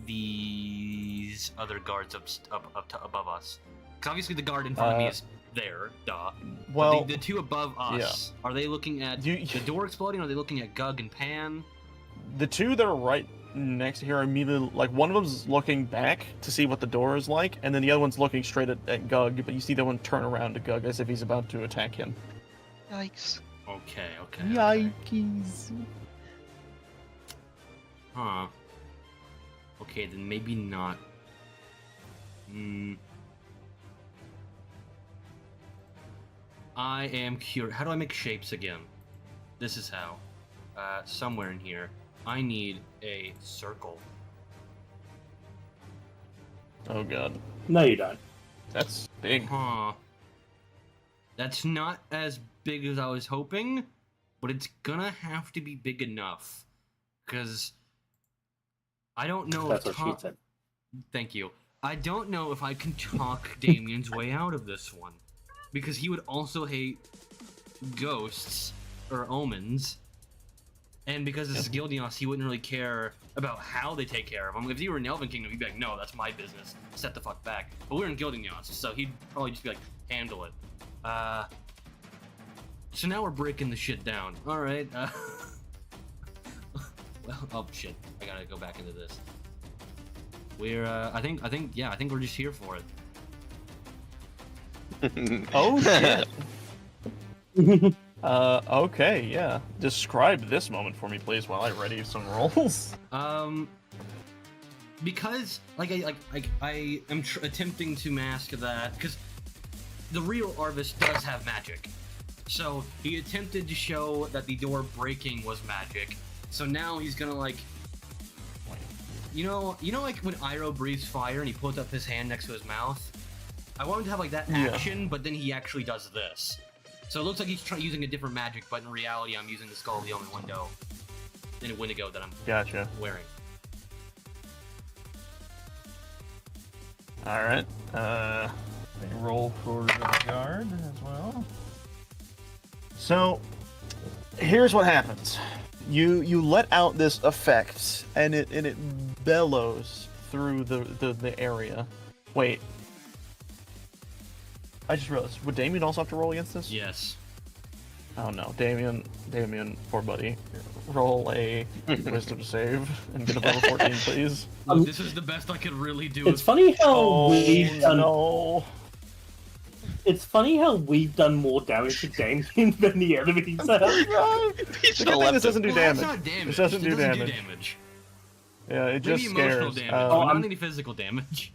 these other guards above us? Because obviously the guard in front of me is there, duh. Well, the two above us, are they looking at the door exploding, or are they looking at Gug and Pan? The two that are right next to here are immediately, one of them's looking back to see what the door is like, and then the other one's looking straight at Gug, but you see the one turn around to Gug as if he's about to attack him. Yikes. Okay. Yikes. Huh. Okay, then maybe not. I am curious. How do I make shapes again? This is how. Somewhere in here. I need a circle. Oh god. No, you don't. That's big. Huh. That's not as big as I was hoping, but it's gonna have to be big enough. Because I don't know That's what she said. Thank you. I don't know if I can talk Damien's way out of this one. Because he would also hate ghosts or omens. And because this is Gildios, he wouldn't really care about how they take care of him. If he were in Elven Kingdom, he'd be like, "No, that's my business. Set the fuck back." But we're in Gildios, so he'd probably just be like, "Handle it." So now we're breaking the shit down. All right. Well, oh shit! I gotta go back into this. We're, I think we're just here for it. Oh shit. Okay, yeah. Describe this moment for me, please, while I ready some rolls. Because I am attempting to mask that, because the real Arvis does have magic. So he attempted to show that the door breaking was magic. So now he's gonna you know when Iroh breathes fire and he puts up his hand next to his mouth? I want him to have that action, but then he actually does this. So it looks like he's using a different magic, but in reality, I'm using the Skull of the Omen window in a Wendigo that I'm wearing. All right. Roll for the guard as well. So, here's what happens. You let out this effect, and it bellows through the area. Wait. I just realized, would Damien also have to roll against this? Yes. Oh no, Damien, poor buddy. Roll a wisdom save and get above a 14, please. Look, this is the best I could really do. It's funny how Oh we've done. no! It's funny how we've done more damage to Damien than the enemies have. He's The good thing this doesn't do Well, damage. that's not damage. This doesn't It do doesn't damage. Yeah, it Maybe just emotional scares. damage, but I'm- not any physical damage.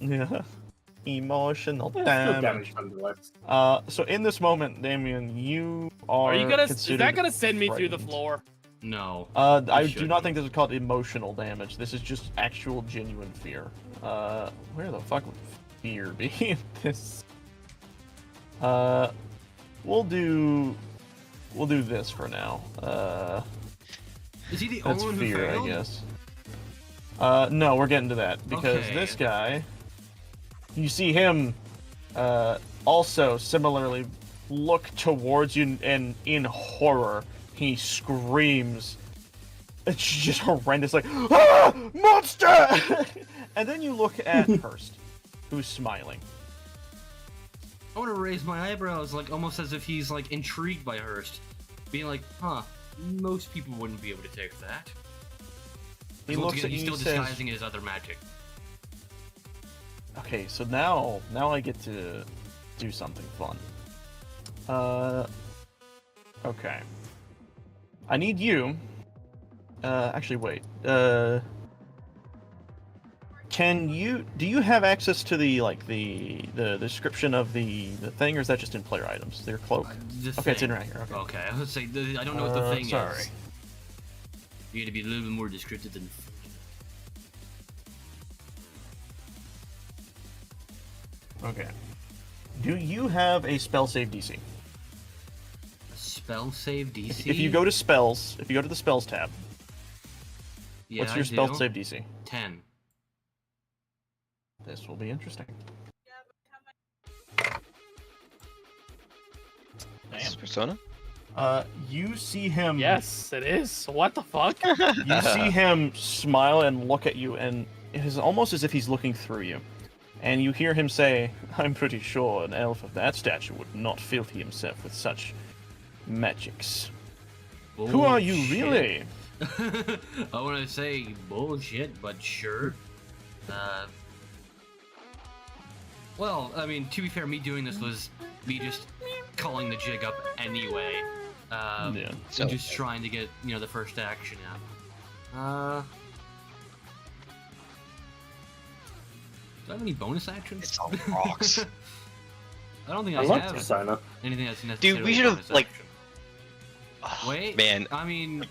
Yeah. Emotional Still damage. damage nonetheless. So in this moment, Damien, you are. Are you gonna? Is that considered gonna send me through the frightened. floor? No. I do not shouldn't. think this is called emotional damage. This is just actual, genuine fear. Where the fuck would fear be in this? We'll do this for now. Is he the That's only one who fear, failed? I guess. No, we're getting to that because Okay. this guy, you see him, also similarly look towards you, and in horror, he screams. It's just horrendous, like, ah, monster! And then you look at Hurst, who's smiling. I want to raise my eyebrows, like almost as if he's like intrigued by Hurst, being like, "Huh, most people wouldn't be able to take that." He Once looks again, at you he's and still says, disguising his other magic. okay, so now I get to do something fun. Okay. I need you. Actually, wait. Do you have access to the description of the thing, or is that just in player items? Their cloak. Okay, it's in right here. Okay. Okay, I would say I don't know what the thing sorry. is. You got to be a little bit more descriptive than. Okay. Do you have a spell save DC? A spell save DC. If you go to spells, if you go to the spells tab, yeah, what's I your spell do. save DC? 10. This will be interesting. Is this Persona? You see him. Yes, it is. What the fuck? You see him smile and look at you, and it is almost as if he's looking through you. And you hear him say, "I'm pretty sure an elf of that stature would not filthy himself with such magics." Who are you Bullshit. really? I want to say bullshit, but sure. Well, I mean, to be fair, me doing this was me just calling the jig up anyway. Yeah. So- Just trying to get, the first action out. Do I have any bonus actions? It's all rocks. I don't think I I like have Persona. anything that's necessarily Dude, we should have bonus like. action. Oh, Wait, man. I mean,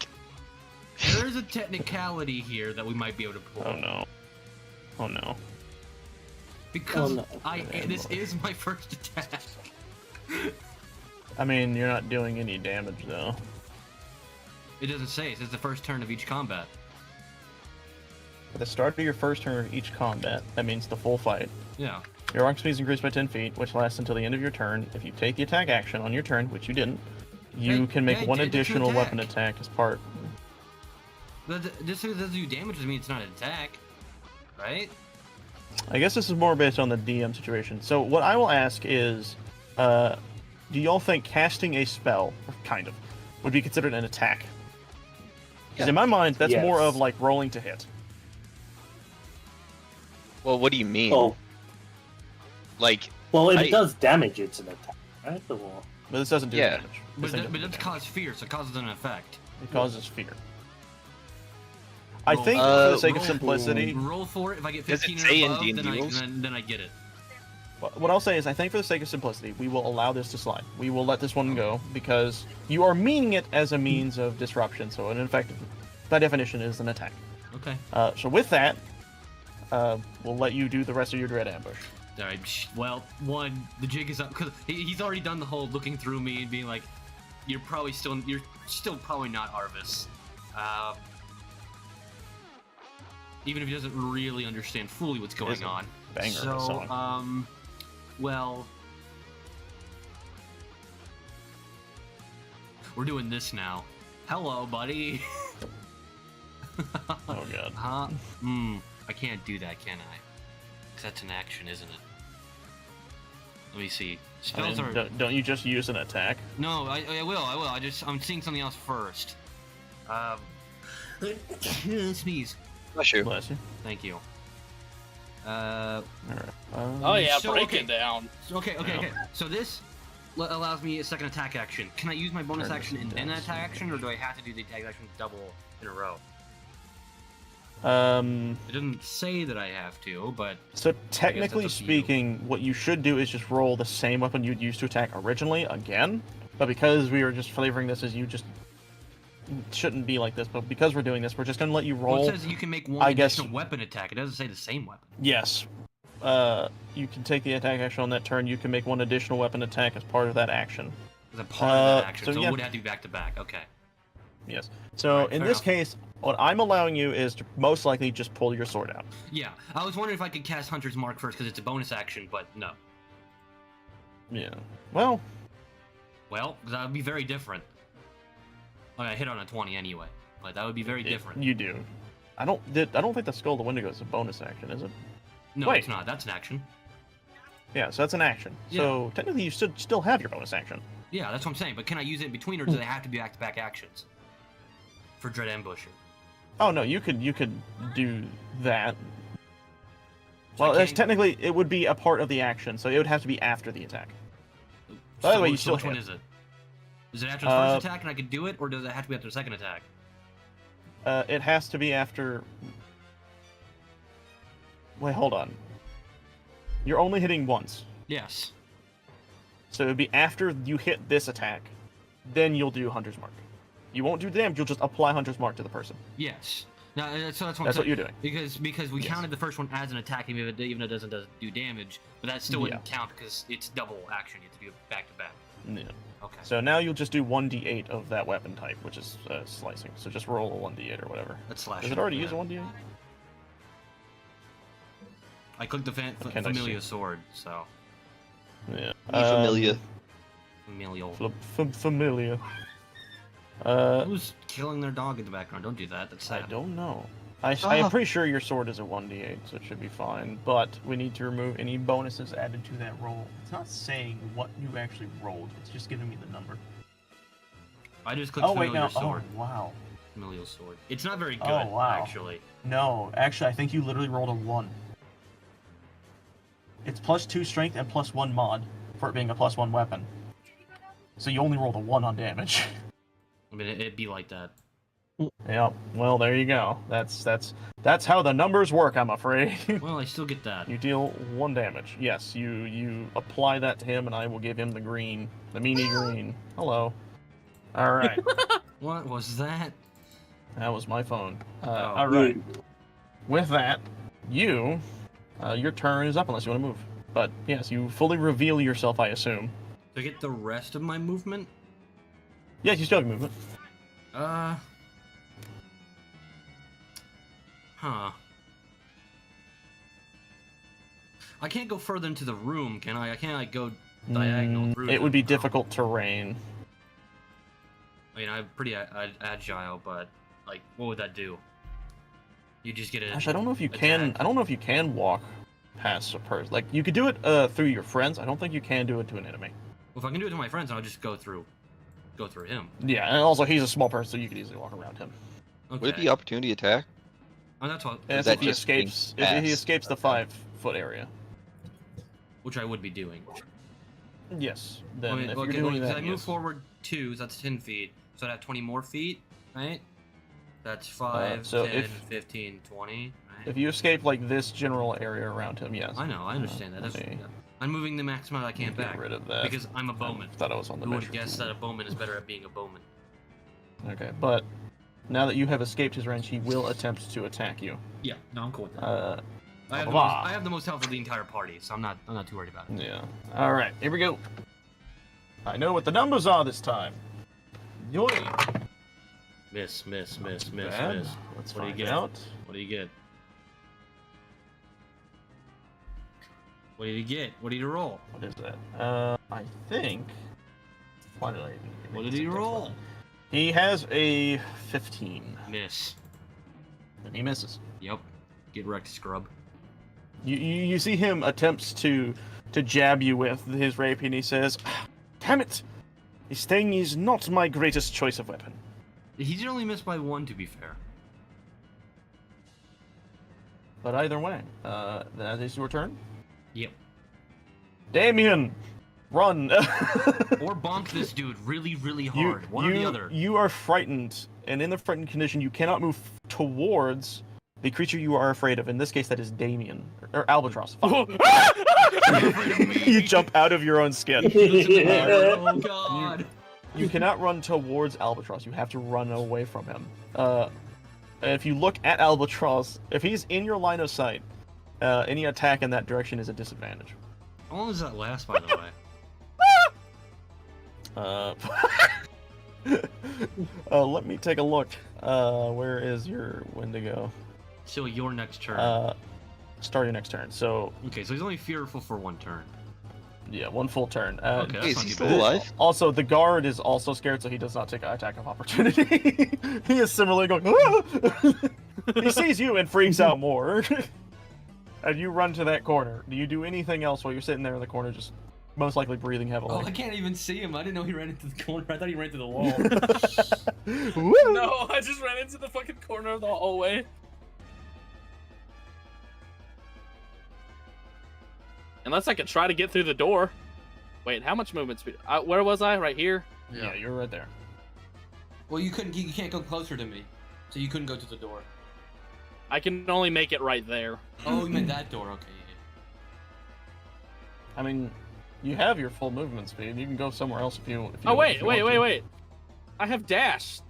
there is a technicality here that we might be able to pull. Oh no. Oh no. Because Oh, no. this is my first attack. I mean, you're not doing any damage though. It doesn't say. It says the first turn of each combat. At the start of your first turn of each combat, that means the full fight. Yeah. Your arc speed is increased by 10 feet, which lasts until the end of your turn. If you take the attack action on your turn, which you didn't, you Hey, can make hey, one it's an additional attack. weapon attack as part. But just because it doesn't do damage doesn't mean it's not an attack, right? I guess this is more based on the DM situation. So what I will ask is, do y'all think casting a spell, kind of, would be considered an attack? Because in my mind, that's more Yes. of like rolling to hit. Well, what do you mean? Oh, Like, well, if I- it does damage, it's an attack, right? Or... But this doesn't do Yeah. damage. But This thing it doesn't do does damage. cause fear, so it causes an effect. It causes fear. I Roll think for for it. the sake of Roll- simplicity, Roll for it. If I get Does it 15 say or in above, D&D then rules? then I get it. what I'll say is, I think for the sake of simplicity, we will allow this to slide. We will let this one go because you are meaning it as a means of disruption. So an effective, by definition, is an attack. Okay. So with that, we'll let you do the rest of your dread ambush. All right. Well, one, the jig is up because he's already done the whole looking through me and being like, you're still probably not Arvis. Even if he doesn't really understand fully what's going Isn't. on. Banger of a So, song. well, we're doing this now. Hello, buddy. Oh god. Huh? I can't do that, can I? 'Cause that's an action, isn't it? Let me see. I Spells mean, are... don't you just use an attack? No, I will. I'm seeing something else first. Sneeze. Bless you. Bless you. Thank you. Alright. Oh yeah, So, break okay. it down. Okay. So this allows me a second attack action. Can I use my bonus action and then an attack action, or do I have to do the attack action double in a row? It doesn't say that I have to, but... So technically that's up to you. speaking, what you should do is just roll the same weapon you'd use to attack originally again. But because we were just flavoring this as you just shouldn't be like this, but because we're doing this, we're just gonna let you roll. Well, it says you can make one I guess- additional weapon attack. It doesn't say the same weapon. Yes. You can take the attack action on that turn. You can make one additional weapon attack as part of that action. As a part of that action, so so yeah. it would have to be back to back. Okay. Yes. So Alright, in fair this enough. case, what I'm allowing you is to most likely just pull your sword out. Yeah, I was wondering if I could cast Hunter's Mark first because it's a bonus action, but no. Yeah. Well, Well, that would be very different. I mean, I hit on a 20 anyway, but that would be very different. you do. I don't think the Skull of the Wendigo is a bonus action, is it? No, wait. it's not. That's an action. Yeah, so that's an action. So technically you should still have your bonus action. Yeah, that's what I'm saying. But can I use it in between, or do they have to be back-to-back actions for Dread Ambusher? Oh no, you could do that. So Well, I that's can't- technically it would be a part of the action, so it would have to be after the attack. By the way, you still which one can. is it? Is it after the first attack and I could do it, or does it have to be after the second attack? It has to be after. Wait, hold on. You're only hitting once, Yes. so it would be after you hit this attack, then you'll do Hunter's Mark. You won't do damage. You'll just apply Hunter's Mark to the person. Yes. No, so that's what I'm That's what saying. you're doing. Because we Yes. counted the first one as an attack, even if it doesn't do damage, but that still wouldn't count because it's double action. You have to do it back to back. Yeah. Okay. So now you'll just do 1d8 of that weapon type, which is slicing. So just roll a 1d8 or whatever. That's slash. Does it already use a 1d8? I clicked the Okay, nice. familiar sword, so Yeah. Familia. familial. Familiar. Who's killing their dog in the background? Don't do that. That's I sad. don't know. I'm pretty sure your sword is a 1d8, so it should be fine. But we need to remove any bonuses added to that roll. It's not saying what you actually rolled. It's just giving me the number. I just clicked familiar sword. Oh, wow. Familial sword. It's not very good, Oh, wow. actually. No, actually, I think you literally rolled a 1. It's +2 strength and +1 mod for it being a +1 weapon. So you only rolled a 1 on damage. I mean, it'd be like that. Yeah, well, there you go. That's how the numbers work, I'm afraid. Well, I still get that. You deal 1 damage. Yes, you apply that to him, and I will give him the green, the meanie green. Hello. All right, What was that? that was my phone. Oh. All right. With that, your turn is up unless you want to move. But yes, you fully reveal yourself, I assume. Do I get the rest of my movement? Yes, you still have movement. Huh. I can't go further into the room, can I? I can't, like, go diagonal through It would the be room. difficult terrain. I mean, I'm pretty agile, but, like, what would that do? You just get a... Gosh, I don't know if you can. attack. I don't know if you can walk past a person. Like you could do it through your friends. I don't think you can do it to an enemy. Well, if I can do it to my friends, I'll just go through him. Yeah, and also he's a small person, so you could easily walk around him. Okay. Would it be opportunity attack? Oh, that's what... And that if he just being escapes, if he fast? escapes the 5-foot area. Which I would be doing. Yes. Then Okay, if okay, you're doing well, that, I move yes. forward 2, so that's 10 feet. So I'd have 20 more feet, right? That's 5, so 10, if- 15, 20, right? If you escape like this general area around him, yes. I know, I understand that. That's, Okay. I'm moving the maximum I can Get back. rid of that. Because I'm a bowman. I thought I was on the Who would measure. guess that a bowman is better at being a bowman? Okay, but now that you have escaped his range, he will attempt to attack you. Yeah, no, I'm cool with that. I blah. have the most health of the entire party, so I'm not too worried about it. Yeah. All right, here we go. I know what the numbers are this time. Yoy. Miss. Bad. What Let's do you find get? out. What do you get? What did you get? What did you roll? What is that? I think. Why did I? What did he roll? He has a 15, Miss. and he misses. Yep. Get wrecked, scrub. You see him attempts to to jab you with his rapier, and he says, "Damn it! This thing is not my greatest choice of weapon." He did only miss by 1, to be fair. But either way, that is your turn. Yep. Damien, run! Or bonk this dude really, really hard. One or the other. You are frightened, and in the frightened condition, you cannot move towards the creature you are afraid of. In this case, that is Damien. Or Albatross. You jump out of your own skin. Oh god. You cannot run towards Albatross. You have to run away from him. If you look at Albatross, if he's in your line of sight, any attack in that direction is a disadvantage. How long does that last, by the way? Let me take a look. Where is your Wendigo? So your next turn. Start your next turn. So Okay, so he's only fearful for 1 turn. yeah, 1 full turn. Okay, that's Is not he too still bad. alive? Also, the guard is also scared, so he does not take an attack of opportunity. He is similarly going. "Ah!" He sees you and freaks out more. And you run to that corner. Do you do anything else while you're sitting there in the corner, just most likely breathing heavily? Oh, I can't even see him. I didn't know he ran into the corner. I thought he ran to the wall. Woo! No, I just ran into the fucking corner of the hallway. Unless I could try to get through the door. Wait, how much movement speed? Where was I? Right here? Yeah, you're right there. Well, you can't go closer to me, so you couldn't go to the door. I can only make it right there. Oh, you meant that door. Okay. I mean, you have your full movement speed. You can go somewhere else if you. Oh, if you want to. wait. I have dash.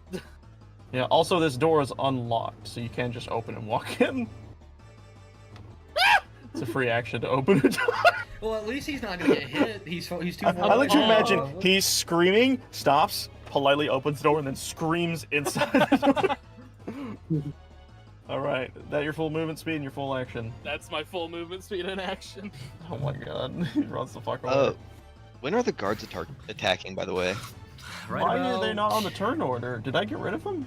Yeah. Also, this door is unlocked, so you can't just open and walk in. It's a free action to open it. Well, at least he's not gonna get hit. He's too far. I like to away. imagine he's screaming, stops, politely opens the door, and then screams inside the door. All right, that your full movement speed and your full action. That's my full movement speed in action. Oh my god, he runs the fuck away. When are the guards attacking, by the way? Right Why about... are they not on the turn order? Did I get rid of them?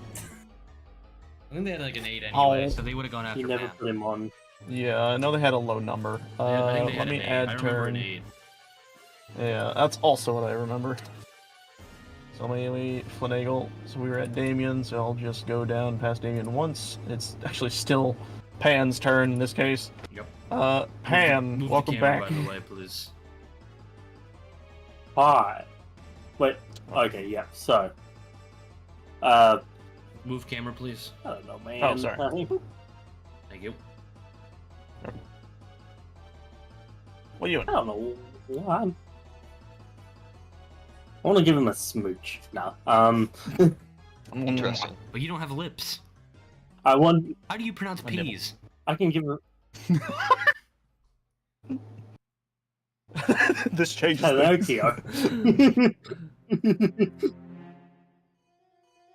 I think they had like an 8 Oh. anyway, so they would have gone after You never Matt. put him on. Yeah, I know they had a low number. Yeah, I think they had Let me an 8. add I remember an turn. 8. Yeah, that's also what I remember. So let me finagle. So we were at Damien, so I'll just go down past Damien once. It's actually still Pan's turn in this case. Yep. Pan, Move welcome the camera, back. by the way, please. Hi. Wait. Okay. Yeah. So. Move camera, please. I don't know, man. Oh, sorry. Thank you. What are you doing? I don't know. What? I want to give him a smooch. No. Interesting. But you don't have lips. I want. How do you pronounce A nibble. peas? I can give her. This changes Hello, things. Kyo.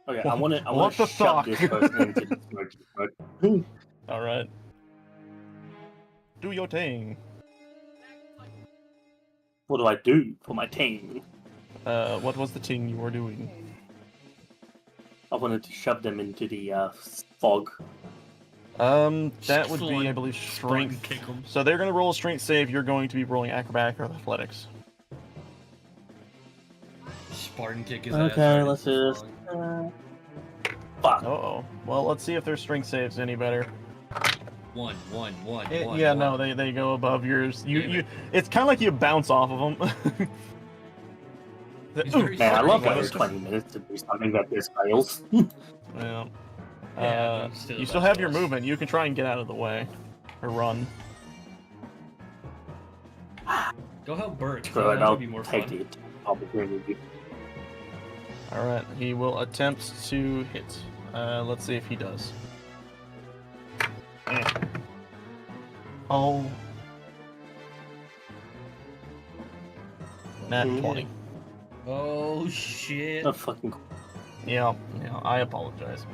Okay, I want to. What the shove fuck? this person into the smoke. All right. Do your thing. What do I do for my team? What was the thing you were doing? I wanted to shove them into the fog. That would Full be, I on believe, Spartan strength. kick 'em. So they're gonna roll a strength save. You're going to be rolling acrobatic or athletics. Spartan kick his Okay, ass. let's just. Fuck. Uh-oh. Well, let's see if their strength saves any better. One. Yeah, no, they go above yours. You it's kind of like you bounce off of them. He's very Man, I love sorry. those 20 minutes to do something that this fails. Yeah. Yeah, but still You still that's have your worse. movement. You can try and get out of the way, or run. Go help Bert. Screw that it, would I'll be more take fun. it. Opportunity. All right, he will attempt to hit. Let's see if he does. Oh. Nat 20. Oh shit. Oh, fucking. Yeah, I apologize.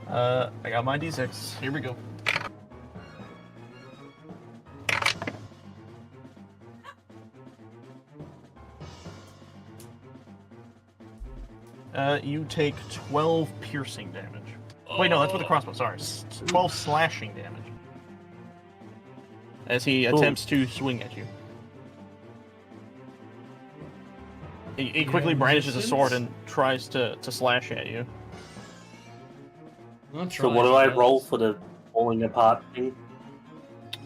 I got my d6. Here we go. You take 12 piercing damage. Wait, no, that's with the crossbow. Sorry, 12 slashing damage. As he attempts to swing at you. He quickly brandishes a sword and tries to slash at you. So what do I roll for the falling apart thing?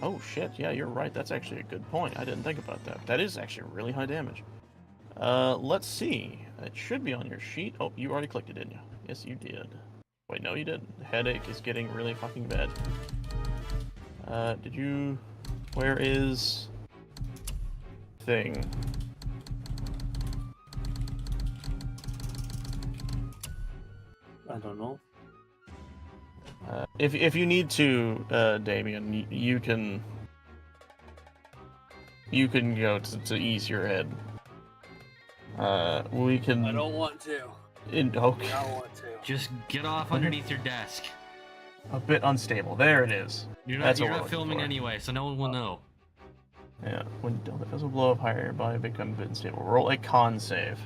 Oh shit, yeah, you're right. That's actually a good point. I didn't think about that. That is actually really high damage. Let's see. It should be on your sheet. Oh, you already clicked it, didn't you? Yes, you did. Wait, no, you didn't. The headache is getting really fucking bad. Did you... Where is... thing? I don't know. If you need to, Damien, you can go to ease your head. We can. I don't want to. Okay. I don't want to. Just get off underneath your desk. A bit unstable. There it is. You're That's not, what you're we're not looking filming for. anyway, so no one will know. Yeah. When the doesn't blow up higher, your body becomes a bit unstable. Roll a con save,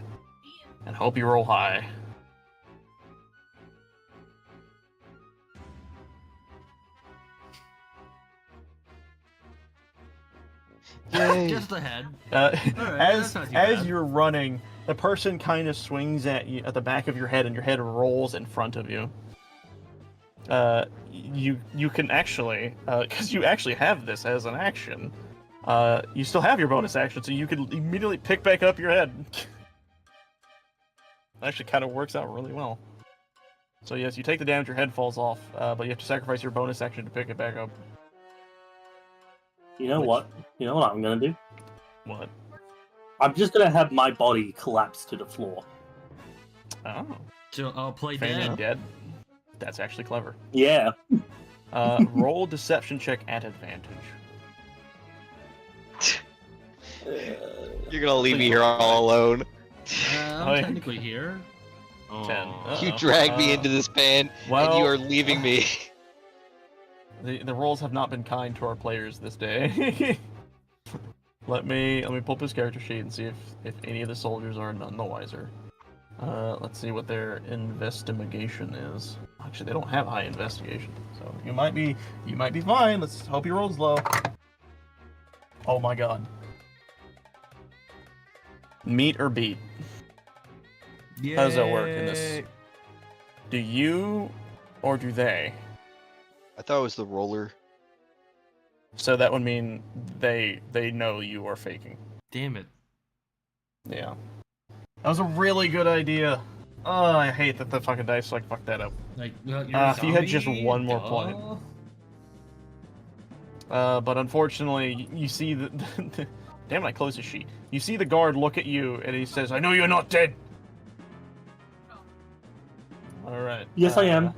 and hope you roll high. Yay. Just ahead. As that's not too as bad. you're running, the person kind of swings at you at the back of your head, and your head rolls in front of you. You can actually, because you actually have this as an action, you still have your bonus action, so you can immediately pick back up your head. Actually, kind of works out really well. So yes, you take the damage, your head falls off, but you have to sacrifice your bonus action to pick it back up. You know what? You know what I'm gonna do? What? I'm just gonna have my body collapse to the floor. Oh, So I'll play feigning dead. dead. That's actually clever. Yeah. Roll deception check at advantage. You're gonna leave me here all alone. I'm Hi. technically here. 10. Aw. You dragged me into this pan, and you are leaving me. The rolls have not been kind to our players this day. let me pull up his character sheet and see if any of the soldiers are none the wiser. Let's see what their investigation is. Actually, they don't have high investigation, so you might be fine. Let's hope your roll's low. Oh my god. Meet or beat? How does that work in this? Do you or do they? I thought it was the roller. So that would mean they know you are faking. Damn it. Yeah. That was a really good idea. Oh, I hate that the fucking dice like fucked that up. Like, you're a If you had just zombie? one more point. But unfortunately, you see the damn it, I closed the sheet. You see the guard look at you and he says, "I know you're not dead." All right. Yes, I am.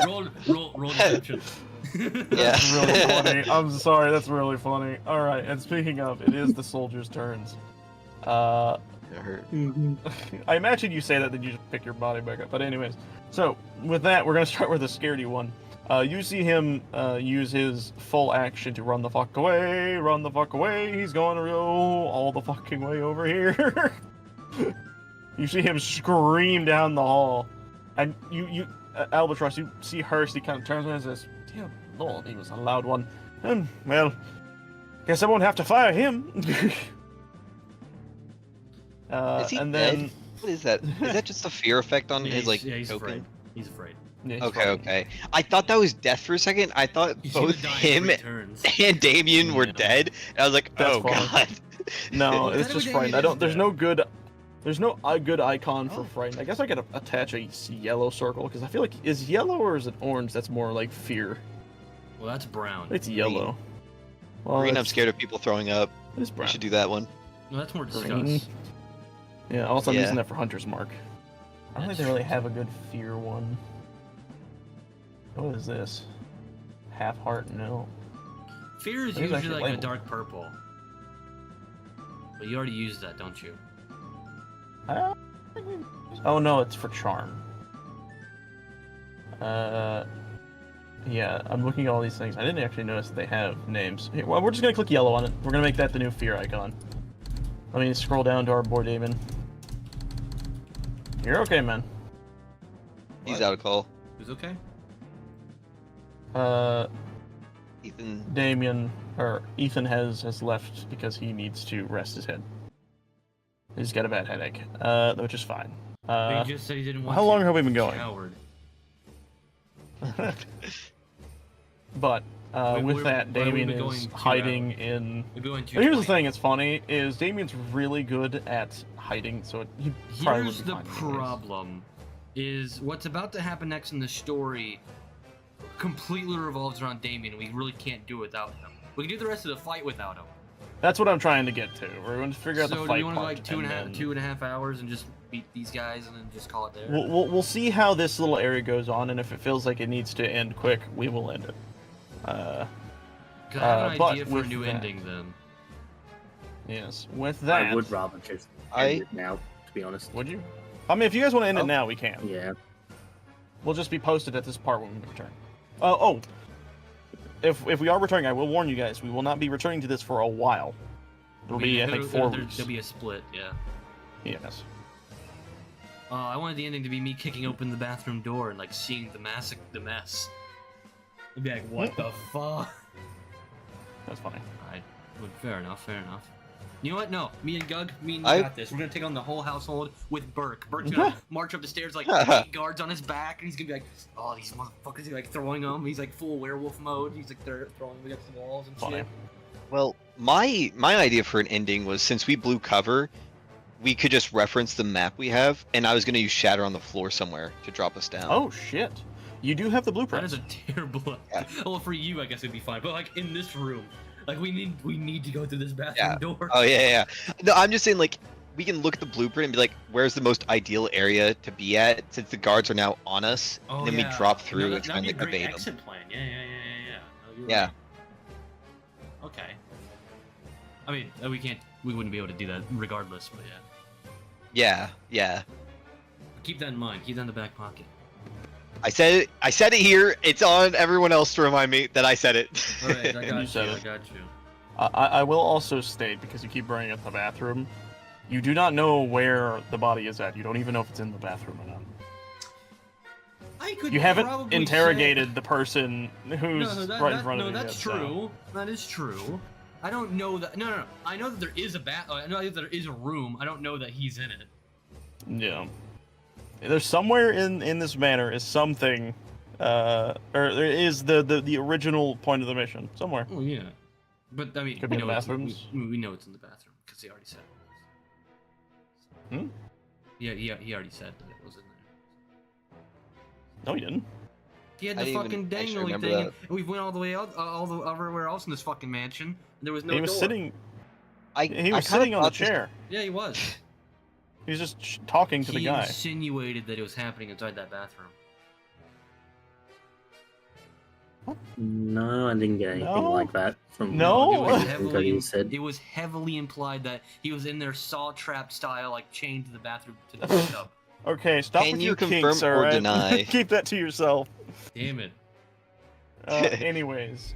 Roll deception. That's Yeah. really funny. I'm sorry, that's really funny. Alright, and speaking of, it is the soldiers' turns. It hurt. I imagine you say that, then you just pick your body back up. But anyways, so with that, we're gonna start with the scaredy one. You see him use his full action to run the fuck away, run the fuck away. He's going to go all the fucking way over here. You see him scream down the hall, and you Albatross, you see Hurst. He kind of turns around and says, "Dear Lord, he was a loud one. Well, guess I won't have to fire him." Is he and dead? then What is that? Is that just a fear effect on his like he's token? afraid. He's afraid. yeah, he's Okay, fine. okay. I thought that was death for a second. I thought He's both gonna die him in 3 turns. and Damien were Yeah. dead. And I was like, That's oh fine. god. No, Well, it's technically just frightened. I Damien don't. is There's dead. no good. There's no good icon for Oh. frightened. I guess I could attach a yellow circle because I feel like is yellow or is it orange? That's more like fear. Well, that's brown. It's yellow. Well, Green, I'm it's- scared of people throwing up. It's We brown. should do that one. No, that's more Green. disgust. Yeah. Also, I'm Yeah. using that for Hunter's Mark. I don't think they really have a good fear one. What is this? Half heart? No. Fear is It is usually actually like labeled. a dark purple. But you already used that, don't you? Oh no, it's for charm. Yeah, I'm looking at all these things. I didn't actually notice that they have names. Here, well, we're just gonna click yellow on it. We're gonna make that the new fear icon. Let me scroll down to our boy Damon. You're okay, man. He's out of call. Who's okay? Ethan. Ethan has left because he needs to rest his head. He's got a bad headache, which is fine. He just said he didn't want how to. long have we been going? Coward. But with that, where Damien we is going to, hiding in. We're going to. But here's the thing: it's funny is Damien's really good at hiding, so he probably Here's would be the fine anyways. problem: is what's about to happen next in the story completely revolves around Damien. We really can't do without him. We can do the rest of the fight without him. That's what I'm trying to get to. We're going to figure out the So fight do you want to part, like and then 2.5 hours and just beat these guys and then just call it there? we'll see how this little area goes on, and if it feels like it needs to end quick, we will end it. 'Cause I have an but idea for a with new that- ending then. Yes, with that, I would rather just I- end it now, to be honest. Would you? I mean, if you guys want to end Oh. it now, we can. Yeah. We'll just be posted at this part when we return. If we are returning, I will warn you guys, we will not be returning to this for a while. It'll be, I think, 4 weeks. There'll be a split, yeah. Yes. I wanted the ending to be me kicking open the bathroom door and like seeing the mess. I'd be like, what the fuck? That's funny. Alright, well, fair enough. You know what? No, me and Gug, me and you I- got this. We're gonna take on the whole household with Burke. Burke's gonna march up the stairs like 8 guards on his back, and he's gonna be like, "Oh, these motherfuckers!" He's like throwing them. He's like full werewolf mode. He's like they're throwing them against the walls and Funny. shit. Well, my idea for an ending was since we blew cover, we could just reference the map we have, and I was gonna use shatter on the floor somewhere to drop us down. Oh shit! You do have the That blueprint. is a terrible. Yeah. Well, for you, I guess it'd be fine. But like in this room, like we need to go through this bathroom Yeah. door. Oh yeah. No, I'm just saying like we can look at the blueprint and be like, where's the most ideal area to be at since the guards are now on us, and then we drop through No, and try and that'd like be a great evade them. exit plan. Yeah. No, you're Yeah. right. Okay. I mean, we wouldn't be able to do that regardless, but yeah. Yeah. Keep that in mind. Keep that in the back pocket. I said it here. It's on everyone else to remind me that I said it. Alright, I You got you. said I it. got you. I will also state, because you keep bringing up the bathroom, you do not know where the body is at. You don't even know if it's in the bathroom or not. I could You haven't probably interrogated the person say... who's right in front of you. that's yet, so- true. That is true. I don't know that. No. I know that there is a I know that there is a room. I don't know that he's in it. Yeah. There's somewhere in this manor is something, or there is the original point of the mission somewhere. Oh yeah. But I mean, Could we be in know the it's bathrooms. we know it's in the bathroom because he already said it was. Hmm? Yeah, he already said that it was in there. No, you didn't. He had I the didn't fucking even actually dangly remember thing, that. and we went all the way out, everywhere else in this fucking mansion, and there was no he was door. sitting. I He was I kinda sitting on the thought this- chair. Yeah, he was. He was just talking to the He guy. insinuated that it was happening inside that bathroom. No, I didn't get anything No? like that from No? It was what heavily, Cody said. it was heavily implied that he was in there saw trap style, like chained to the bathroom to the tub. Okay, stop Can with you your confirm kinks, or alright? deny? Keep that to yourself. Damn it. Anyways,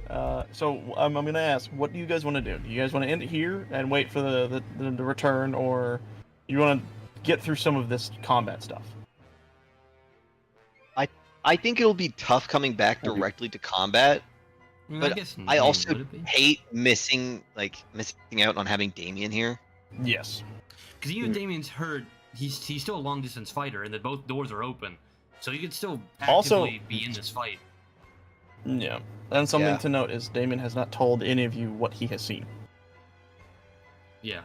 so I'm gonna ask, what do you guys want to do? Do you guys want to end it here and wait for the return, or you want to get through some of this combat stuff? I think it'll be tough coming back directly to combat. I mean, But guess, I also would it be? hate missing out on having Damien here. Yes. Because even Damien's hurt, he's still a long distance fighter, and that both doors are open, so he could still actively Also- be in this fight. Yeah. And something Yeah. to note is Damien has not told any of you what he has seen. Yeah.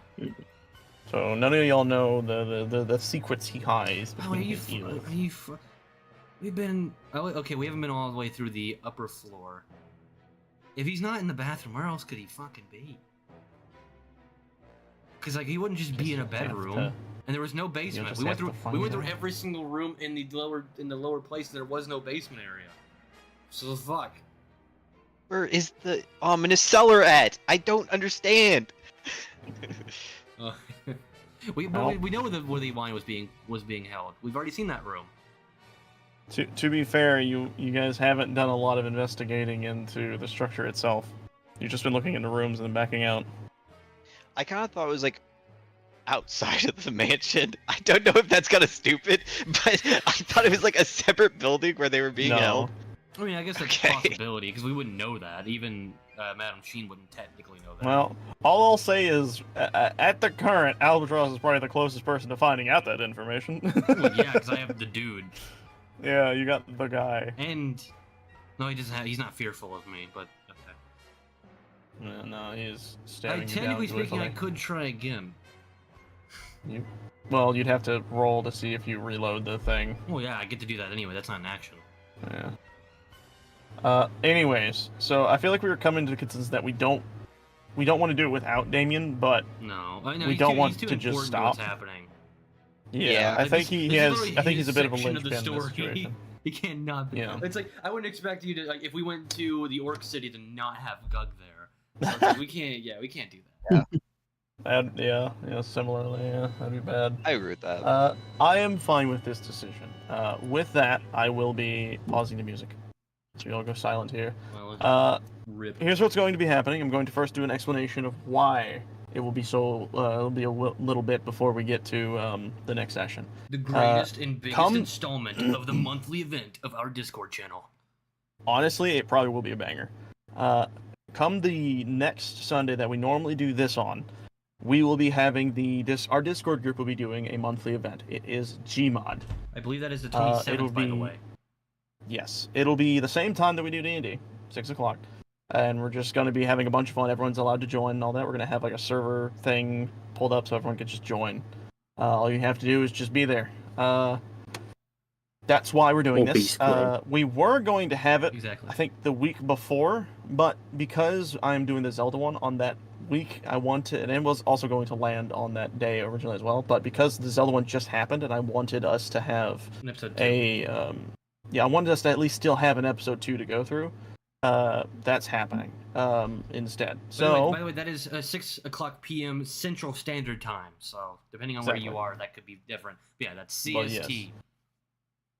So none of y'all know the secrets he hides Oh, between his ears. We've been okay. We haven't been all the way through the upper floor. If he's not in the bathroom, where else could he fucking be? Because like he wouldn't just be in a Just have bedroom, to- and there was no basement. just We went have through to find we went through out. every single room in the lower place. There was no basement area. So fuck. Where is the ominous cellar at? I don't understand. We Well- know where the wine was being held. We've already seen that room. To be fair, you guys haven't done a lot of investigating into the structure itself. You've just been looking into rooms and then backing out. I kind of thought it was like outside of the mansion. I don't know if that's kind of stupid, but I thought it was like a separate building where they were being held. I mean, I guess that's Okay. a possibility because we wouldn't know that. Even Madam Sheen wouldn't technically know that. Well, all I'll say is, at the current, Albatross is probably the closest person to finding out that information. Well, yeah, because I have the dude, Yeah, you got the guy. and no, he doesn't have. He's not fearful of me, but okay. Yeah, no, he's stabbing you down. Technically speaking, I joyfully. could try again. Well, you'd have to roll to see if you reload the thing. Well, yeah, I get to do that anyway. That's not an action. Yeah. Anyways, so I feel like we were coming to the consensus that we don't want to do it without Damien, but No, I know We he's don't too, want he's too to just important to what's stop. happening. yeah, I Like, think this- he this is has. literally I think he's a his bit of a section of linchpin the in this story. situation. He cannot be. Yeah. It's like I wouldn't expect you to like if we went to the Orc City to not have Gug there. So it's like, we can't. Yeah, we can't do that. Yeah, similarly, yeah, that'd be bad. I agree with that. I am fine with this decision. With that, I will be pausing the music. So we all go silent here. Well, rip. Here's what's going to be happening. I'm going to first do an explanation of why it will be so. It'll be a little bit before we get to the next session. The greatest and biggest come- installment of the monthly event of our Discord channel. Honestly, it probably will be a banger. Come the next Sunday that we normally do this on, we will be having our Discord group will be doing a monthly event. It is Gmod. I believe that is the it'll 27th, by the be- way. Yes, it'll be the same time that we do D&D, 6 o'clock. And we're just going to be having a bunch of fun. Everyone's allowed to join and all that. We're going to have like a server thing pulled up so everyone can just join. All you have to do is just be there. That's why we're doing Or this. Beast Bro. We were going to have it, Exactly. I think, the week before, but because I'm doing the Zelda one on that week, I wanted, and it was also going to land on that day originally as well, but because the Zelda one just happened and I wanted us to have An episode 2. I wanted us to at least still have an episode 2 to go through. That's happening instead. So By the way, that is 6 o'clock p.m. Central Standard Time. So depending on where you Exactly. are, that could be different. But yeah, that's Well, CST.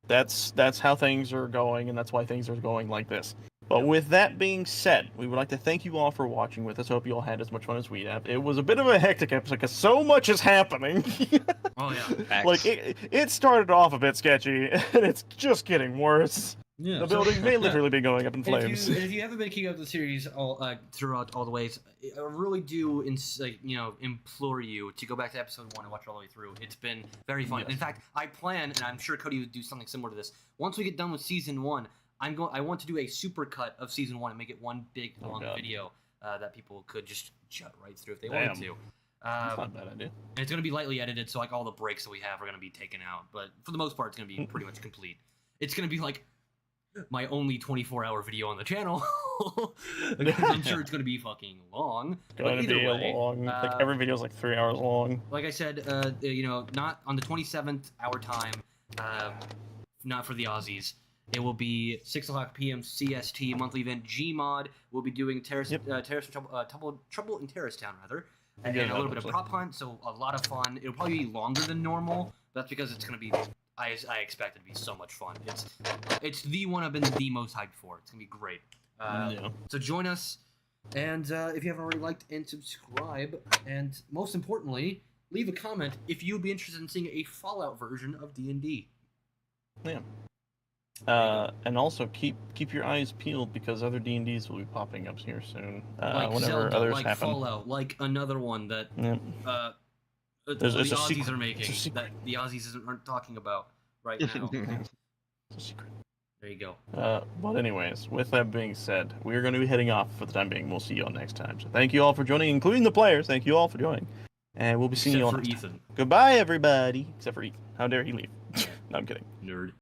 yes. that's how things are going, and that's why things are going like this. But with that being said, we would like to thank you all for watching with us. Hope you all had as much fun as we have. It was a bit of a hectic episode because so much is happening. Oh yeah. Facts. Like it started off a bit sketchy, and it's just getting worse. Yeah. The building may literally be going up in flames. If you haven't been keeping up with the series throughout all the ways, I really do implore you to go back to episode 1 and watch it all the way through. It's been very fun. Yes. In fact, I plan, and I'm sure Cody would do something similar to this. Once we get done with season 1, I want to do a super cut of season 1 and make it one big long God. video that people could just jut right through if they Damn. wanted to. That's not a bad idea. And it's going to be lightly edited, so like all the breaks that we have are going to be taken out. But for the most part, it's going to be pretty much complete. It's going to be like my only 24-hour video on the channel. Because I'm sure it's going to be fucking long. It's going to be way, a long. Like every video is like 3 hours long. like I said, not on the 27th hour time, not for the Aussies. It will be 6 o'clock p.m. CST monthly event. Gmod will be doing Trouble in Terrace Town, rather. And Yeah, a little bit of actually. prop hunt, so a lot of fun. It'll probably be longer than normal. But that's because it's going to be. I expect it to be so much fun. It's the one I've been the most hyped for. It's going to be great. Yeah. So join us, and if you haven't already liked and subscribe, and most importantly, leave a comment if you'd be interested in seeing a Fallout version of D&D. Yeah. And also keep your eyes peeled because other D&Ds will be popping up here soon. Like Whenever Zelda, others like happen. Fallout, like another one that Yeah. the There's a Aussies secret. are making It's a secret. that the Aussies aren't talking about right now. It's a secret. There you go. But anyways, with that being said, we're going to be heading off for the time being. We'll see you all next time. So thank you all for joining, including the players. Thank you all for joining. And we'll be seeing Except you all for next time. Ethan, Goodbye, everybody. Except for Ethan. How dare he leave? No, I'm kidding. nerd.